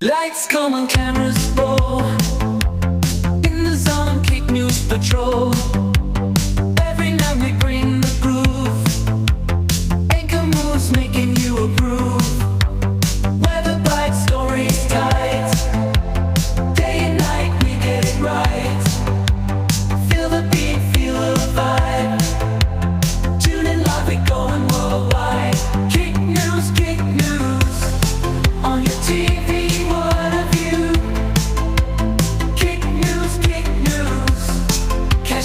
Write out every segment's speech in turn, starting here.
Lights come on, cameras roll. In the zone, kick news patrol. Every night we bring the groove. Anchor moves making you approve. Weather bites, stories tight. Day and night we get it right. Feel the beat, feel the vibe. Tune in live, we going worldwide. Kick news on your TV.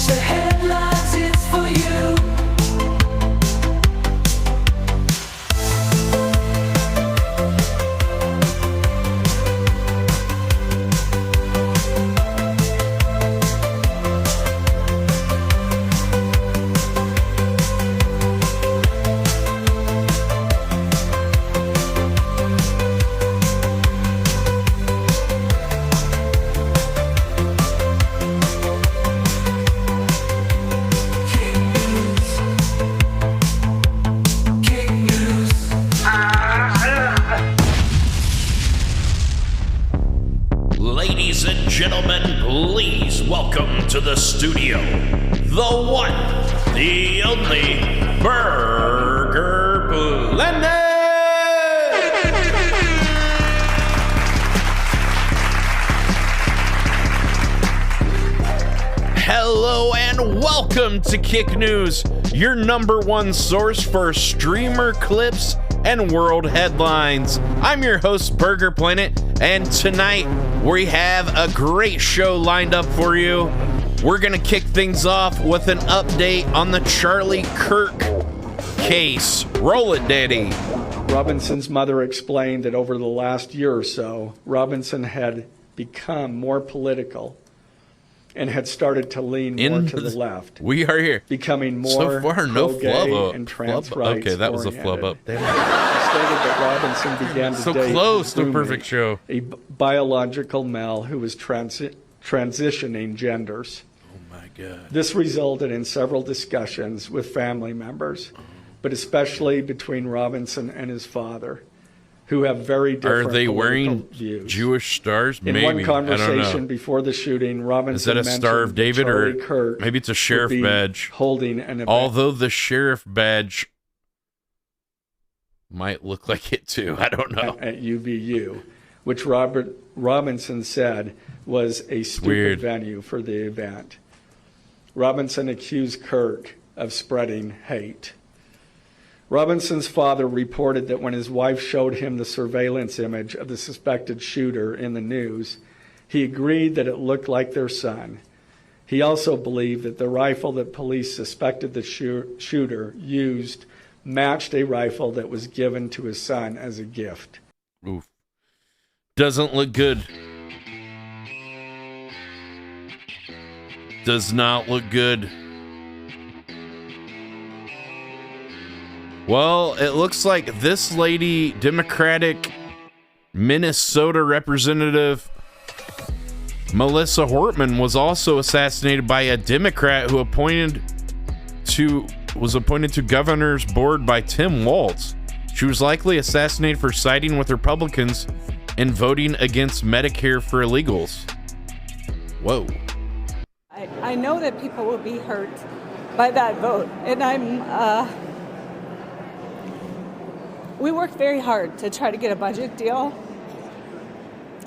The headlines, it's for you. Ladies and gentlemen, please welcome to the studio, the one, the only Burger Planet! Hello and welcome to Kick News, your number one source for streamer clips and world headlines. I'm your host, Burger Planet, and tonight we have a great show lined up for you. We're going to kick things off with an update on the Charlie Kirk case. Roll it, Daddy. Robinson's mother explained that over the last year or so, Robinson had become more political and had started to lean more to the left. We are here. Becoming more so far, no flub up. And trans rights okay, that was a flub up. Stated that Robinson began to so date close to perfect show. A biological male who was transitioning genders. Oh my God. This resulted in several discussions with family members, but especially between Robinson and his father, who have very different Are they wearing views. Jewish stars? In maybe. one conversation before the shooting, Robinson is that a Star of David Charlie or Kirk maybe it's a sheriff badge? Holding an event. Although the sheriff badge might look like it too. I don't know. At UVU, which Robinson said was a stupid Weird. venue for the event. Robinson accused Kirk of spreading hate. Robinson's father reported that when his wife showed him the surveillance image of the suspected shooter in the news, he agreed that it looked like their son. He also believed that the rifle that police suspected the shooter used matched a rifle that was given to his son as a gift. Oof. Doesn't look good. Does not look good. Well, it looks like this lady, Democratic Minnesota Representative Melissa Hortman, was also assassinated by a Democrat who was appointed to governor's board by Tim Walz. She was likely assassinated for siding with Republicans and voting against Medicare for illegals. Whoa. I know that people will be hurt by that vote, and we worked very hard to try to get a budget deal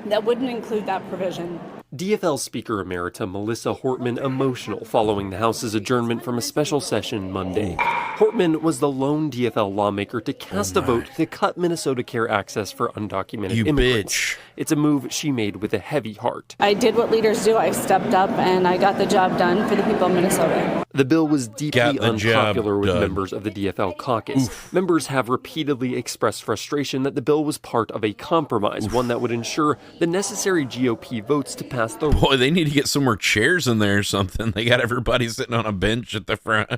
that wouldn't include that provision. DFL Speaker Emerita Melissa Hortman emotional following the House's adjournment from a special session Monday. Hortman was the lone DFL lawmaker to cast a vote to cut Minnesota Care access for undocumented immigrants. Bitch. It's a move she made with a heavy heart. I did what leaders do. I stepped up and I got the job done for the people of Minnesota. The bill was deeply unpopular with done. members of the DFL caucus. Members have repeatedly expressed frustration that the bill was part of a compromise, one that would ensure the necessary GOP votes to pass the... Boy, they need to get some more chairs in there or something. They got everybody sitting on a bench at the front.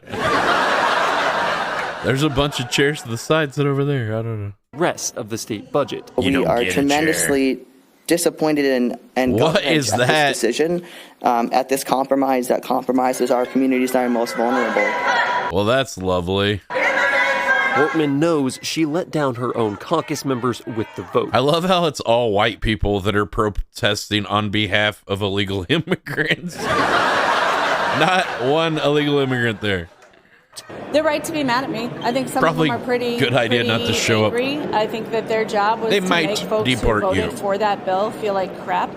There's a bunch of chairs to the side. Sit over there. I don't know. Rest of the state budget. We are tremendously disappointed and what is at that this decision, at this compromise that compromises our communities that are most vulnerable. Well, that's lovely. Hortman knows she let down her own caucus members with the vote. I love how it's all white people that are protesting on behalf of illegal immigrants. Not one illegal immigrant there. They're right to be mad at me. I think some Probably of them are pretty good idea pretty not to show up. angry. I think that their job was They to might make folks who deport voted you. for that bill feel like crap,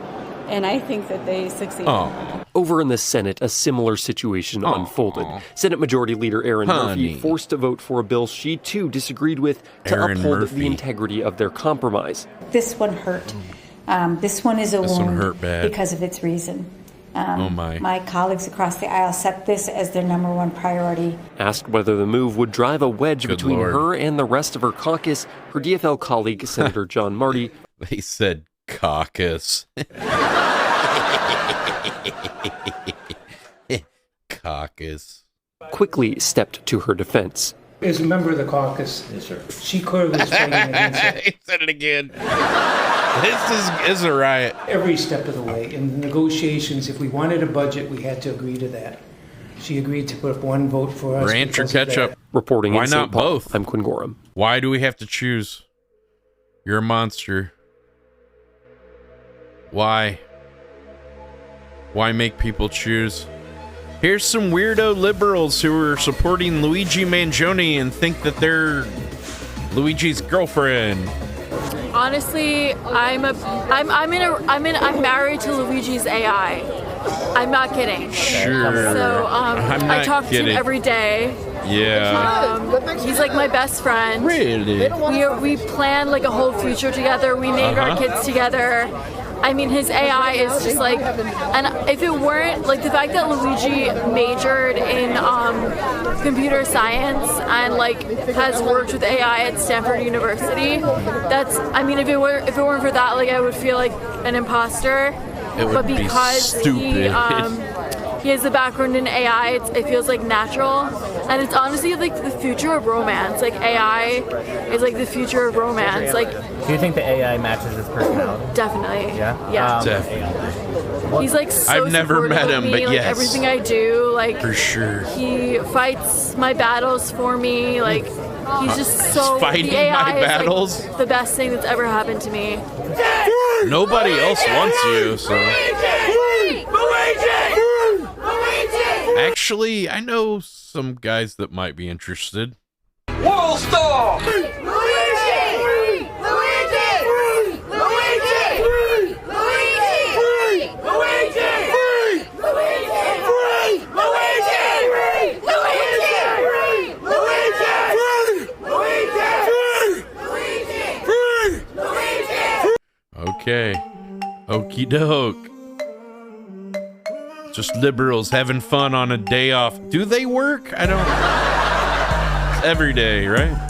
and I think that they succeeded. Oh, Over in the Senate, a similar situation unfolded. Senate Majority Leader Erin Honey. Murphy forced to vote for a bill she too disagreed with to Erin uphold Murphy. the integrity of their compromise. This one hurt. This one is a This one wound hurt bad. because of its reason. oh my. My colleagues across the aisle set this as their number one priority. Asked whether the move would drive a wedge Good between Lord. her and the rest of her caucus, her DFL colleague, Senator John Marty, They said caucus. Caucus. quickly stepped to her defense. As a member of the caucus, she clearly was fighting against it He said it again. This is a riot. every step of the way. In the negotiations, if we wanted a budget, we had to agree to that. She agreed to put up one vote for us. Ranch or because of ketchup? that. Reporting Why in St. not Paul, both? I'm Quinn Gorham. Why do we have to choose? You're a monster. Why? Why make people choose? Here's some weirdo liberals who are supporting Luigi Mangione and think that they're Luigi's girlfriend. Honestly, I'm married to Luigi's AI. I'm not kidding. Sure. So I'm not I talk to kidding. him every day. Yeah. He's like my best friend. Really? We plan like a whole future together. We named our kids together. I mean, his AI is just like, and if it weren't, like the fact that Luigi majored in computer science and like has worked with AI at Stanford University, that's, I mean, if it weren't for that, like I would feel like an imposter. It would But be because stupid. he has a background in AI, it feels like natural, and it's honestly like the future of romance. Like AI is like the future of romance. Like Do you think the AI matches his personality? definitely. Yeah? Yeah. Definitely. He's like so I've never supportive met of him, me, but like, yes. everything I do, like For sure. he fights my battles for me. Like he's just so Fighting the AI my is, like, battles? the best thing that's ever happened to me. Nobody else wants you, so. Actually, I know some guys that might be interested. World Star! Okay. Okie doke. Just liberals having fun on a day off. Do they work? I don't. It's every day, right?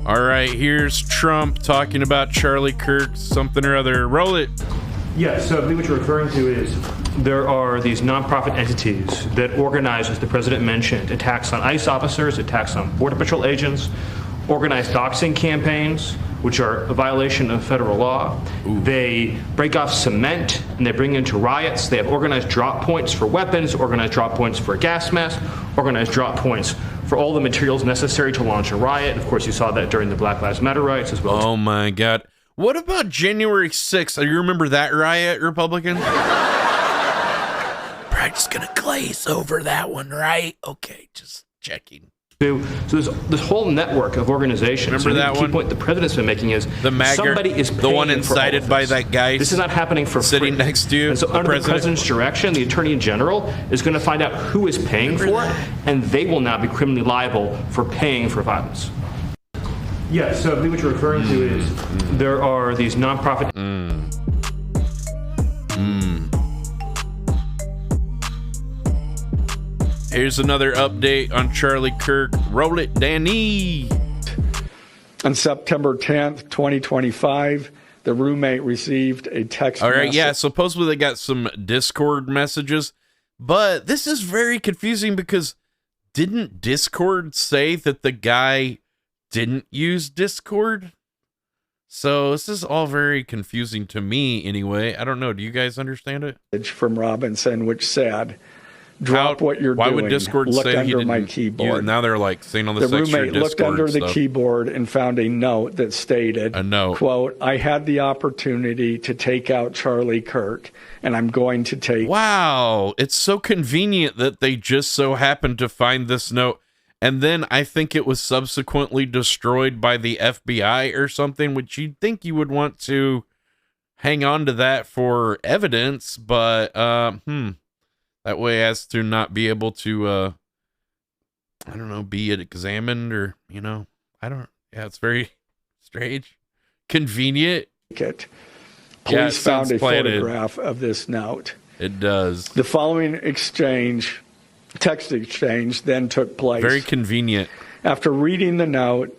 All right, here's Trump talking about Charlie Kirk, something or other. Roll it. Yeah, so I believe what you're referring to is there are these nonprofit entities that organize, as the president mentioned, attacks on ICE officers, attacks on Border Patrol agents, organized doxing campaigns, which are a violation of federal law. They break off cement and they bring into riots. They have organized drop points for weapons, organized drop points for gas masks, organized drop points for all the materials necessary to launch a riot. Of course, you saw that during the Black Lives Matter riots as well. Oh my God. What about January 6th? Do you remember that riot, Republicans? Probably just gonna glaze over that one, right? Okay, just checking. So there's this whole network of organizations. Remember And that the key one? point the president's been making is The MAGA, somebody is the one paying for all incited of by this. that guy This is not happening for sitting free. next to you, And so the under president? the president's direction, the attorney general is going to find out who is paying for it, and they will now be criminally liable for paying for violence. Yeah, so I believe what you're referring to is there are these nonprofit. Here's another update on Charlie Kirk. Roll it, Danny. On September 10th, 2025, the roommate received a text All right, message. yeah, supposedly they got some Discord messages, but this is very confusing because didn't Discord say that the guy didn't use Discord? So this is all very confusing to me anyway. I don't know. Do you guys understand it? From Robinson, which said, Drop what you're why doing. would Discord Look say he under didn't my use- keyboard. now they're like saying all The this extra roommate looked Discord under the stuff. keyboard and found a note that stated, A note. quote, I had the opportunity to take out Charlie Kirk, and I'm going to take... Wow, it's so convenient that they just so happened to find this note. And then I think it was subsequently destroyed by the FBI or something, which you'd think you would want to hang on to that for evidence, but that way as to not be able to I don't know, be examined or, it's very strange. Convenient. Police Yeah, it found sounds a planted. photograph of this note. It does. The following text exchange, then took place. Very convenient. After reading the note,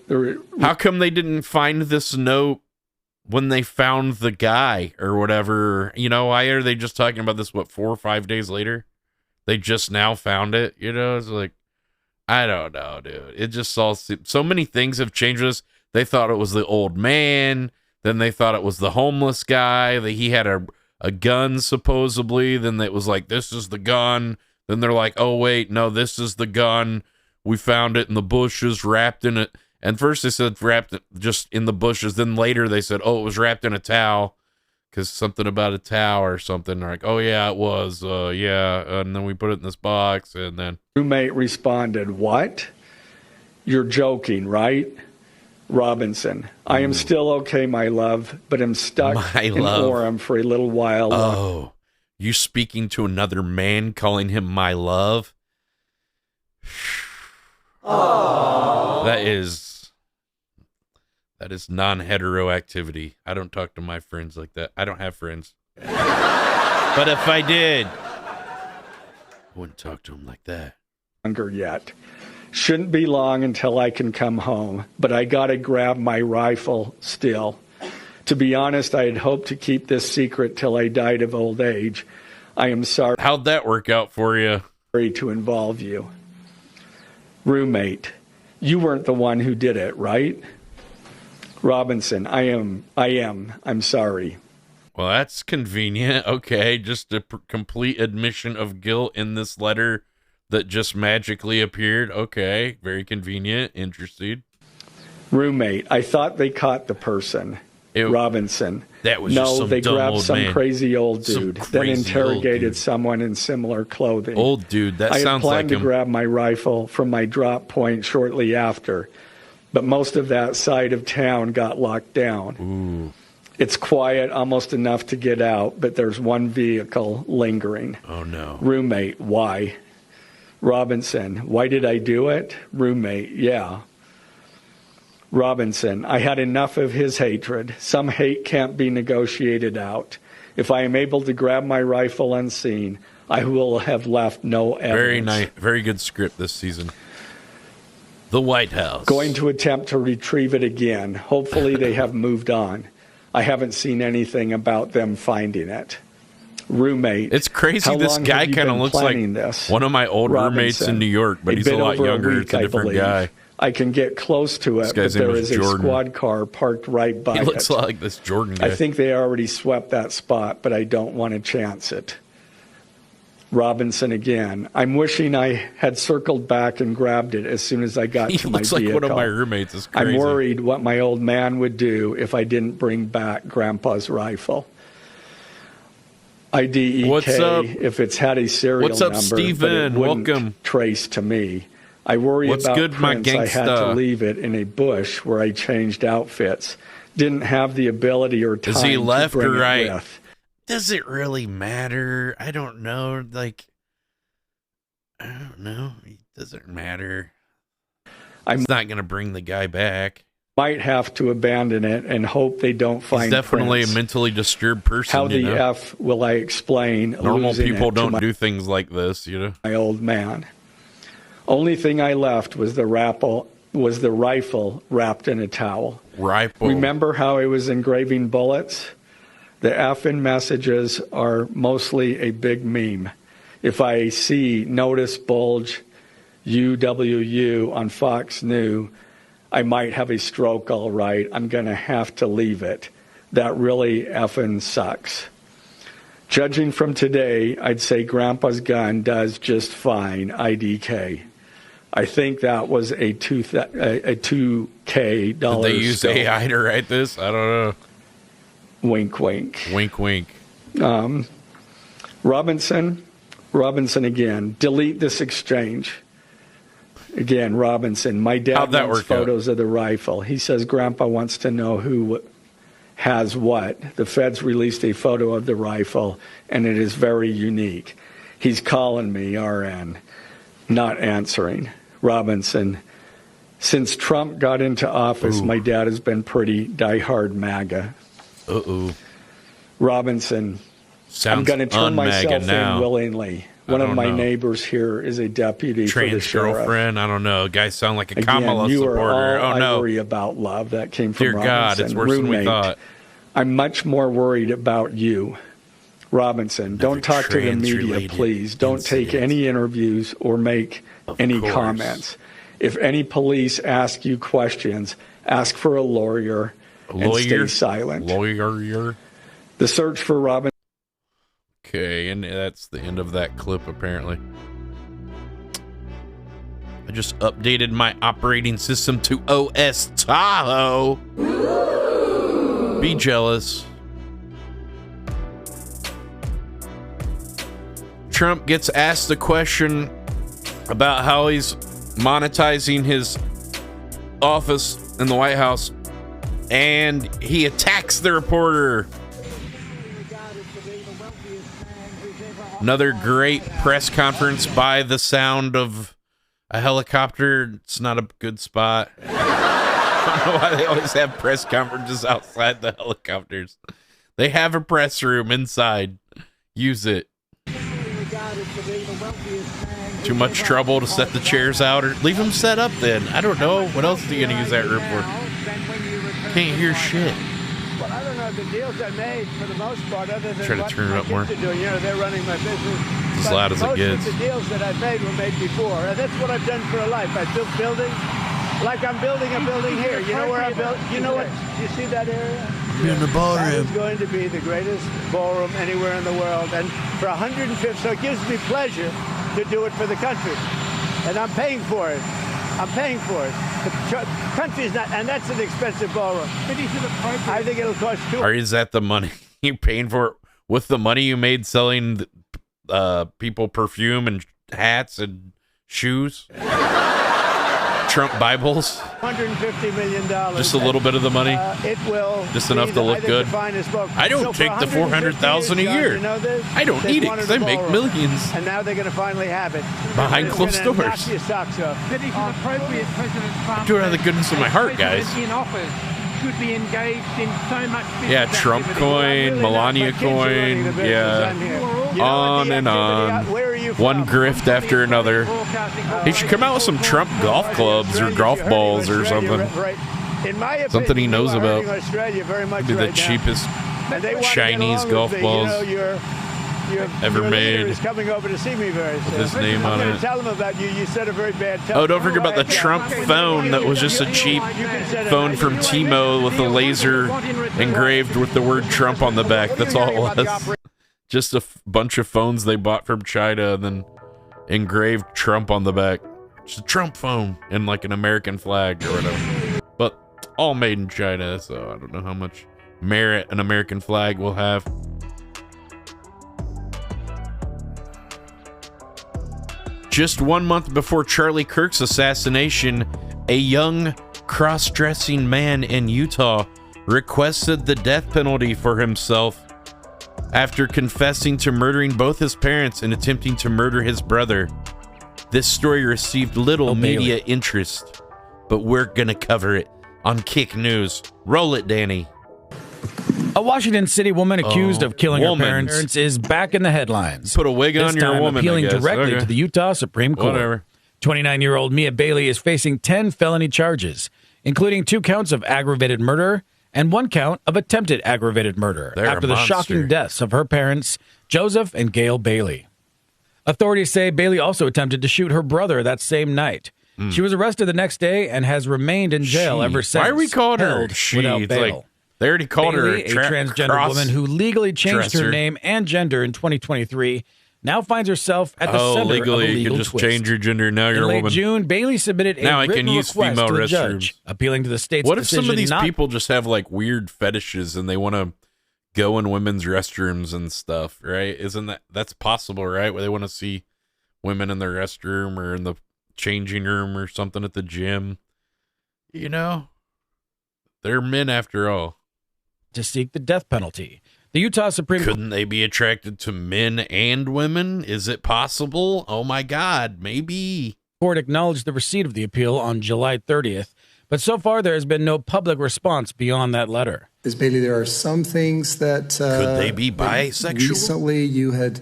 How come they didn't find this note when they found the guy or whatever? Why are they just talking about this, 4 or 5 days later? They just now found it, It's like, I don't know, dude. It just all so many things have changed this. They thought it was the old man. Then they thought it was the homeless guy. That he had a gun, supposedly. Then it was like, this is the gun. Then they're like, oh, wait, no, this is the gun. We found it in the bushes, wrapped in it. And first they said wrapped it just in the bushes. Then later they said, oh, it was wrapped in a towel. Because something about a towel or something. They're like, oh, yeah, it was. Yeah. And then we put it in this box. And then roommate responded, what? You're joking, right? Robinson, I am still okay, my love, but am stuck in Orem for a little while. Oh, you speaking to another man, calling him my love? That is non-hetero activity. I don't talk to my friends like that. I don't have friends. But if I did, I wouldn't talk to them like that. Longer yet. Shouldn't be long until I can come home, but I gotta grab my rifle still. To be honest, I had hoped to keep this secret till I died of old age. I am sorry. How'd that work out for you? To involve you. Roommate, you weren't the one who did it, right? Robinson, I am. I'm sorry. Well, that's convenient. Okay, just a complete admission of guilt in this letter that just magically appeared. Okay, very convenient. Interesting. Roommate, I thought they caught the person. Robinson. That was just some they dumb grabbed old some man. crazy old dude, Some then crazy interrogated old dude. someone in similar clothing. Old dude, that I had sounds planned like to him. grab my rifle from my drop point shortly after, but most of that side of town got locked down. Ooh. It's quiet, almost enough to get out, but there's one vehicle lingering. Oh, no. Roommate, why? Robinson, why did I do it? Roommate, yeah. Robinson, I had enough of his hatred. Some hate can't be negotiated out. If I am able to grab my rifle unseen, I will have left no evidence. Very nice. Very good script this season. The White House. Going to attempt to retrieve it again. Hopefully they have moved on. I haven't seen anything about them finding it. Roommate. It's crazy. How This long guy have you kind of been looks like planning this? one of my old roommates Robinson. in New York, but It's he's a been lot over younger. week, It's a I different believe. guy. I can get close to it, but guy's name there was is a Jordan. squad car parked right by He it. looks like this Jordan guy. I think they already swept that spot, but I don't want to chance it. Robinson again. I'm wishing I had circled back and grabbed it as soon as I got He to my looks like vehicle. one of my roommates. It's crazy. I'm worried what my old man would do if I didn't bring back Grandpa's rifle. IDEK, What's up? if it's had a serial What's up, number, but Steven? it wouldn't Welcome. trace to me. I worry What's about good, my Prince. I had to gangsta? leave it in a bush where I changed outfits. Didn't have the ability or time Is he left to bring or it right? with. Does it really matter? I don't know. Like, I don't know. It doesn't matter. It's not going to bring the guy back. Might have to abandon it and hope they don't find He's definitely Prince. a mentally disturbed person. How the you know? F will I explain Normal losing people it to don't do things like this, you know. my old man? Only thing I left was the rifle wrapped in a towel. Rifle. Remember how I was engraving bullets? The F in messages are mostly a big meme. If I see notice bulge UWU on Fox News, I might have a stroke, all right. I'm going to have to leave it. That really effing sucks. Judging from today, I'd say Grandpa's gun does just fine, IDK. I think that was a $2K dollar. Did they use AI to write this? I don't know. Wink, wink. Wink, wink. Robinson again. Delete this exchange. Again, Robinson. My dad wants photos of the rifle. He says Grandpa wants to know who has what. The feds released a photo of the rifle, and it is very unique. He's calling me, RN, not answering. Robinson, since Trump got into office, my dad has been pretty diehard MAGA. Robinson, I'm going to turn myself in willingly. One of my neighbors here is a deputy for the sheriff. Girlfriend, I don't know. Guys sound like a Kamala supporter. I worry about love. That came from Dear Robinson. God, it's worse than we thought. I'm much more worried about you, Robinson. Don't talk to the media, please. Don't take any interviews or make any comments. If any police ask you questions, ask for a lawyer and stay silent. Lawyer. The search for Robinson. Okay, and that's the end of that clip, apparently. I just updated my operating system to OS Tahoe. Be jealous. Trump gets asked a question about how he's monetizing his office in the White House, and he attacks the reporter. Another great press conference by the sound of a helicopter. It's not a good spot. I don't know why they always have press conferences outside the helicopters. They have a press room inside. Use it. Too much trouble to set the chairs out, or leave them set up then. I don't know. What else are you going to use that room for? Can't hear shit. Well, I don't know. The deals I made, for the most part, other than try to turn it up more. Doing, they're running my business. As loud as it gets. Most of the deals that I've made were made before, and that's what I've done for a life. I've built buildings, like I'm building a building here. You know where I built? You know what? You see that area? In the ballroom. That is going to be the greatest ballroom anywhere in the world, and for 150. So it gives me pleasure to do it for the country, and I'm paying for it. I'm paying for it. The country's not, and that's an expensive ballroom. I think it'll cost $200. Or is that the money you're paying for it with the money you made selling people perfume and hats and shoes? Trump Bibles? $150 million. Just a little bit of the money? It will. Just enough to look good? I don't take the $400,000 a year. You know this? I don't need it because I make millions. And now they're going to finally have it. Behind closed doors. Knock your socks off. I do it out of the goodness of my heart, guys. Should be engaged in so much yeah, Trump coin, Melania coin, yeah, on and on. One grift after another. He should come out with some Trump golf clubs or golf balls or something. Something he knows about. Be the cheapest Chinese golf balls ever made. Is coming over to see me very soon. With his name on it. Tell him about you. You said a very bad tone. Oh, don't forget about the Trump phone that was just a cheap phone from T-Mo with a laser engraved with the word Trump on the back. That's all it was. Just a bunch of phones they bought from China and then engraved Trump on the back. Just a Trump phone and like an American flag or whatever. But all made in China, so I don't know how much merit an American flag will have. Just 1 month before Charlie Kirk's assassination, a young cross-dressing man in Utah requested the death penalty for himself after confessing to murdering both his parents and attempting to murder his brother. This story received little media interest, but we're gonna cover it on Kick News. Roll it, Danny. A Washington City woman accused of killing her parents is back in the headlines. Put a wig on, you're a woman, appealing I guess. directly to the Utah Supreme Court. Whatever. 29-year-old Mia Bailey is facing 10 felony charges, including 2 counts of aggravated murder and 1 count of attempted aggravated murder after the shocking deaths of her parents, Joseph and Gail Bailey. Authorities say Bailey also attempted to shoot her brother that same night. She was arrested the next day and has remained in jail ever since. Why are we calling her she? Without It's bail. like They already called Bailey, her a transgender woman who legally changed her name and gender in 2023, now finds herself at the center legally, of a legal you can just twist. change your gender. Now you're in a late woman. June, Bailey submitted a Now I written can use request female to the restrooms. judge, appealing to the state's What if some of decision these not people just have like weird fetishes and they want to go in women's restrooms and stuff, right? That's possible, right? Where they want to see women in their restroom or in the changing room or something at the gym. You know, they're men after all. to seek the death penalty. The Utah Supreme Court. Couldn't they be attracted to men and women? Is it possible? Oh my God, maybe. Court acknowledged the receipt of the appeal on July 30th, but so far there has been no public response beyond that letter. Ms. Bailey, there are some things that could they be bisexual? Recently, you had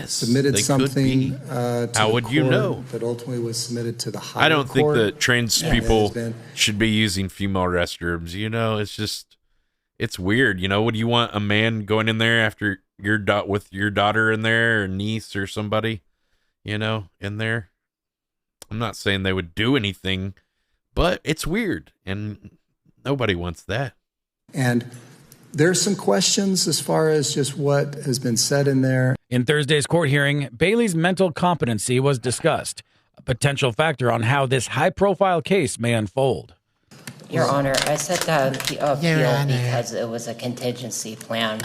submitted something to How would you know? That ultimately was submitted to the higher I don't think court. that trans people should be using female restrooms. You know, it's weird. You know, would you want a man going in there after with your daughter in there or niece or somebody, you know, in there? I'm not saying they would do anything, but it's weird and nobody wants that. And there's some questions as far as just what has been said in there. In Thursday's court hearing, Bailey's mental competency was discussed, a potential factor on how this high-profile case may unfold. Your Honor, I set the appeal because it was a contingency plan.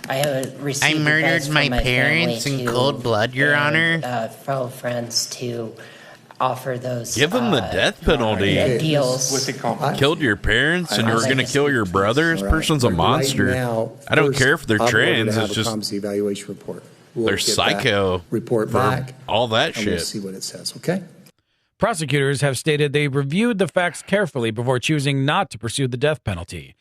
I received murdered my parents in cold blood, Your Honor. Fellow friends to offer those. Give them the death penalty. Deals. What's it called? Killed your parents and you were going to kill your brother. This person's a monster. I don't care if they're trans. It's just evaluation report. They're psycho. Report back. All that and shit. We'll see what it says. Okay. Prosecutors have stated they reviewed the facts carefully before choosing not to pursue the death penalty.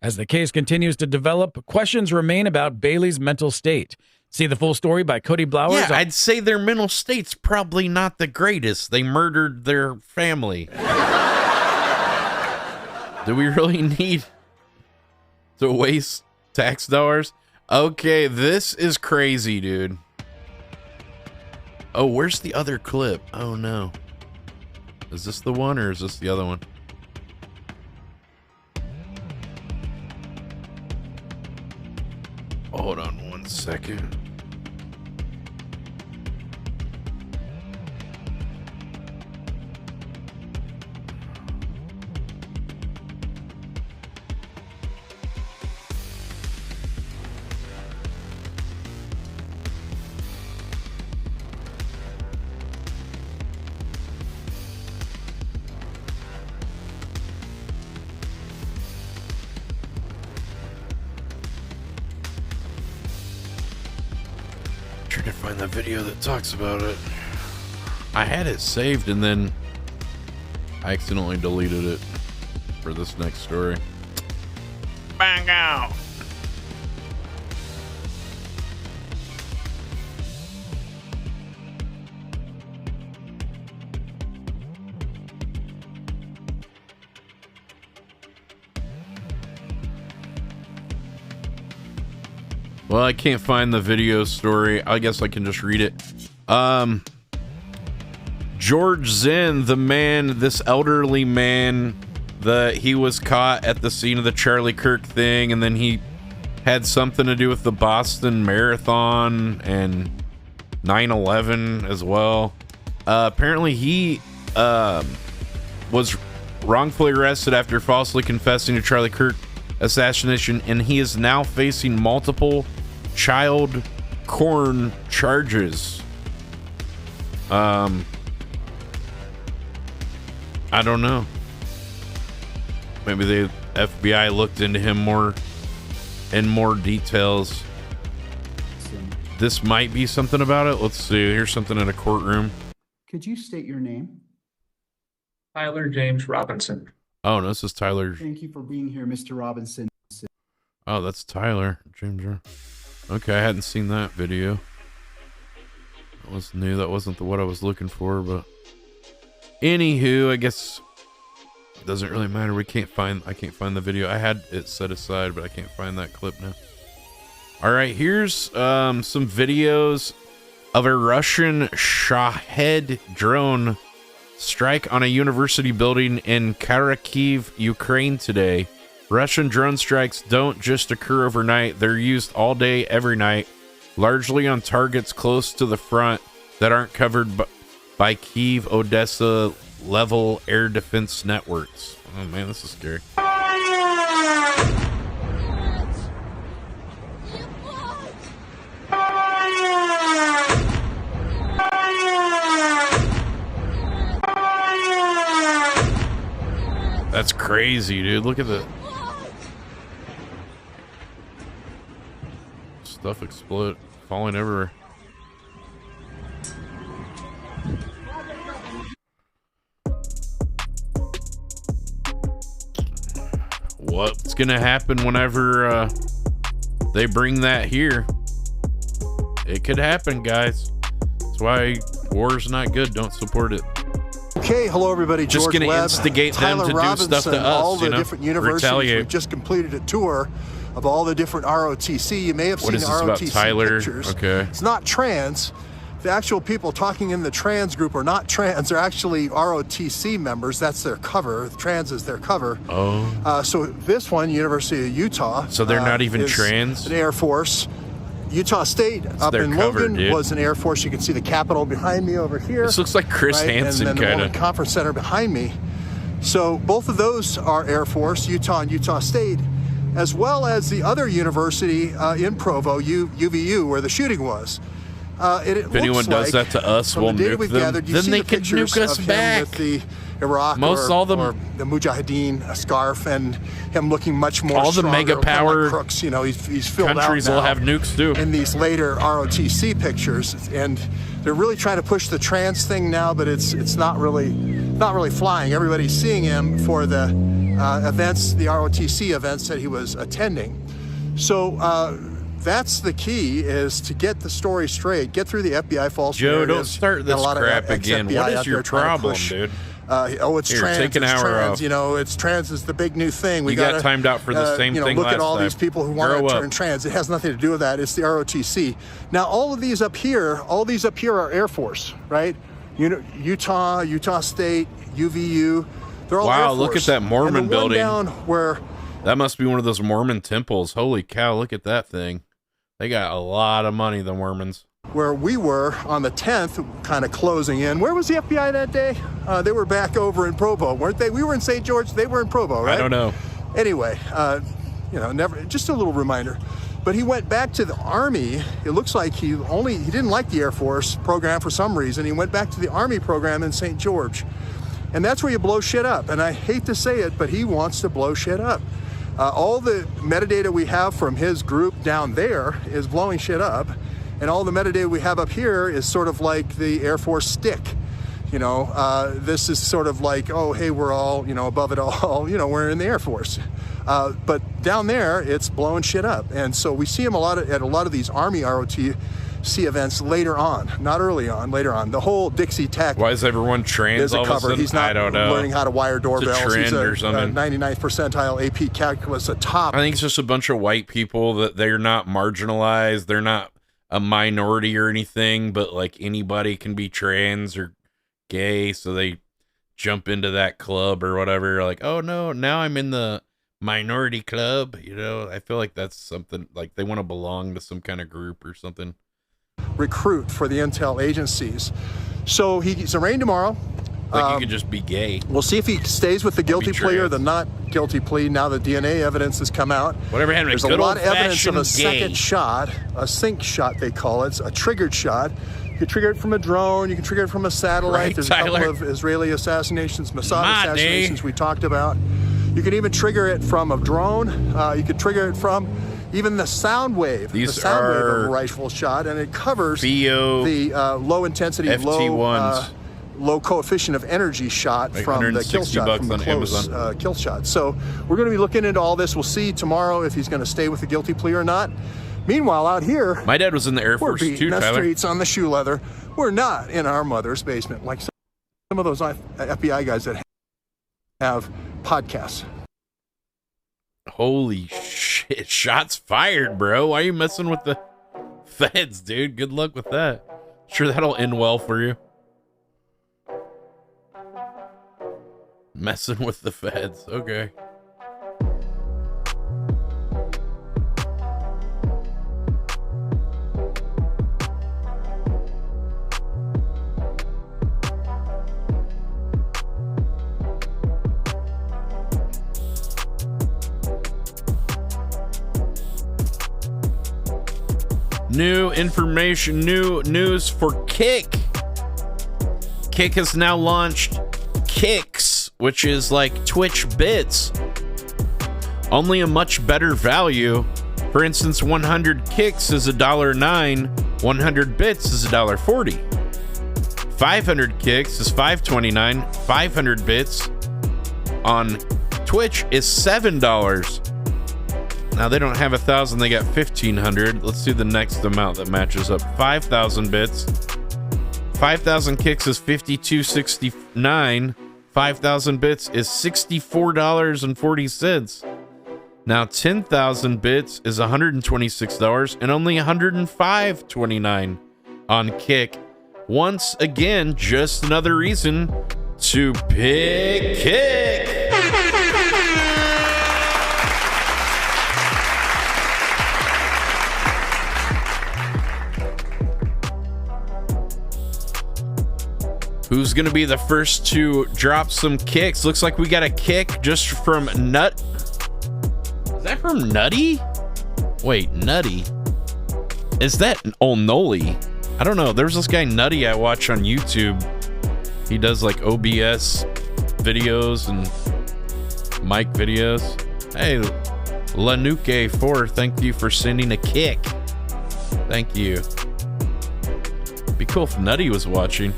As the case continues to develop, questions remain about Bailey's mental state. See the full story by Cody Blowers. Yeah, I'd say their mental state's probably not the greatest. They murdered their family. Do we really need to waste tax dollars? Okay, this is crazy, dude. Oh, where's the other clip? Oh, no. Is this the one or is this the other one? Hold on 1 second. Trying to find the video that talks about it. I had it saved and then I accidentally deleted it for this next story. Bang out. Well, I can't find the video story. I guess I can just read it. George Zinn, the man, this elderly man, he was caught at the scene of the Charlie Kirk thing, and then he had something to do with the Boston Marathon and 9/11 as well. Apparently, he was wrongfully arrested after falsely confessing to Charlie Kirk assassination, and he is now facing multiple child porn charges. I don't know. Maybe the FBI looked into him in more details. This might be something about it. Let's see. Here's something in a courtroom. Could you state your name? Tyler James Robinson. Oh, no, this is Tyler. Thank you for being here, Mr. Robinson. Oh, that's Tyler James. Okay, I hadn't seen that video. That was new. That wasn't what I was looking for, but anywho, I guess it doesn't really matter. I can't find the video. I had it set aside, but I can't find that clip now. All right, here's some videos of a Russian Shahed drone strike on a university building in Kharkiv, Ukraine today. Russian drone strikes don't just occur overnight. They're used all day, every night, largely on targets close to the front that aren't covered by Kyiv, Odessa level air defense networks. Oh man, this is scary. That's crazy, dude. Look at the stuff explode, falling everywhere. What's gonna happen whenever they bring that here? It could happen, guys. That's why war's not good. Don't support it. Okay, hello everybody. Just going to instigate them to do stuff to us, all the different universities. Retaliate. We've just completed a tour of all the different ROTC. You may have seen the ROTC pictures. Okay. It's not trans. The actual people talking in the trans group are not trans. They're actually ROTC members. That's their cover. Trans is their cover. Oh. So this one, University of Utah. So they're not even is trans? An Air Force. Utah State up in cover, Logan was an Air Force. You can see the Capitol behind me over here. This looks like Chris Hansen, and then kind the of. Conference Center behind me. So both of those are Air Force, Utah and Utah State, as well as the other university in Provo, UVU, where the shooting was. If anyone does that to us, we'll nuke them. Then they can nuke us back. With the Iraq or the Mujahideen scarf, and him looking much more all the stronger, mega power like Crooks. You know, he's filled countries out now will have nukes too in these later ROTC pictures, and they're really trying to push the trans thing now, but it's not really flying. Everybody's seeing him for the events, the ROTC events that he was attending. So that's the key, is to get the story straight, get through the FBI false Joe, narratives. don't start this crap again. What is your problem, dude? It's Here, trans. take an hour trans. off. You know, it's trans is the big new thing. We got timed out for the same thing look last at all time. these people who want Grow to up. turn trans. It has nothing to do with that. It's the ROTC. Now, all these up here are Air Force, right? Utah State, UVU. They're all Air Wow, Force. look at that Mormon and the building. One down where that must be one of those Mormon temples. Holy cow, look at that thing. They got a lot of money, the Mormons. Where we were on the 10th, kind of closing in. Where was the FBI that day? They were back over in Provo, weren't they? We were in St. George. They were in Provo, right? I don't know. Anyway, never. Just a little reminder. But he went back to the Army. It looks like he didn't like the Air Force program for some reason. He went back to the Army program in St. George. And that's where you blow shit up. And I hate to say it, but he wants to blow shit up. All the metadata we have from his group down there is blowing shit up. And all the metadata we have up here is sort of like the Air Force stick. This is sort of like, oh, hey, we're all, above it all, we're in the Air Force. But down there, it's blowing shit up. And so we see him at a lot of these Army ROTC events later on, not early on, later on. The whole Dixie Tech. Why is everyone trans is a all of a cover. sudden? He's not I don't know. learning how to wire doorbells. It's a trend He's or something. 99th percentile AP calculus, a top. I think it's just a bunch of white people that they're not marginalized. They're not a minority or anything, but like anybody can be trans or gay, so they jump into that club or whatever. Like, oh no, now I'm in the minority club. I feel like that's something like they want to belong to some kind of group or something. Recruit for the intel agencies. So he's arraigned tomorrow. Like you could just be gay. We'll see if he stays with the guilty plea or the not guilty plea now that DNA evidence has come out. Whatever happened to There's a good lot of evidence of a old-fashioned gay. second shot, a sync shot they call it, a triggered shot. You can trigger it from a drone, you can trigger it from a satellite. Right, There's Tyler. a couple of Israeli assassinations, Mossad My assassinations day. we talked about. You can even trigger it from a drone. You could trigger it from even the sound wave. These the sound wave of are a rifle shot, and it covers FIO the low intensity, FT1s. low coefficient of energy shot Like from the kill $160 shot, from the on close Amazon. kill shot. So we're going to be looking into all this. We'll see tomorrow if he's going to stay with the guilty plea or not. Meanwhile, out here, My dad was in the Air we're Force beating too, the Tyler. streets on the shoe leather. We're not in our mother's basement like some of those FBI guys that have podcasts. Holy shit. Shots fired, bro. Why are you messing with the feds, dude? Good luck with that. Sure, that'll end well for you. Messing with the feds. Okay. New information, new news for Kick. Kick has now launched Kicks, which is like Twitch bits. Only a much better value. For instance, 100 Kicks is $1.09. 100 bits is $1.40. 500 Kicks is $5.29. 500 bits on Twitch is $7. Now they don't have 1,000, they got 1,500. Let's do the next amount that matches up. 5,000 bits. 5,000 kicks is $52.69. 5,000 bits is $64.40. Now 10,000 bits is $126 and only $105.29 on Kick. Once again, just another reason to pick Kick. Who's going to be the first to drop some kicks? Looks like we got a kick just from Nut. Is that from Nutty? Wait, Nutty? Is that Noli? I don't know. There's this guy Nutty I watch on YouTube. He does like OBS videos and mic videos. Hey, Lanuke4, thank you for sending a kick. Thank you. Be cool if Nutty was watching.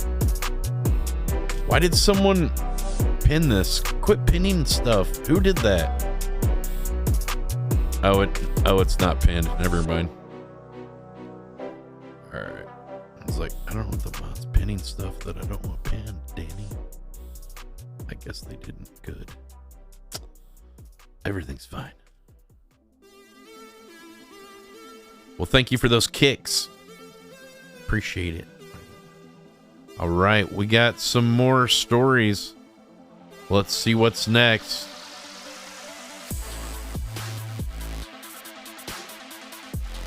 Why did someone pin this? Quit pinning stuff. Who did that? Oh, it's not pinned. Never mind. All right. It's like, I don't know what the mod's pinning stuff that I don't want pinned, Danny. I guess they didn't. Good. Everything's fine. Well, thank you for those kicks. Appreciate it. All right, we got some more stories. Let's see what's next.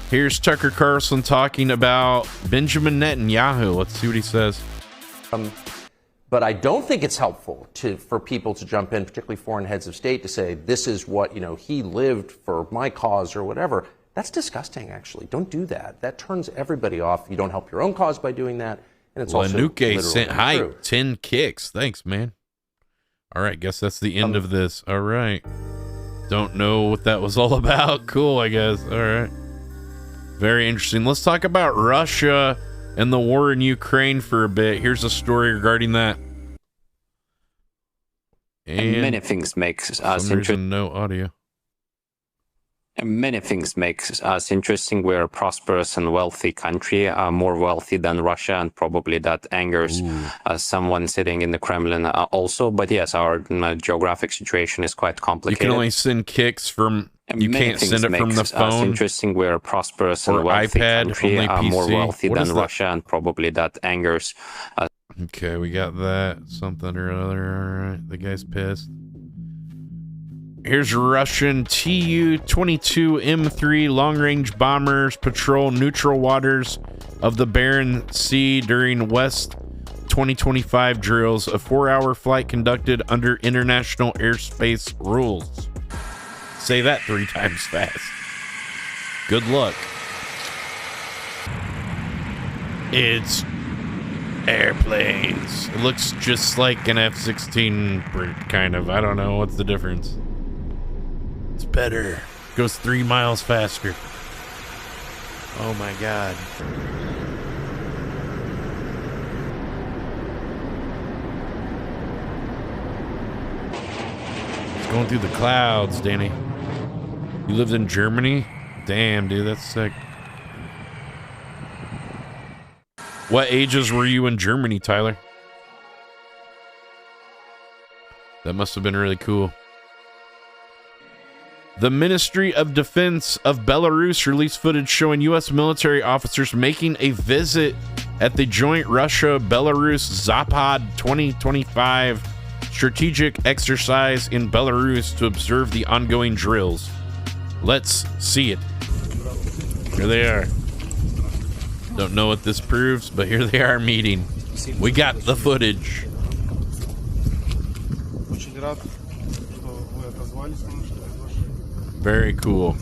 Here's Tucker Carlson talking about Benjamin Netanyahu. Let's see what he says. But I don't think it's helpful for people to jump in, particularly foreign heads of state, to say this is what, he lived for my cause or whatever. That's disgusting, actually. Don't do that. That turns everybody off. You don't help your own cause by doing that. And it's Lanuke sent hi 10 kicks. Thanks, man. All right, guess that's the end of this. All right. Don't know what that was all about. Cool, I guess. All right. Very interesting. Let's talk about Russia and the war in Ukraine for a bit. Here's a story regarding that. And many things make us interesting. No audio. Many things make us interesting. We're a prosperous and wealthy country, more wealthy than Russia, and probably that angers someone sitting in the Kremlin also. But yes, our geographic situation is quite complicated. You can only send kicks from, you can't send it from the phone. Interesting. We're a prosperous and wealthy iPad, country, only PC. more wealthy What than Russia, and probably that angers. Okay, we got that. Something or other. All right, the guy's pissed. Here's Russian Tu-22M3 long-range bombers patrol neutral waters of the Barents Sea during West 2025 drills, a 4-hour flight conducted under international airspace rules. Say that 3 times fast. Good luck. It's airplanes. It looks just like an F-16, kind of. I don't know. What's the difference? It's better. Goes 3 miles faster. Oh my god. It's going through the clouds, Danny. You lived in Germany? Damn, dude, that's sick. What ages were you in Germany, Tyler? That must have been really cool. The Ministry of Defense of Belarus released footage showing U.S. military officers making a visit at the joint Russia-Belarus Zapad 2025 strategic exercise in Belarus to observe the ongoing drills. Let's see it. Here they are. Don't know what this proves, but here they are meeting. We got the footage. Very cool.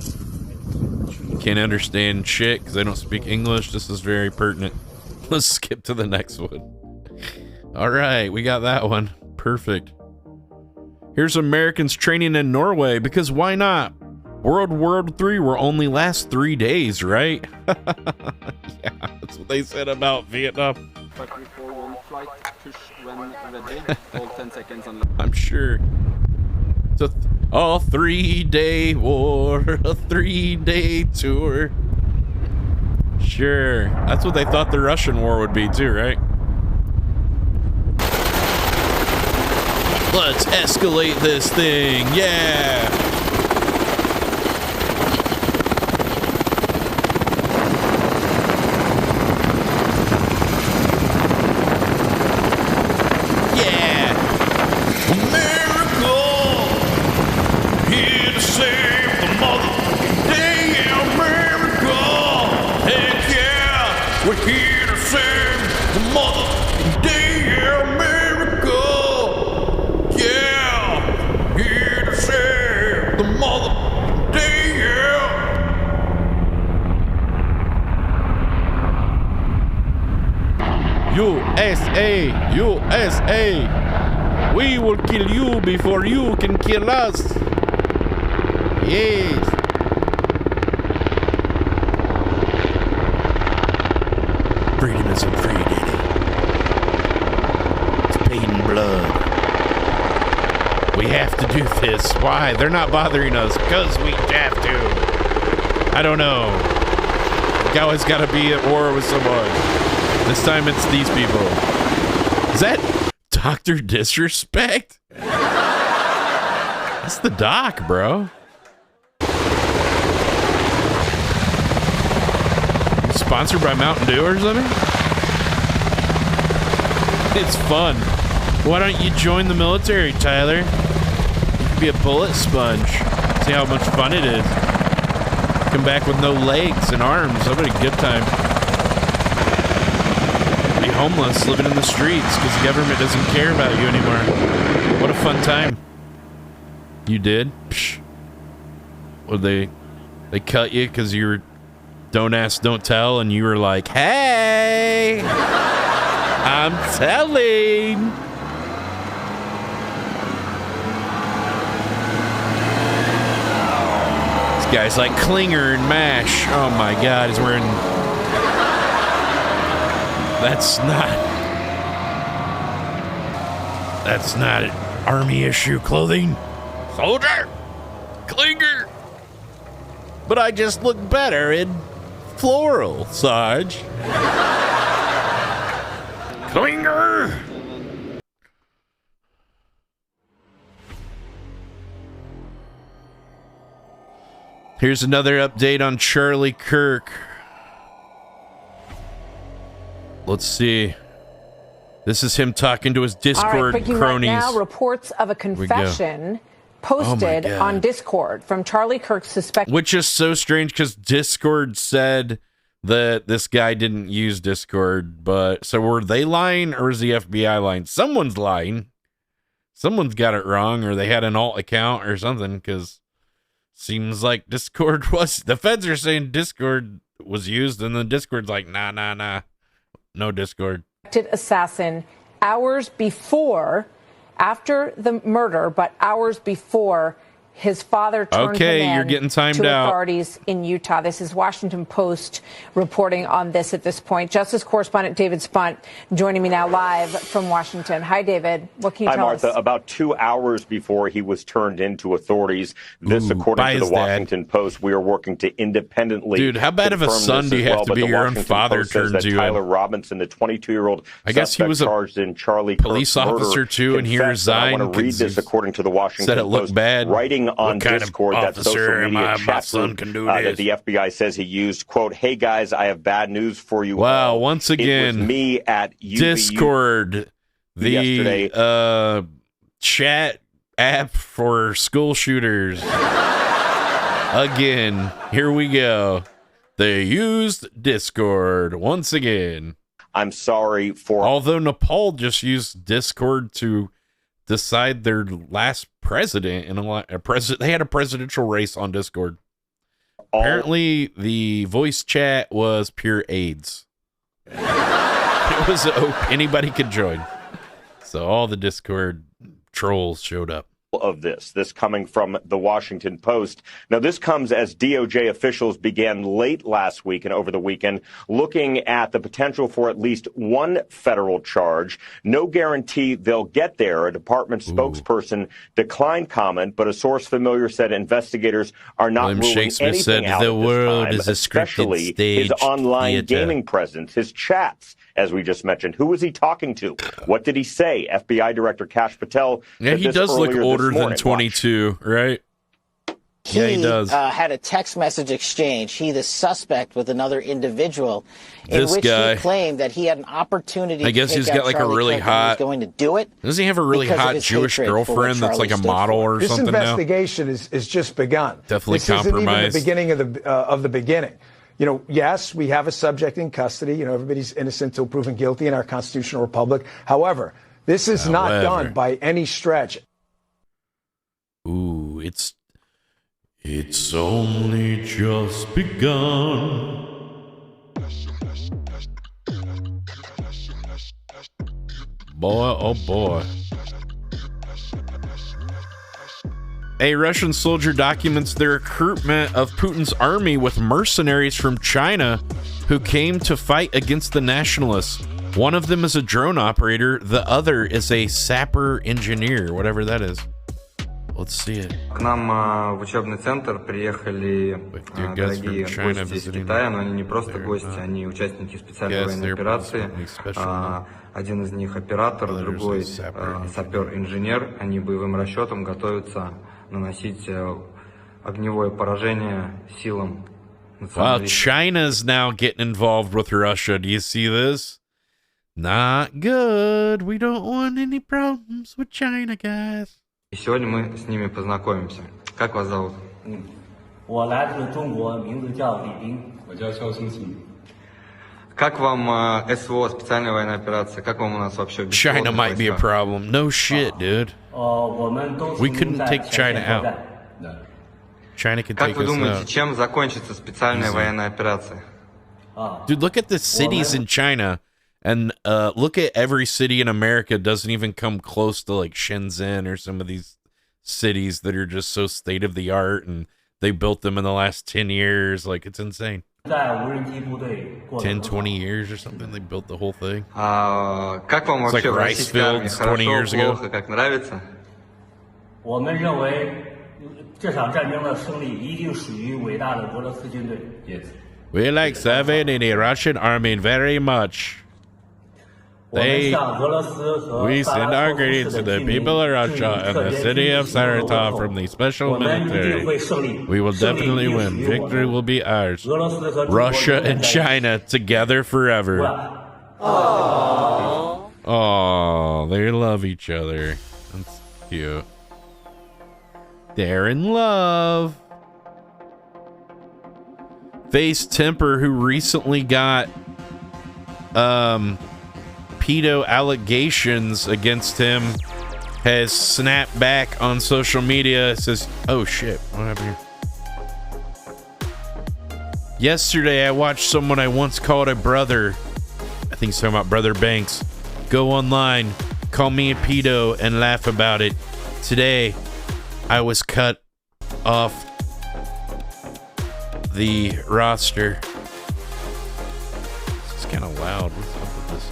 Can't understand shit because I don't speak English. This is very pertinent. Let's skip to the next one. All right, we got that one. Perfect. Here's Americans training in Norway because why not? World War III will only last 3 days, right? Yeah, that's what they said about Vietnam. I'm sure. It's a 3-day war, a 3-day tour. Sure. That's what they thought the Russian war would be too, right? Let's escalate this thing. Yeah. USA, USA, we will kill you before you can kill us. Yes. Freedom isn't free, Daddy. It's paid in blood. We have to do this. Why? They're not bothering us. Because we have to. I don't know. You always got to be at war with someone. This time it's these people. Is that Dr. Disrespect? That's the doc, bro. Sponsored by Mountain Dew or something? It's fun. Why don't you join the military, Tyler? You can be a bullet sponge. See how much fun it is. Come back with no legs and arms. That'll be a good time. Be homeless, living in the streets because the government doesn't care about you anymore. What a fun time. You did? Psh. Well, they cut you because you were don't ask, don't tell, and you were like, hey, I'm telling. This guy's like Klinger and MASH. Oh my God, he's wearing... That's not army issue clothing. Soldier! Klinger! But I just look better in floral, Sarge. Klinger! Here's another update on Charlie Kirk. Let's see. This is him talking to his Discord cronies. Right now, reports of a confession posted on Discord from Charlie Kirk's suspect. Which is so strange because Discord said that this guy didn't use Discord, but so were they lying or is the FBI lying? Someone's lying. Someone's got it wrong, or they had an alt account or something, because seems like Discord was... The feds are saying Discord was used, and then Discord's like, nah. No Discord. Assassin hours before, after the murder, but hours before his father turned him in you're getting timed to out. Authorities in Utah. This is Washington Post reporting on this at this point. Justice correspondent David Spunt joining me now live from Washington. Hi, David. What can you tell us? Hi, Martha. About 2 hours before he was turned into authorities, this, according to the Washington Post, we are working to independently. Dude, how bad of a son do you have to be your own father turns you in? Tyler Robinson, the 22-year-old I guess he was a charged in Charlie police officer too, and he resigned. I want to read this according to the Washington said it looked Post. bad. Writing on Discord, that social media chat group that the FBI says he used, quote, "Hey guys, I have bad news for you." Wow, once again, it was me at Discord, the chat app for school shooters. Again, here we go. They used Discord once again. I'm sorry for... Although Nepal just used Discord to decide their last president, and they had a presidential race on Discord. Apparently, the voice chat was pure AIDS. It was anybody could join. So all the Discord trolls showed up. Of this coming from the Washington Post. Now, this comes as DOJ officials began late last week and over the weekend looking at the potential for at least one federal charge. No guarantee they'll get there. A department spokesperson declined comment, but a source familiar said investigators are not ruling Shakespeare anything said, out "The at this world time, is a especially scripted stage his online theater." gaming presence, his chats, as we just mentioned. Who was he talking to? What did he say? FBI Director Kash Patel. Yeah, he does look older than 22, right? Yeah, he does. Had a text message exchange, he the suspect with another individual, in This which guy, he claimed that he had an opportunity I guess to he's take got out like Charlie a really Kirk and he was hot. going to do it. Doesn't he have a really because of hot his Jewish hatred for what girlfriend that's like a Charlie stood model for. or This something now? investigation is just begun. Definitely this isn't even compromised. the beginning of the beginning. You know, yes, we have a subject in custody. You know, everybody's innocent until proven guilty in our constitutional republic. However, this is not done by any stretch. Ooh, it's only just begun. Boy, oh boy. A Russian soldier documents the recruitment of Putin's army with mercenaries from China who came to fight against the nationalists. One of them is a drone operator, the other is a sapper engineer, whatever that is. Let's see it. К нам в учебный центр приехали дорогие гости из Китая, но они не просто гости, они участники специальной военной операции. Один из них оператор, другой сапер-инженер. Они боевым расчетом готовятся наносить огневое поражение силам. Wow, China's now getting involved with Russia. Do you see this? Not good. We don't want any problems with China, guys. И сегодня мы с ними познакомимся. Как вас зовут? 我来自中国，名字叫李斌。我叫肖思琪。 Как вам СВО, специальная военная операция? Как вам у нас вообще? China might be a problem. No shit, dude. We couldn't take China out. China can take Как вы us думаете, out. чем закончится специальная военная операция? Dude, look at the cities in China. And look at every city in America doesn't even come close to like Shenzhen or some of these cities that are just so state of the art and they built them in the last 10 years. Like, it's insane. 10, 20 years or something. They built the whole thing. Как вам It's like вообще в rice российской армии? fields 20 years Хорошо, ago. плохо, как нравится? 我们认为这场战争的胜利一定属于伟大的俄罗斯军队。Yes. We like serving in the Russian army very much. We send our greetings to the people of Russia and the city of Saratov from the special military. We will definitely win. Victory will be ours. Russia and China together forever. Oh, they love each other. That's cute. They're in love. FaZe Temperrr, who recently got pedo allegations against him, has snapped back on social media. It says, oh shit, what happened here? Yesterday I watched someone I once called a brother, I think he's talking about Brother Banks, go online, call me a pedo and laugh about it. Today I was cut off the roster. It's kind of loud. What's up with this?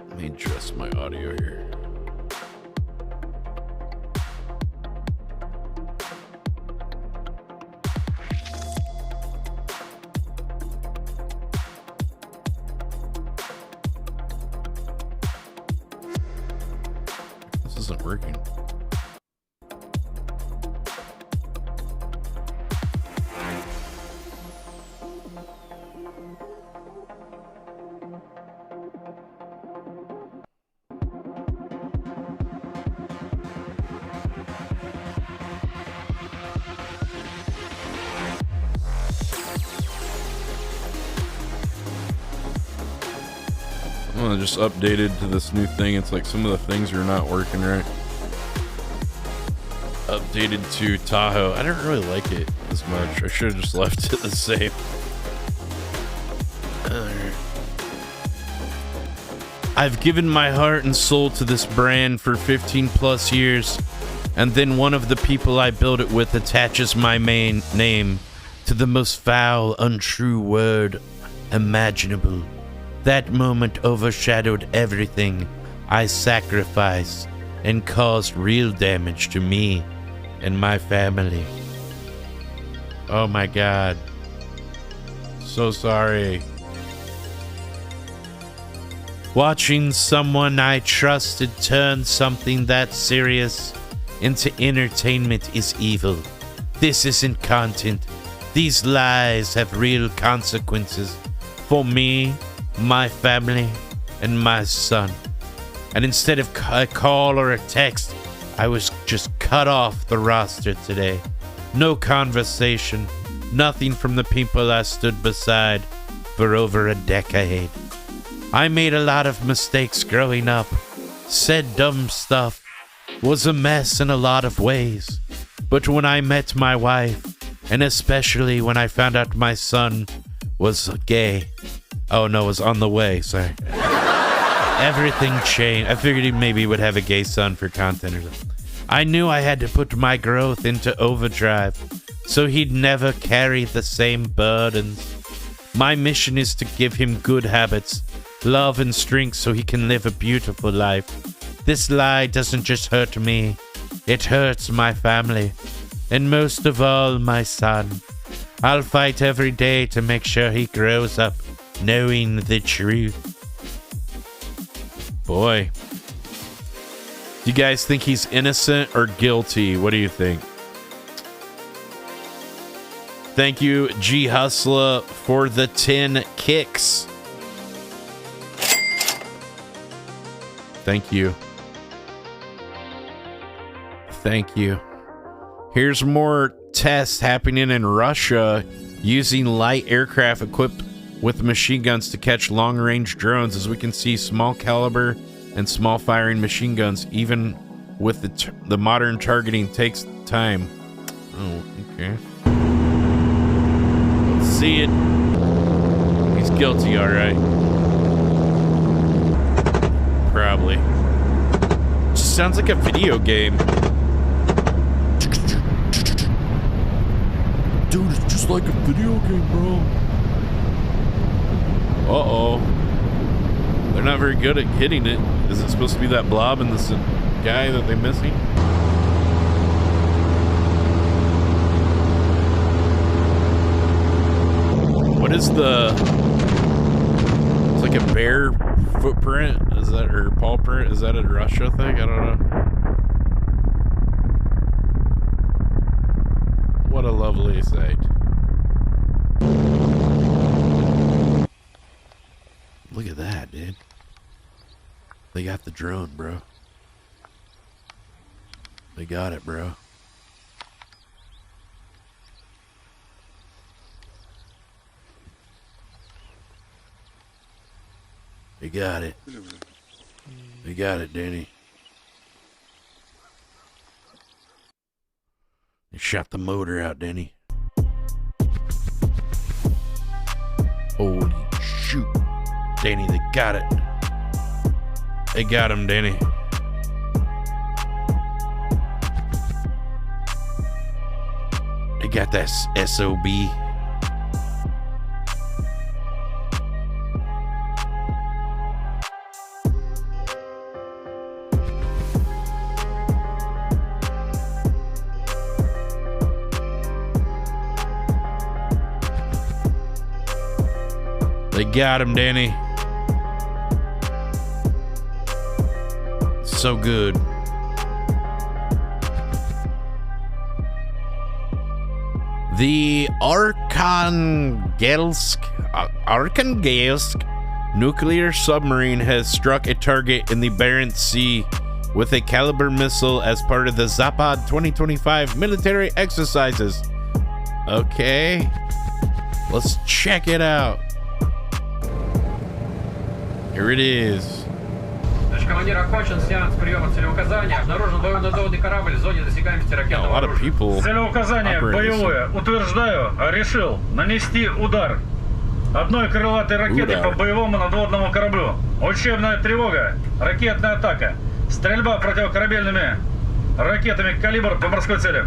Let me adjust my audio here. This isn't working. Well, just updated to this new thing. It's like some of the things are not working right. Updated to Tahoe. I don't really like it as much. I should have just left it the same. Alright. I've given my heart and soul to this brand for 15 plus years, and then one of the people I built it with attaches my main name to the most foul, untrue word imaginable. That moment overshadowed everything I sacrificed and caused real damage to me and my family. Oh my God. So sorry. Watching someone I trusted turn something that serious into entertainment is evil. This isn't content. These lies have real consequences for me, my family, and my son. And instead of a call or a text, I was just cut off the roster today. No conversation, nothing from the people I stood beside for over a decade. I made a lot of mistakes growing up, said dumb stuff, was a mess in a lot of ways. But when I met my wife, and especially when I found out my son was gay, was on the way, sorry. Everything changed. I figured he maybe would have a gay son for content or something. I knew I had to put my growth into overdrive so he'd never carry the same burdens. My mission is to give him good habits, love and strength so he can live a beautiful life. This lie doesn't just hurt me, it hurts my family, and most of all, my son. I'll fight every day to make sure he grows up knowing the truth. Boy. Do you guys think he's innocent or guilty? What do you think? Thank you, G Hustler, for the 10 kicks. Thank you. Thank you. Here's more tests happening in Russia using light aircraft equipped with machine guns to catch long-range drones. As we can see, small caliber and small firing machine guns, even with the modern targeting, takes time. Oh, okay. Let's see it. He's guilty, all right. Probably. Just sounds like a video game. Dude, it's just like a video game, bro. Uh-oh. They're not very good at hitting it. Is it supposed to be that blob and this guy that they're missing? What is the... It's like a bear footprint? Is that, or paw print? Is that a Russia thing? I don't know. What a lovely sight. Look at that, dude. They got the drone, bro. They got it, bro. They got it. They got it, Danny. They shot the motor out, Danny. Holy shoot. Danny, they got it. They got him, Danny. They got that SOB. They got him, Danny. So good. The Arkhangelsk nuclear submarine has struck a target in the Barents Sea with a caliber missile as part of the Zapad 2025 military exercises. Okay, let's check it out. Here it is. A lot of people. Целеуказание боевое. Утверждаю, решил нанести удар одной крылатой ракеты по боевому надводному кораблю. Учебная тревога, ракетная атака, стрельба противокорабельными ракетами «Калибр» по морской цели.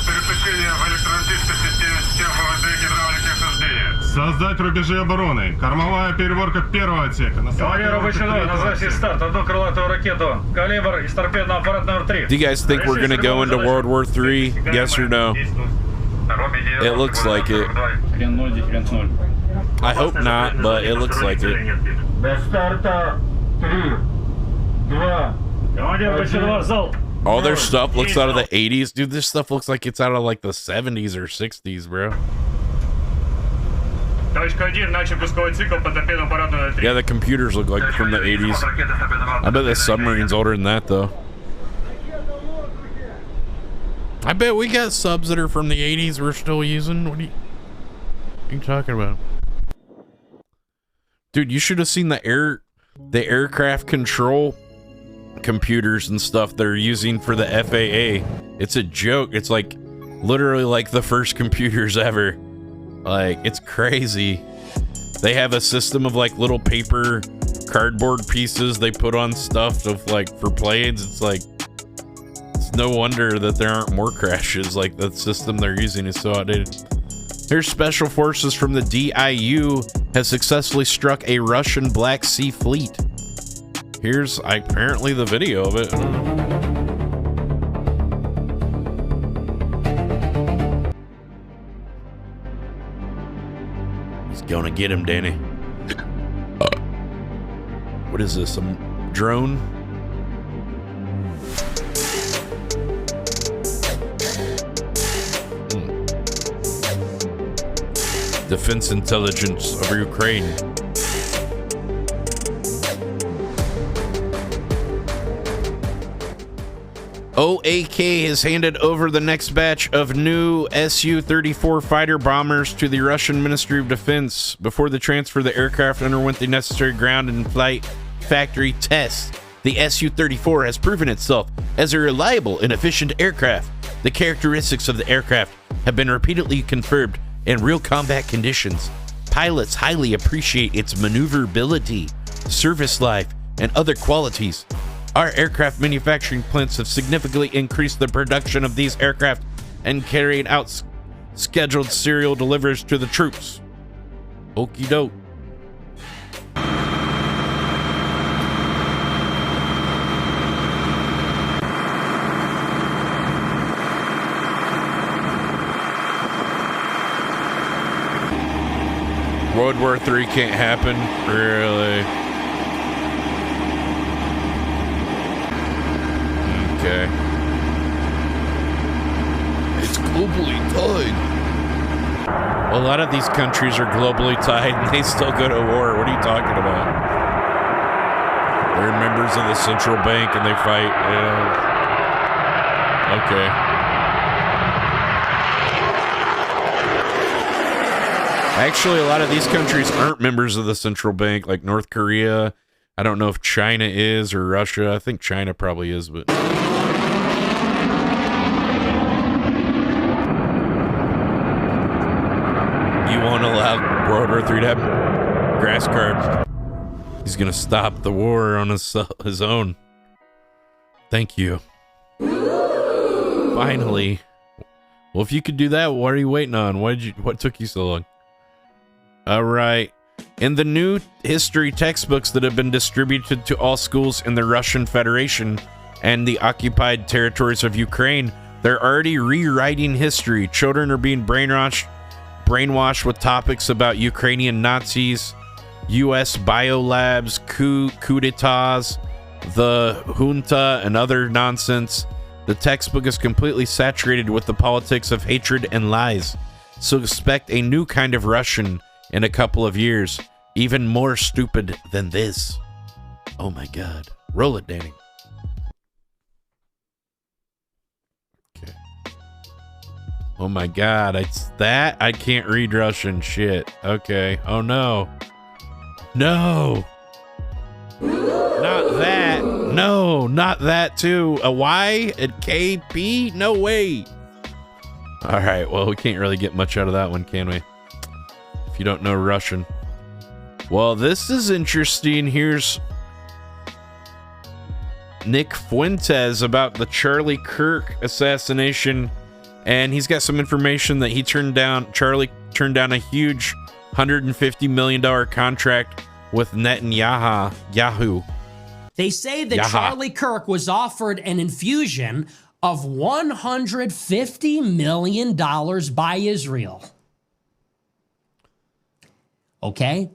Переключение в электроантической системе систем ФВД гидравлики охлаждения. Создать рубежи обороны. Кормовая переборка первого отсека. Командир обычного на записи старт. Одну крылатую ракету «Калибр» из торпедного аппарата номер 3. Do you guys think we're gonna go into World War III? Yes or no? It looks like it. I hope not, but it looks like it. До старта 3, 2, командир обычного зал. All their stuff looks out of the 80s. Dude, this stuff looks like it's out of like the 70s or 60s, bro. Yeah, the computers look like from the 80s. I bet the submarine's older than that, though. I bet we got subs that are from the 80s we're still using. What are you talking about? Dude, you should have seen the aircraft control computers and stuff they're using for the FAA. It's a joke. It's like literally like the first computers ever. Like, it's crazy. They have a system of like little paper cardboard pieces they put on stuff of like for planes. It's like, it's no wonder that there aren't more crashes. Like, the system they're using is so outdated. Here's special forces from the DIU have successfully struck a Russian Black Sea fleet. Here's apparently the video of it. He's gonna get him, Danny. What is this? Some drone? Defense intelligence of Ukraine. OAK has handed over the next batch of new Su-34 fighter bombers to the Russian Ministry of Defense. Before the transfer, the aircraft underwent the necessary ground and flight factory tests. The Su-34 has proven itself as a reliable and efficient aircraft. The characteristics of the aircraft have been repeatedly confirmed in real combat conditions. Pilots highly appreciate its maneuverability, service life, and other qualities. Our aircraft manufacturing plants have significantly increased the production of these aircraft and carried out scheduled serial deliveries to the troops. Okie doke. World War III can't happen, really. Okay. It's globally tied. Well, a lot of these countries are globally tied and they still go to war. What are you talking about? They're members of the central bank and they fight. Okay. Actually, a lot of these countries aren't members of the central bank, like North Korea. I don't know if China is or Russia. I think China probably is, but... You won't allow World War III to happen? Grass card. He's gonna stop the war on his own. Thank you. Finally. Well, if you could do that, what are you waiting on? What took you so long? All right. In the new history textbooks that have been distributed to all schools in the Russian Federation and the occupied territories of Ukraine, they're already rewriting history. Children are being brainwashed with topics about Ukrainian Nazis, U.S. biolabs, coup d'etats, the junta, and other nonsense. The textbook is completely saturated with the politics of hatred and lies. So expect a new kind of Russian in a couple of years, even more stupid than this. Oh my God. Roll it, Danny. Okay. Oh my God, it's that? I can't read Russian. Shit. Okay. Oh no. No. Not that. No, not that too. A Y and KP? No way. All right, well, we can't really get much out of that one, can we? If you don't know Russian. Well, this is interesting. Here's Nick Fuentes about the Charlie Kirk assassination, and he's got some information that Charlie turned down a huge $150 million contract with Netanyahu. They say that Charlie Kirk was offered an infusion of $150 million by Israel. Okay?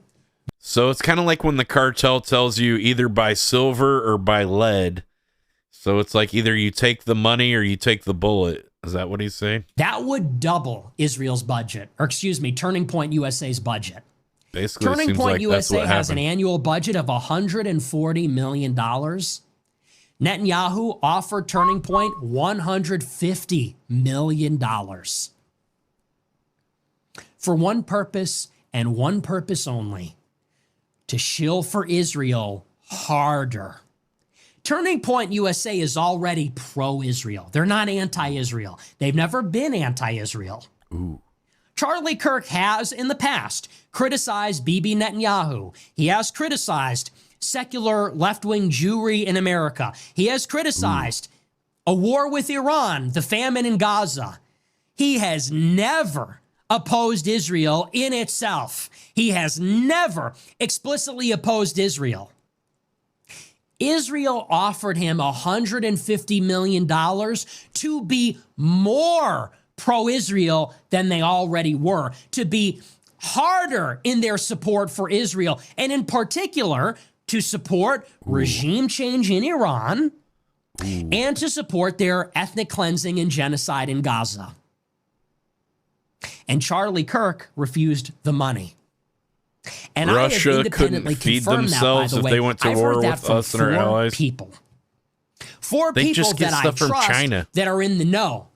So it's kind of like when the cartel tells you either buy silver or buy lead. So it's like either you take the money or you take the bullet. Is that what he's saying? That would double Israel's budget, or excuse me, Turning Point USA's budget. Basically, Turning Point like USA has an annual budget of $140 million. Netanyahu offered Turning Point $150 million for one purpose and one purpose only: to shill for Israel harder. Turning Point USA is already pro-Israel. They're not anti-Israel. They've never been anti-Israel. Ooh. Charlie Kirk has, in the past, criticized Bibi Netanyahu. He has criticized secular left-wing Jewry in America. He has criticized a war with Iran, the famine in Gaza. He has never opposed Israel in itself. He has never explicitly opposed Israel. Israel offered him $150 million to be more pro-Israel than they already were, to be harder in their support for Israel, and in particular, to support regime change in Iran and to support their ethnic cleansing and genocide in Gaza. And Charlie Kirk refused the money. And Russia couldn't feed themselves if they went to war with us and our allies. Four people that I trust China that are in the know.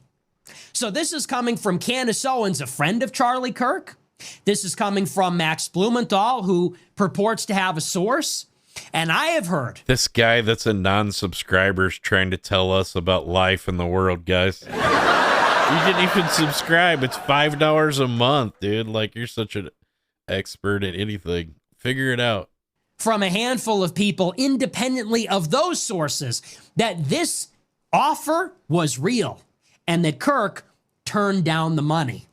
So this is coming from Candace Owens, a friend of Charlie Kirk. This is coming from Max Blumenthal, who purports to have a source. And I have heard this guy that's a non-subscriber is trying to tell us about life in the world, guys. You didn't even subscribe. It's $5 a month, dude. Like, you're such an expert at anything. Figure it out. From a handful of people independently of those sources that this offer was real and that Kirk turned down the money.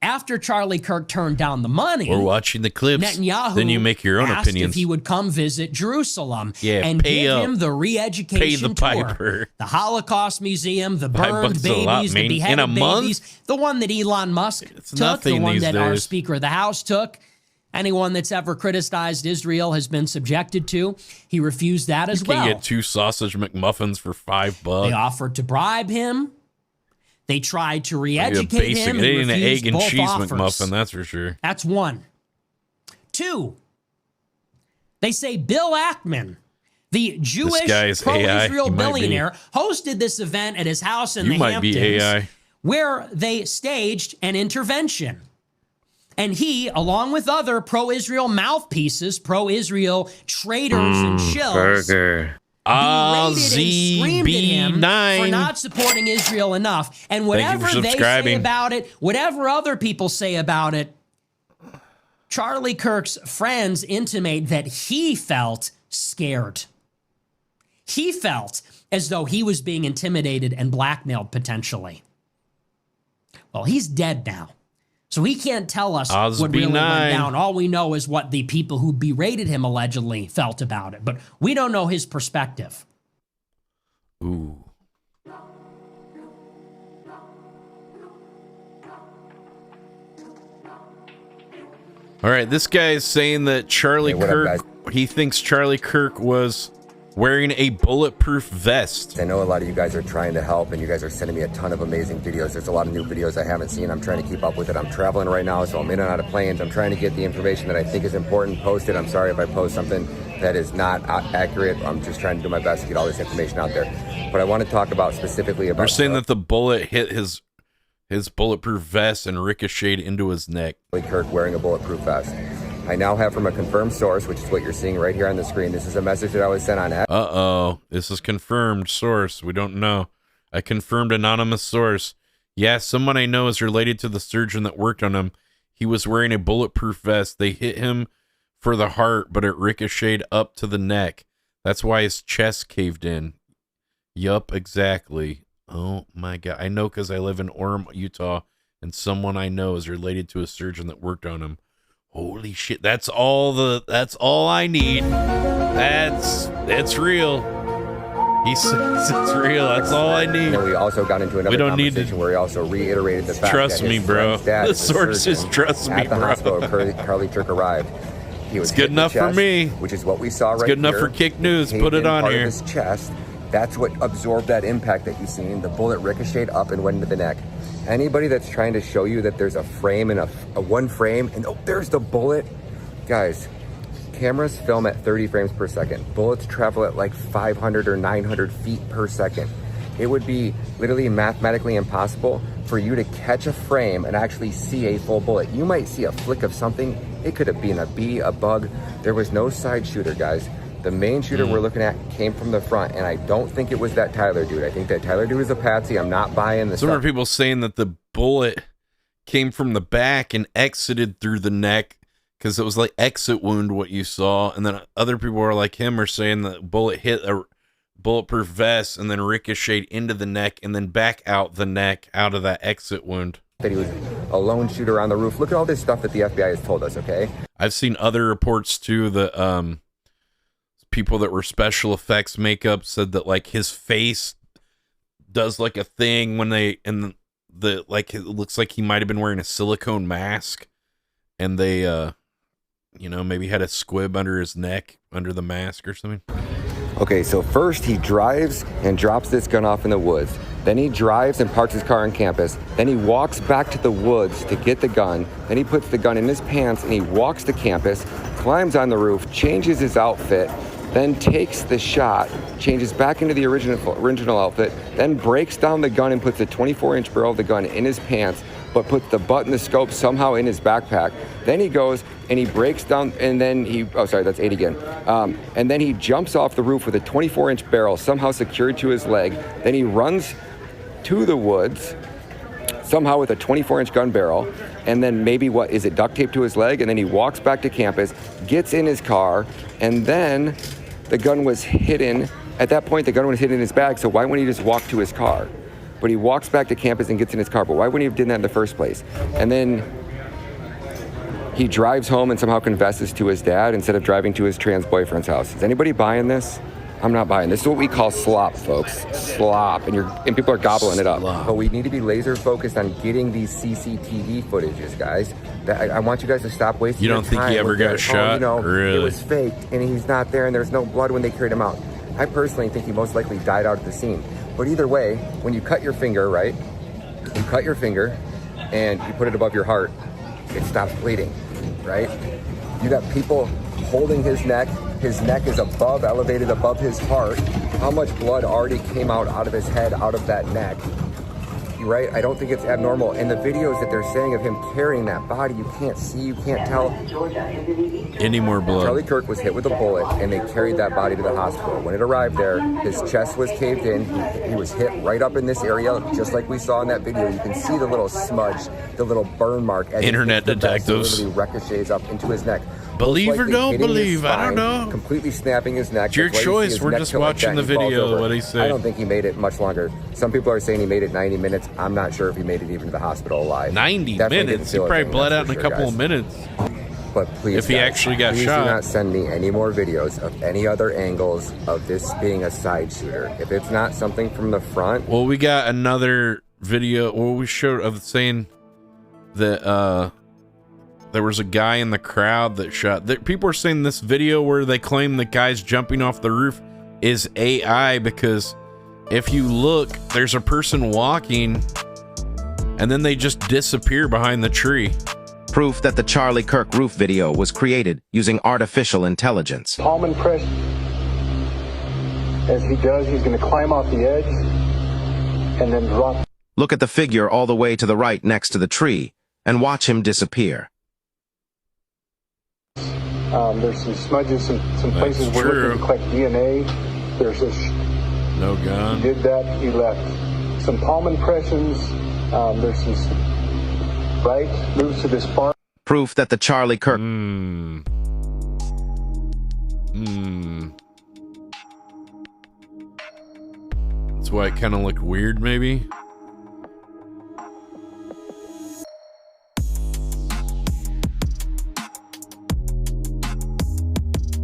After Charlie Kirk turned down the money, we're watching the clips. Netanyahu then you make your own asked opinions. If he would come visit Jerusalem and give him the re-education tour, the Holocaust Museum, the burned babies, the beheaded babies, the one that Elon Musk took, the one that our Speaker of the House took. Anyone that's ever criticized Israel has been subjected to. He refused that as well. You can get 2 sausage McMuffins for $5. They offered to bribe him. They tried to re-educate him. It ain't an egg and cheese offers. McMuffin, that's for sure. That's one. 2, they say Bill Ackman, the Jewish pro-Israel billionaire, hosted this event at his house in the Hamptons, where they staged an intervention. And he, along with other pro-Israel mouthpieces, pro-Israel traitors and shills, berated and screamed at him for not supporting Israel enough. And whatever they say about it, whatever other people say about it, Charlie Kirk's friends intimate that he felt scared. He felt as though he was being intimidated and blackmailed potentially. Well, he's dead now. So he can't tell us what really went down. All we know is what the people who berated him allegedly felt about it. But we don't know his perspective. Ooh. All right, this guy is saying that Charlie Kirk, he thinks Charlie Kirk was wearing a bulletproof vest. I know a lot of you guys are trying to help, and you guys are sending me a ton of amazing videos. There's a lot of new videos I haven't seen. I'm trying to keep up with it. I'm traveling right now, so I'm in and out of planes. I'm trying to get the information that I think is important posted. I'm sorry if I post something that is not accurate. I'm just trying to do my best to get all this information out there. But I want to talk about specifically about... They're saying that the bullet hit his his bulletproof vest and ricocheted into his neck. Kirk wearing a bulletproof vest. I now have from a confirmed source, which is what you're seeing right here on the screen. This is a message that I was sent on. Uh-oh. This is confirmed source. We don't know. A confirmed anonymous source. Yeah, someone I know is related to the surgeon that worked on him. He was wearing a bulletproof vest. They hit him for the heart, but it ricocheted up to the neck. That's why his chest caved in. Yup, exactly. Oh my God. I know because I live in Orem, Utah, and someone I know is related to a surgeon that worked on him. Holy shit. That's all I need. It's real. He says it's real. That's all I need. And we also got into another conversation where he also reiterated the fact trust that me, bro. The sources trust me, at the bro. hospital, Charlie Kirk arrived. He was it's good enough for me. Which is what we saw right here. It's good enough for Kick News. Put it on here. His chest. That's what absorbed that impact that you've seen. The bullet ricocheted up and went into the neck. Anybody that's trying to show you that there's a frame and a one frame and oh, there's the bullet. Guys, cameras film at 30 frames per second. Bullets travel at like 500 or 900 feet per second. It would be literally mathematically impossible for you to catch a frame and actually see a full bullet. You might see a flick of something. It could have been a bee, a bug. There was no side shooter, guys. The main shooter we're looking at came from the front, and I don't think it was that Tyler dude. I think that Tyler dude is a patsy. I'm not buying this. Some are people saying that the bullet came from the back and exited through the neck because it was like exit wound what you saw, and then other people are like him are saying the bullet hit a bulletproof vest and then ricocheted into the neck and then back out the neck out of that exit wound. That he was a lone shooter on the roof. Look at all this stuff that the FBI has told us, okay? I've seen other reports too that people that were special effects makeup said that like his face does like a thing when they and the like it looks like he might have been wearing a silicone mask and they maybe had a squib under his neck under the mask or something. Okay, so first he drives and drops this gun off in the woods. Then he drives and parks his car on campus. Then he walks back to the woods to get the gun. Then he puts the gun in his pants and he walks to campus, climbs on the roof, changes his outfit, then takes the shot, changes back into the original outfit, then breaks down the gun and puts a 24-inch barrel of the gun in his pants, but puts the butt and the scope somehow in his backpack. Then he goes and he breaks down, and then that's 8 again. And then he jumps off the roof with a 24-inch barrel somehow secured to his leg. Then he runs to the woods, somehow with a 24-inch gun barrel, and then maybe duct taped to his leg, and then he walks back to campus, gets in his car, and then the gun was hidden. At that point, the gun was hidden in his bag, so why wouldn't he just walk to his car? But he walks back to campus and gets in his car, but why wouldn't he have done that in the first place? And then he drives home and somehow confesses to his dad instead of driving to his trans boyfriend's house. Is anybody buying this? I'm not buying this. Is what we call slop, folks. Slop, and people are gobbling it up. But we need to be laser focused on getting these CCTV footages, guys. I want you guys to stop wasting your time. You don't think he ever got shot? Really? It was faked, and he's not there, and there's no blood when they carried him out. I personally think he most likely died out at the scene. But either way, when you cut your finger, right? You cut your finger, and you put it above your heart, it stops bleeding, right? You got people holding his neck. His neck is elevated above his heart. How much blood already came out of his head, out of that neck? Right? I don't think it's abnormal. And the videos that they're saying of him carrying that body, you can't see, you can't tell. Any more blood. Charlie Kirk was hit with a bullet, and they carried that body to the hospital. When it arrived there, his chest was caved in. He was hit right up in this area, just like we saw in that video. You can see the little smudge, the little burn mark. Internet detectives. Literally ricochets up into his neck. Believe or don't believe, I don't know. Completely snapping his neck. It's your choice. We're just watching the video, what he said. I don't think he made it much longer. Some people are saying he made it 90 minutes. I'm not sure if he made it even to the hospital alive. 90 minutes? He probably bled out in a couple of minutes. But please, if he actually got shot. Do not send me any more videos of any other angles of this being a side shooter. If it's not something from the front. Well, we got another video where we showed of saying that there was a guy in the crowd that shot. People are saying this video where they claim the guy's jumping off the roof is AI because if you look, there's a person walking and then they just disappear behind the tree. Proof that the Charlie Kirk roof video was created using artificial intelligence. Palm and press. As he does, he's going to climb off the edge and then drop. Look at the figure all the way to the right next to the tree, and watch him disappear. There's some smudges, some places where we're looking to collect DNA. There's this. No gun. He did that. He left some palm impressions. There's some moves to this farm. Proof that the Charlie Kirk. That's why it kind of looked weird, maybe.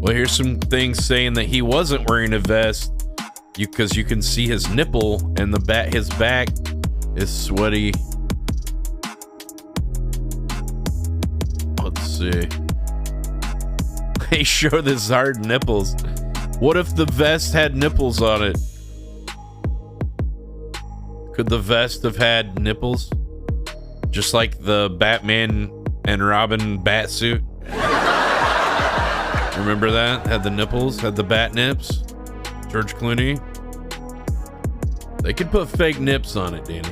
Well, here's some things saying that he wasn't wearing a vest because you can see his nipple and his back is sweaty. Let's see. They show his hard nipples. What if the vest had nipples on it? Could the vest have had nipples? Just like the Batman and Robin bat suit? Remember that? Had the nipples, had the bat nips. George Clooney. They could put fake nips on it, Danny.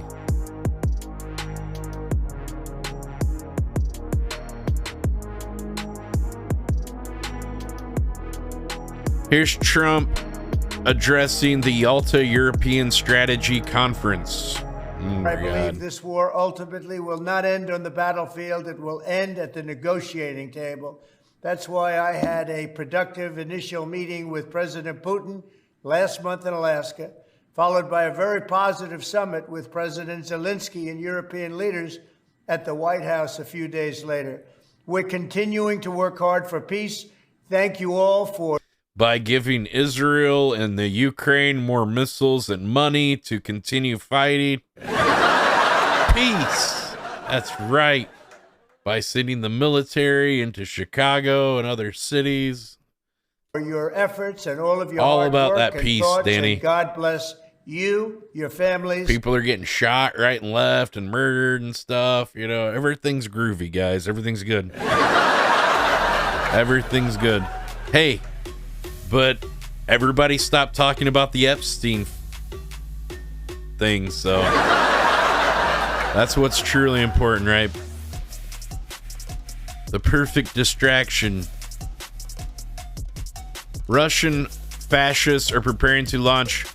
Here's Trump addressing the Yalta European Strategy Conference. I believe this war ultimately will not end on the battlefield. It will end at the negotiating table. That's why I had a productive initial meeting with President Putin last month in Alaska, followed by a very positive summit with President Zelensky and European leaders at the White House a few days later. We're continuing to work hard for peace. Thank you all for... By giving Israel and the Ukraine more missiles and money to continue fighting. Peace. That's right. By sending the military into Chicago and other cities. For your efforts and all of your all hard about work that and peace, thoughts, Danny. and God bless you, your families. People are getting shot right and left and murdered and stuff. You know, everything's groovy, guys. Everything's good. Everything's good. Hey, but everybody stopped talking about the Epstein thing, so that's what's truly important, right? The perfect distraction. Russian fascists are preparing to launch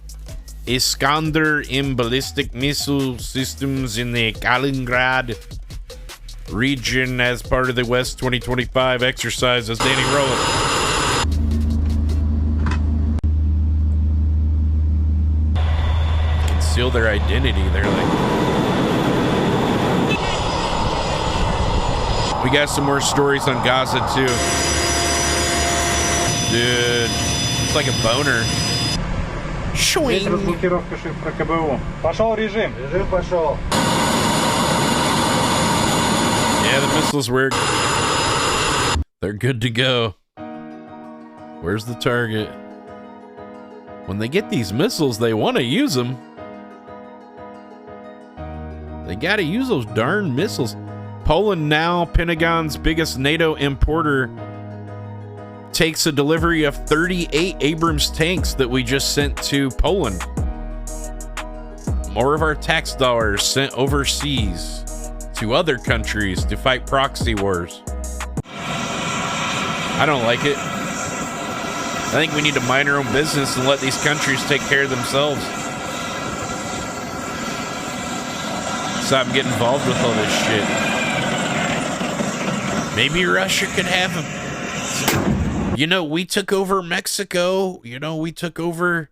Iskander ballistic missile systems in the Kaliningrad region as part of the West 2025 exercise, as Danny Rowland. Conceal their identity. They're like... We got some more stories on Gaza, too. Dude, it's like a boner. Есть разблокировка шифра КБУ. Пошел режим. Режим пошел. Yeah, the missiles work. They're good to go. Where's the target? When they get these missiles, they want to use them. They got to use those darn missiles. Poland now, Pentagon's biggest NATO importer, takes a delivery of 38 Abrams tanks that we just sent to Poland. More of our tax dollars sent overseas to other countries to fight proxy wars. I don't like it. I think we need to mind our own business and let these countries take care of themselves. Stop getting involved with all this shit. Maybe Russia could have them. You know, we took over Mexico. You know, we took over,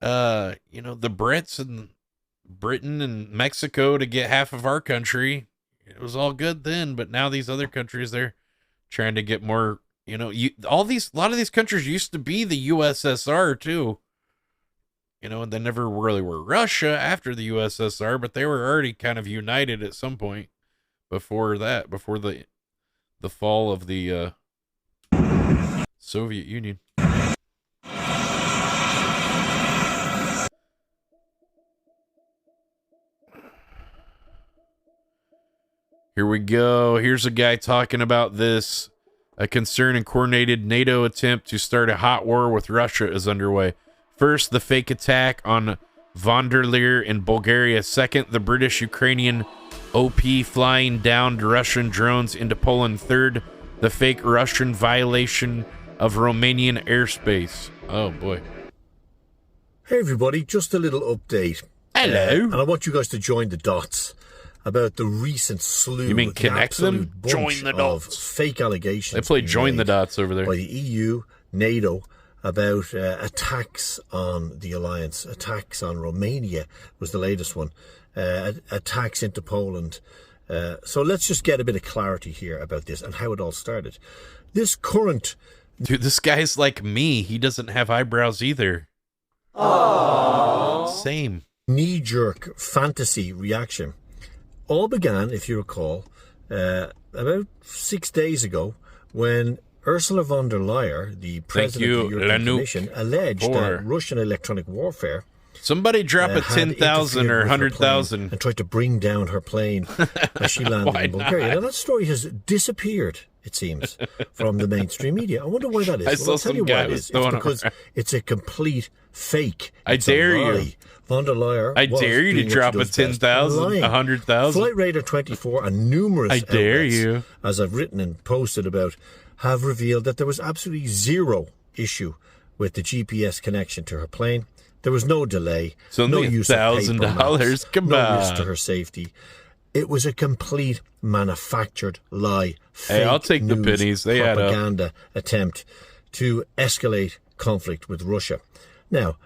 the Brits and Britain and Mexico to get half of our country. It was all good then, but now these other countries, they're trying to get more, a lot of these countries used to be the USSR too. And they never really were Russia after the USSR, but they were already kind of united at some point before that, before the fall of the Soviet Union. Here we go. Here's a guy talking about this. A concerned and coordinated NATO attempt to start a hot war with Russia is underway. First, the fake attack on von der Leer in Bulgaria. Second, the British-Ukrainian OP flying downed Russian drones into Poland. Third, the fake Russian violation of Romanian airspace. Oh, boy. Hey, everybody, just a little update. Hello. And I want you guys to join the dots about the recent slew. You mean connect them? Join the dots. Fake allegations. They play join the dots over there. By the EU, NATO, about attacks on the alliance. Attacks on Romania was the latest one. Attacks into Poland. So let's just get a bit of clarity here about this and how it all started. This current... Dude, this guy's like me. He doesn't have eyebrows either. Aww. Same. Knee-jerk fantasy reaction all began, if you recall, about 6 days ago when Ursula von der Leyen, the president of the European Commission, alleged that Russian electronic warfare... Somebody drop a 10,000 or 100,000 and tried to bring down her plane as she landed in Bulgaria. Now, that story has disappeared, it seems, from the mainstream media. I wonder why that is. I'll tell you why it is. It's because it's a complete fake. I dare you. Von der Leyen. I dare you to drop a 10,000, 100,000. Flight Radar 24 and numerous outlets, as I've written and posted about, have revealed that there was absolutely zero issue with the GPS connection to her plane. There was no delay, so no use of $1,000. Come no on. risk to her safety. It was a complete manufactured lie. Hey, I'll take the pennies. They add up. Propaganda attempt to escalate conflict with Russia. Now,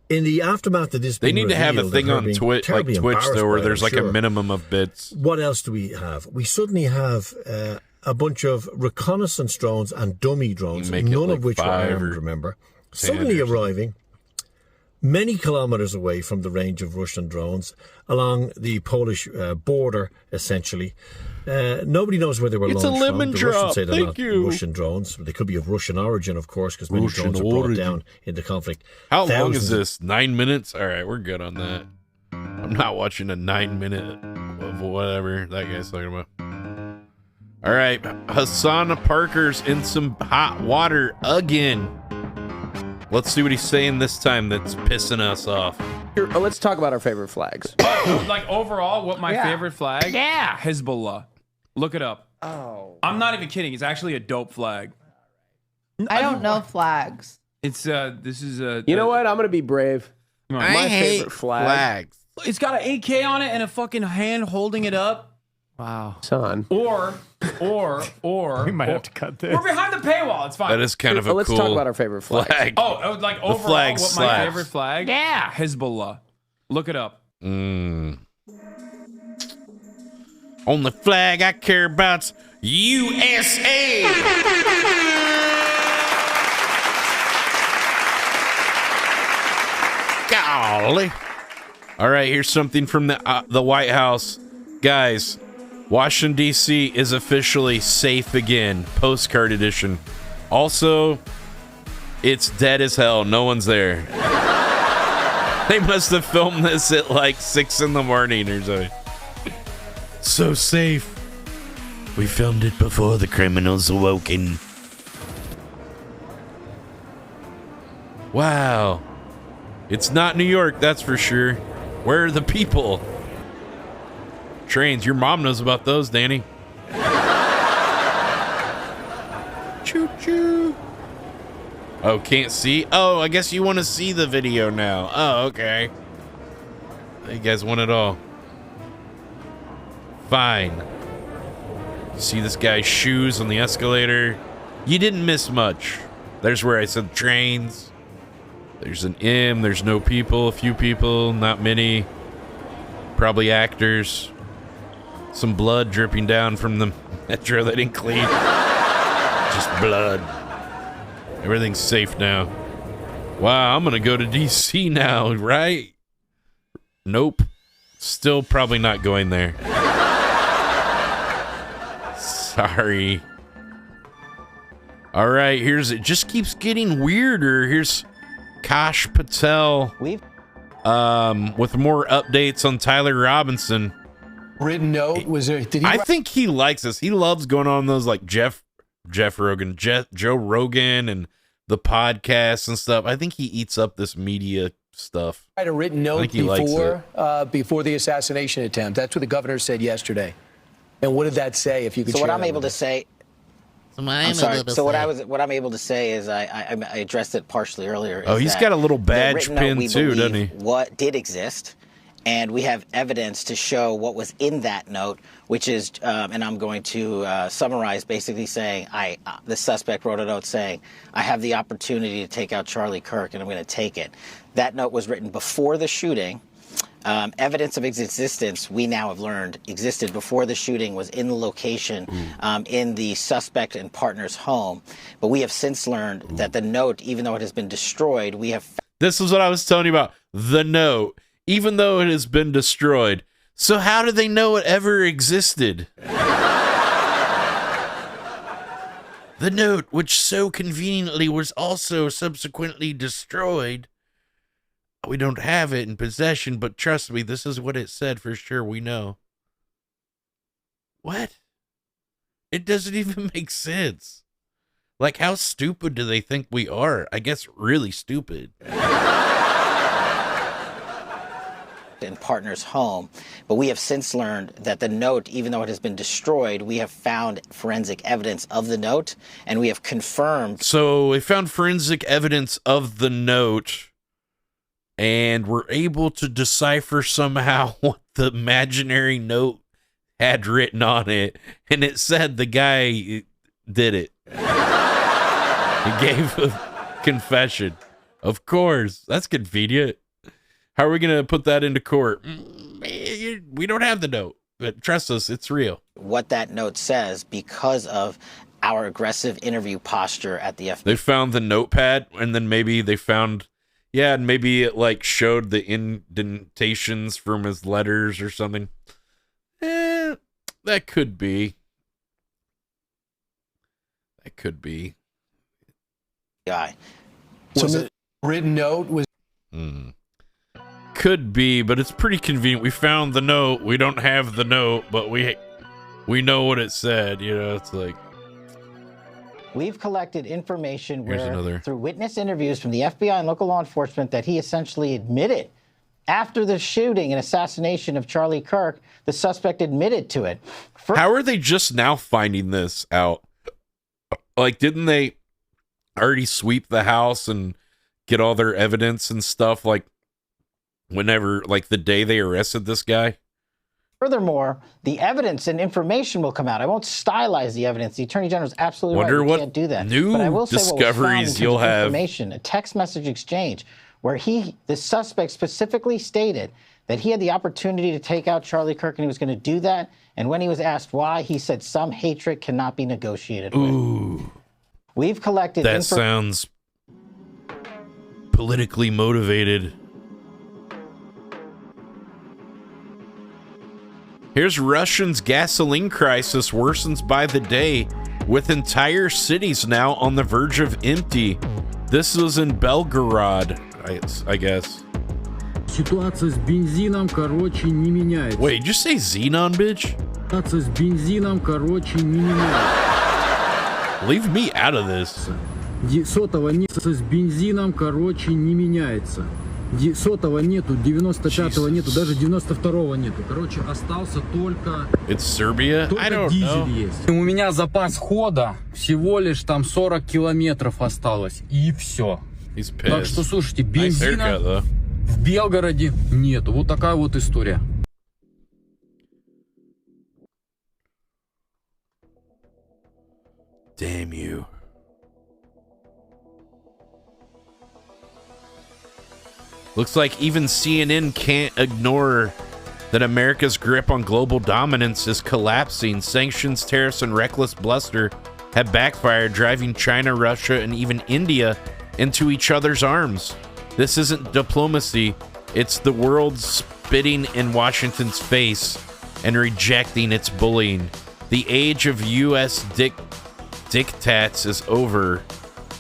in the aftermath of this, they need to have a thing on Twitch, like Twitch, though, where there's like a minimum of bits. What else do we have? We suddenly have a bunch of reconnaissance drones and dummy drones, none of which were armed, remember, suddenly arriving many kilometers away from the range of Russian drones along the Polish border, essentially. Nobody knows where they were launched from. It's a lemon drop. Russians say they're not Russian drones. They could be of Russian origin, of course, because many drones are brought down into conflict. How long is this? 9 minutes? All right, we're good on that. I'm not watching a 9 minute of whatever that guy's talking about. All right, Hassan Parker's in some hot water again. Let's see what he's saying this time that's pissing us off. Here, let's talk about our favorite flags. Like overall, what my favorite flag? Yeah. Hezbollah. Look it up. Oh. I'm not even kidding. It's actually a dope flag. I don't know flags. It's this is a. You know what? I'm gonna be brave. My favorite flags. It's got an AK on it and a fucking hand holding it up. Wow, son. Or we might have to cut this. We're behind the paywall. It's fine. That is kind of a let's cool talk about our favorite flag. Oh, like overall, flag what my favorite flag? Yeah. Hezbollah. Look it up. On the flag I care about's USA. Golly. All right, here's something from the White House. Guys, Washington, D.C. is officially safe again. Postcard edition. Also, it's dead as hell. No one's there. They must have filmed this at like 6 in the morning or something. So safe. We filmed it before the criminals awoken. Wow. It's not New York, that's for sure. Where are the people? Trains. Your mom knows about those, Danny. Choo-choo. Oh, can't see? Oh, I guess you want to see the video now. Oh, okay. You guys want it all. Fine. See this guy's shoes on the escalator? You didn't miss much. There's where I said trains. There's an M. There's no people. A few people. Not many. Probably actors. Some blood dripping down from the metro they didn't clean. Just blood. Everything's safe now. Wow, I'm gonna go to DC now, right? Nope. Still probably not going there. Sorry. All right, it just keeps getting weirder. Here's Kash Patel with more updates on Tyler Robinson. Written note was there? I think he likes this. He loves going on those like Joe Rogan and the podcasts and stuff. I think he eats up this media stuff. Write a written note before the assassination attempt. That's what the governor said yesterday. And what did that say? If you could. So share what I'm that able with to us? say. I'm sorry. So what I'm able to say is I addressed it partially earlier. Oh, he's got a little badge pin too, doesn't he? What did exist, and we have evidence to show what was in that note, which is, and I'm going to summarize, basically saying, the suspect wrote a note saying, I have the opportunity to take out Charlie Kirk, and I'm going to take it. That note was written before the shooting. Evidence of its existence, we now have learned, existed before the shooting, was in the location, in the suspect and partner's home. But we have since learned that the note, even though it has been destroyed, we have... This is what I was telling you about. The note, even though it has been destroyed. So how do they know it ever existed? The note, which so conveniently was also subsequently destroyed. We don't have it in possession, but trust me, this is what it said for sure. We know. What? It doesn't even make sense. Like, how stupid do they think we are? I guess really stupid. In partner's home, but we have since learned that the note, even though it has been destroyed, we have found forensic evidence of the note, and we have confirmed. So we found forensic evidence of the note, and we're able to decipher somehow what the imaginary note had written on it, and it said the guy did it. He gave a confession. Of course, that's convenient. How are we going to put that into court? We don't have the note, but trust us, it's real. What that note says, because of our aggressive interview posture at the FBI. They found the notepad, and then maybe they found... Yeah, and maybe it like showed the indentations from his letters or something. That could be. That could be. Guy. So the written note was. Could be, but it's pretty convenient. We found the note. We don't have the note, but we know what it said. You know, it's like. We've collected information through witness interviews from the FBI and local law enforcement that he essentially admitted after the shooting and assassination of Charlie Kirk, the suspect admitted to it. How are they just now finding this out? Like, didn't they already sweep the house and get all their evidence and stuff? Like, whenever, like the day they arrested this guy? Furthermore, the evidence and information will come out. I won't stylize the evidence. The Attorney General is absolutely right. We can't do that. New but I will say discoveries you'll have. Information, a text message exchange where the suspect specifically stated that he had the opportunity to take out Charlie Kirk and he was going to do that. And when he was asked why, he said some hatred cannot be negotiated with. We've collected. That sounds politically motivated. Here's Russians' gasoline crisis worsens by the day, with entire cities now on the verge of empty. This was in Belgorod, I guess. Ситуация с бензином, короче, не меняется. Wait, did you say xenon, bitch? Ситуация с бензином, короче, не меняется. Leave me out of this. Сотого нет с бензином, короче, не меняется. Сотого нету, 95-го нету, даже 92-го нету. Короче, остался только... It's Serbia? I don't know. Есть. У меня запас хода всего лишь там 40 километров осталось. И все. Так что, слушайте, бензина в Белгороде нету. Вот такая вот история. Damn you. Looks like even CNN can't ignore that America's grip on global dominance is collapsing. Sanctions, tariffs, and reckless bluster have backfired, driving China, Russia, and even India into each other's arms. This isn't diplomacy. It's the world spitting in Washington's face and rejecting its bullying. The age of U.S. diktats is over,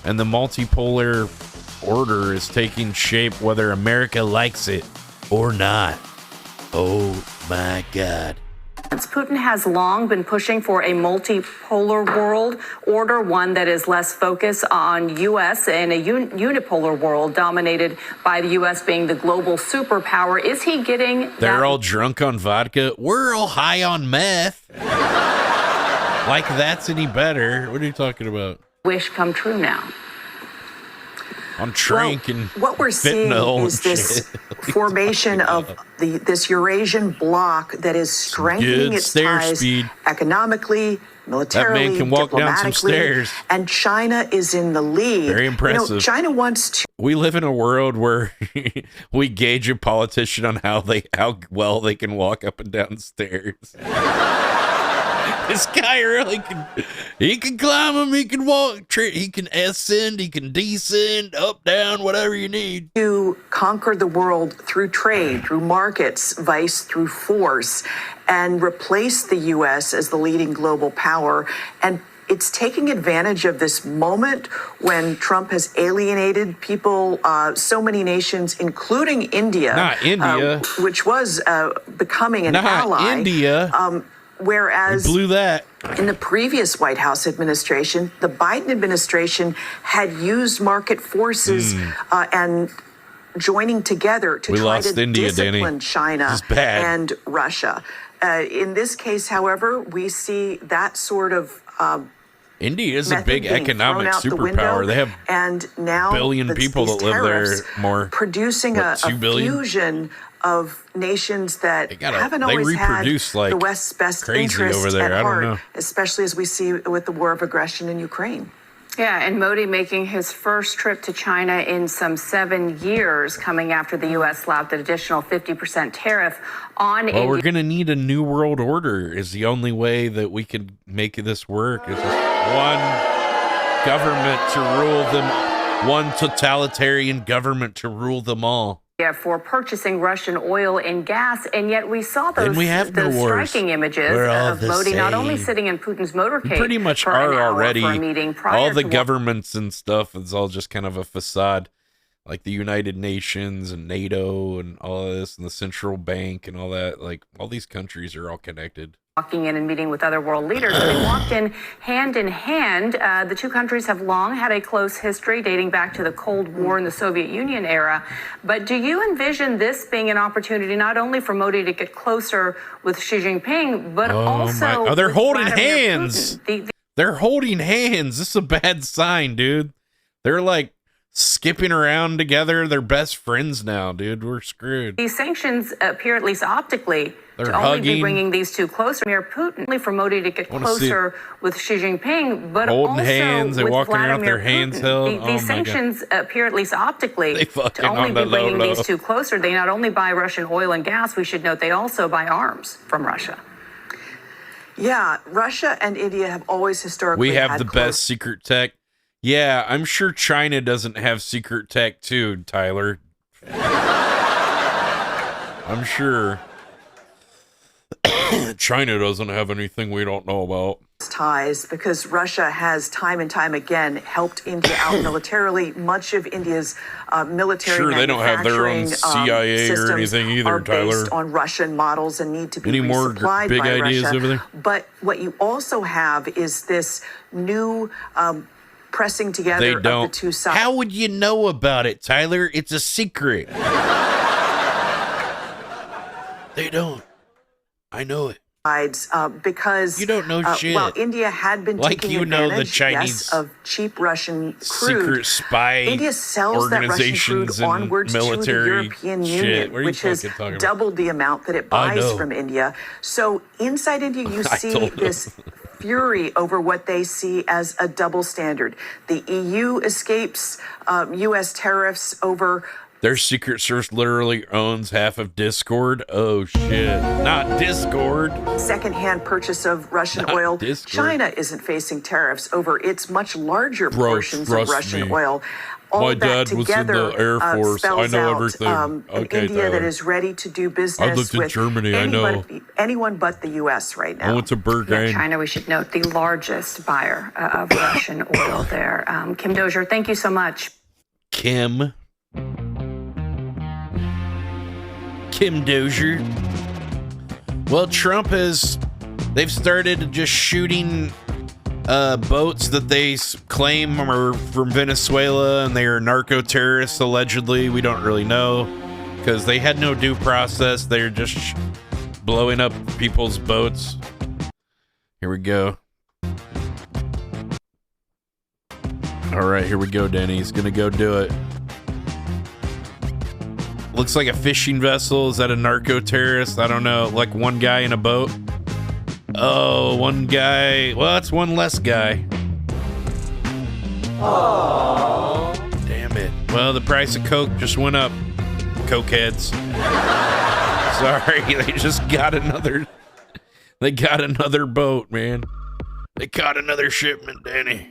and the multipolar order is taking shape whether America likes it or not. Oh my God. Putin has long been pushing for a multipolar world order, one that is less focused on U.S. and a unipolar world dominated by the U.S. being the global superpower. Is he getting They're all drunk on vodka. We're all high on meth. Like that's any better. What are you talking about? Wish come true now? On Trank and what we're seeing is this formation of this Eurasian bloc that is strengthening its ties economically, militarily, that man can walk down some stairs. And China is in the lead. Very impressive. You know, China wants to. We live in a world where we gauge a politician on how well they can walk up and down stairs. This guy really he can climb them, he can walk, he can ascend, he can descend, up, down, whatever you need. To conquer the world through trade, through markets, vice through force, and replace the U.S. as the leading global power. And it's taking advantage of this moment when Trump has alienated people, so many nations, including India. Not India. Which was becoming an ally. Not India. Whereas blew that. In the previous White House administration, the Biden administration had used market forces and joining together to try to discipline China and Russia. In this case, however, we see that sort of India is a big economic superpower. They have and now billion people that live there, more producing a fusion of nations that haven't always had the West's best interests at heart, especially as we see with the war of aggression in Ukraine. Yeah, and Modi making his first trip to China in some 7 years, coming after the U.S. slapped an additional 50% tariff on India. Well, we're going to need a new world order is the only way that we could make this work. Is just one government to rule them, one totalitarian government to rule them all. For purchasing Russian oil and gas, and yet we saw those striking images of Modi not only sitting in Putin's motorcade, we pretty much are already. All the governments and stuff is all just kind of a facade, like the United Nations and NATO and all of this, and the central bank and all that. Like all these countries are all connected. Walking in and meeting with other world leaders. They walked in hand. The two countries have long had a close history dating back to the Cold War and the Soviet Union era. But do you envision this being an opportunity not only for Modi to get closer with Xi Jinping, but also they're holding hands. They're holding hands. This is a bad sign, dude. They're like skipping around together. They're best friends now, dude. We're screwed. These sanctions appear, at least optically, they're to only be bringing these two closer. Mayor Putin, for Modi to get closer with Xi Jinping, but holding also hands and walking around with their hands held. These sanctions appear, at least optically, to only be bringing these two closer. They not only buy Russian oil and gas, we should note they also buy arms from Russia. Yeah, Russia and India have always historically we have the best secret tech. Yeah, I'm sure China doesn't have secret tech too, Tyler. I'm sure. China doesn't have anything we don't know about. Ties because Russia has time and time again helped India out militarily. Much of India's military they don't have their own CIA or anything either, are Tyler. Based on Russian models and need to be any more big by ideas Russia. Over there? But what you also have is this new pressing together of the two sides. How would you know about it, Tyler? It's a secret. They don't. I know it. Because you don't know shit. While India had been taking advantage, the Chinese of cheap Russian crude, secret spy India sells that Russian crude onwards to the European Union, which has doubled the amount that it buys from India. So inside India, you see this fury over what they see as a double standard. The EU escapes U.S. tariffs over. Their secret service literally owns half of Discord. Oh, shit. Not Discord. Secondhand purchase of Russian oil. Discord. China isn't facing tariffs over its much larger portions of Russian oil. All My of that dad was together, in the Air Force. I know everything. An India that is ready to do business with Germany. anyone but the U.S. right now. I went to Berghain. China, we should note, the largest buyer of Russian oil there. Kim Dozier, thank you so much. Kim Dozier. Well, they've started just shooting boats that they claim are from Venezuela and they are narco terrorists, allegedly. We don't really know because they had no due process. They're just blowing up people's boats. Here we go. All right, here we go, Denny. He's going to go do it. Looks like a fishing vessel. Is that a narco terrorist? I don't know. Like one guy in a boat. Oh, one guy. Well, that's one less guy. Aww. Damn it. Well, the price of Coke just went up. Cokeheads. Sorry, they just got another. They got another boat, man. They caught another shipment, Danny.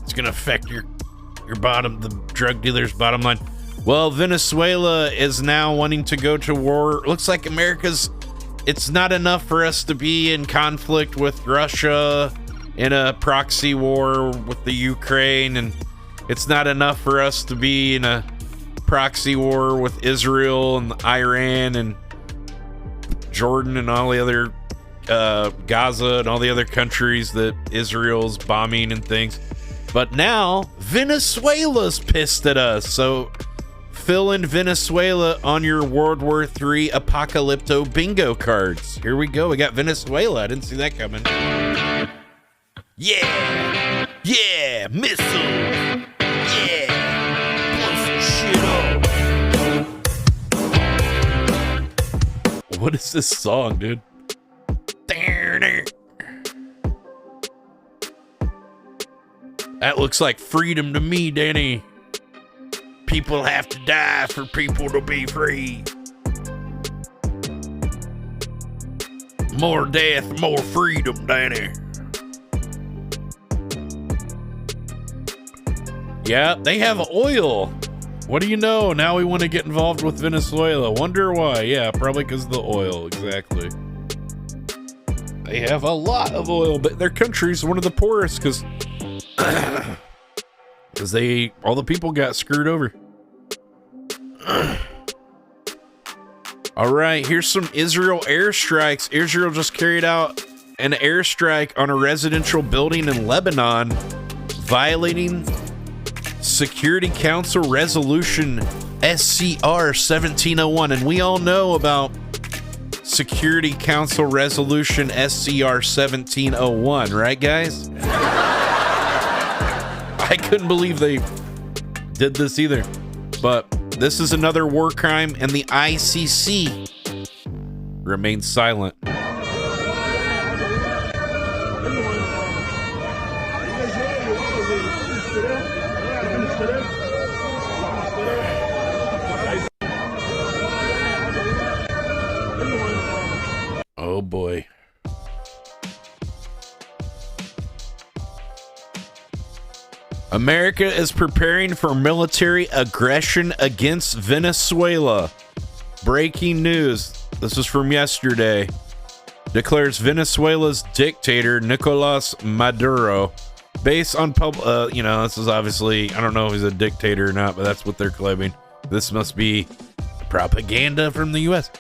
It's gonna affect the drug dealer's bottom line. Well, Venezuela is now wanting to go to war. Looks like it's not enough for us to be in conflict with Russia in a proxy war with the Ukraine, and it's not enough for us to be in a proxy war with Israel and Iran and Jordan and all the other Gaza and all the other countries that Israel's bombing and things. But now Venezuela's pissed at us, so fill in Venezuela on your World War III Apocalypto bingo cards. Here we go. We got Venezuela. I didn't see that coming. Yeah. Yeah. Missile. Yeah. Blow some shit up. What is this song, dude? That looks like freedom to me, Danny. People have to die for people to be free. More death, more freedom, Danny. Yeah, they have oil. What do you know? Now we want to get involved with Venezuela. Wonder why? Yeah, probably because of the oil. Exactly. They have a lot of oil, but their country's one of the poorest because all the people got screwed over. All right, here's some Israel airstrikes. Israel just carried out an airstrike on a residential building in Lebanon, violating Security Council Resolution SCR 1701. And we all know about Security Council Resolution SCR 1701, right, guys? I couldn't believe they did this either. But this is another war crime, and the ICC remains silent. Oh boy. America is preparing for military aggression against Venezuela. Breaking news. This is from yesterday. Declares Venezuela's dictator Nicolas Maduro, based on this is obviously, I don't know if he's a dictator or not, but that's what they're claiming. This must be propaganda from the US.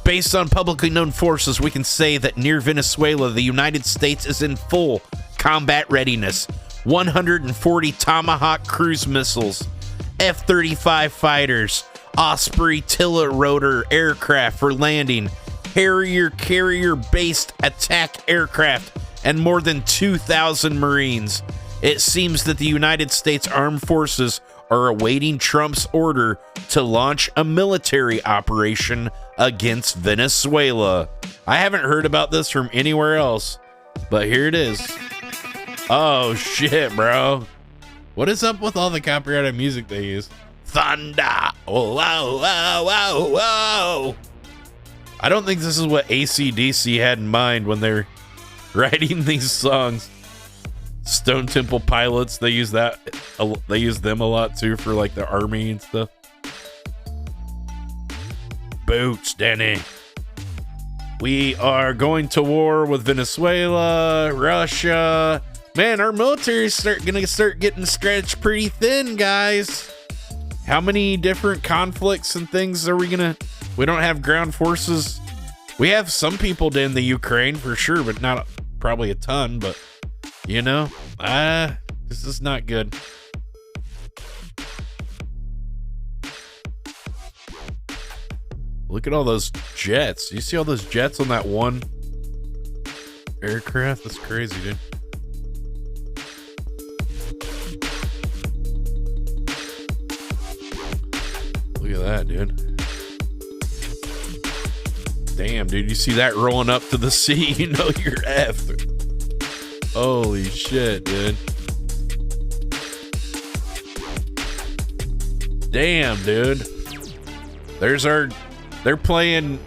Based on publicly known forces, we can say that near Venezuela, the United States is in full combat readiness. 140 Tomahawk cruise missiles, F-35 fighters, Osprey tiltrotor aircraft for landing, Harrier carrier-based attack aircraft, and more than 2,000 Marines. It seems that the United States Armed Forces are awaiting Trump's order to launch a military operation against Venezuela. I haven't heard about this from anywhere else, but here it is. Oh shit, bro. What is up with all the copyrighted music they use? Thunder. Oh, whoa, whoa, whoa, whoa. I don't think this is what AC/DC had in mind when they're writing these songs. Stone Temple Pilots, they use them a lot too for like the army and stuff. Boots, Danny. We are going to war with Venezuela, Russia. Man, our military's gonna start getting stretched pretty thin, guys. How many different conflicts and things are we don't have ground forces We have some people in the Ukraine for sure, but not probably a ton. But you know, this is not good. Look at all those jets. You see all those jets on that one aircraft? That's crazy, dude. Look at that, dude. Damn, dude. You see that rolling up to the sea, you know you're effed. Holy shit, dude. Damn, dude. They're playing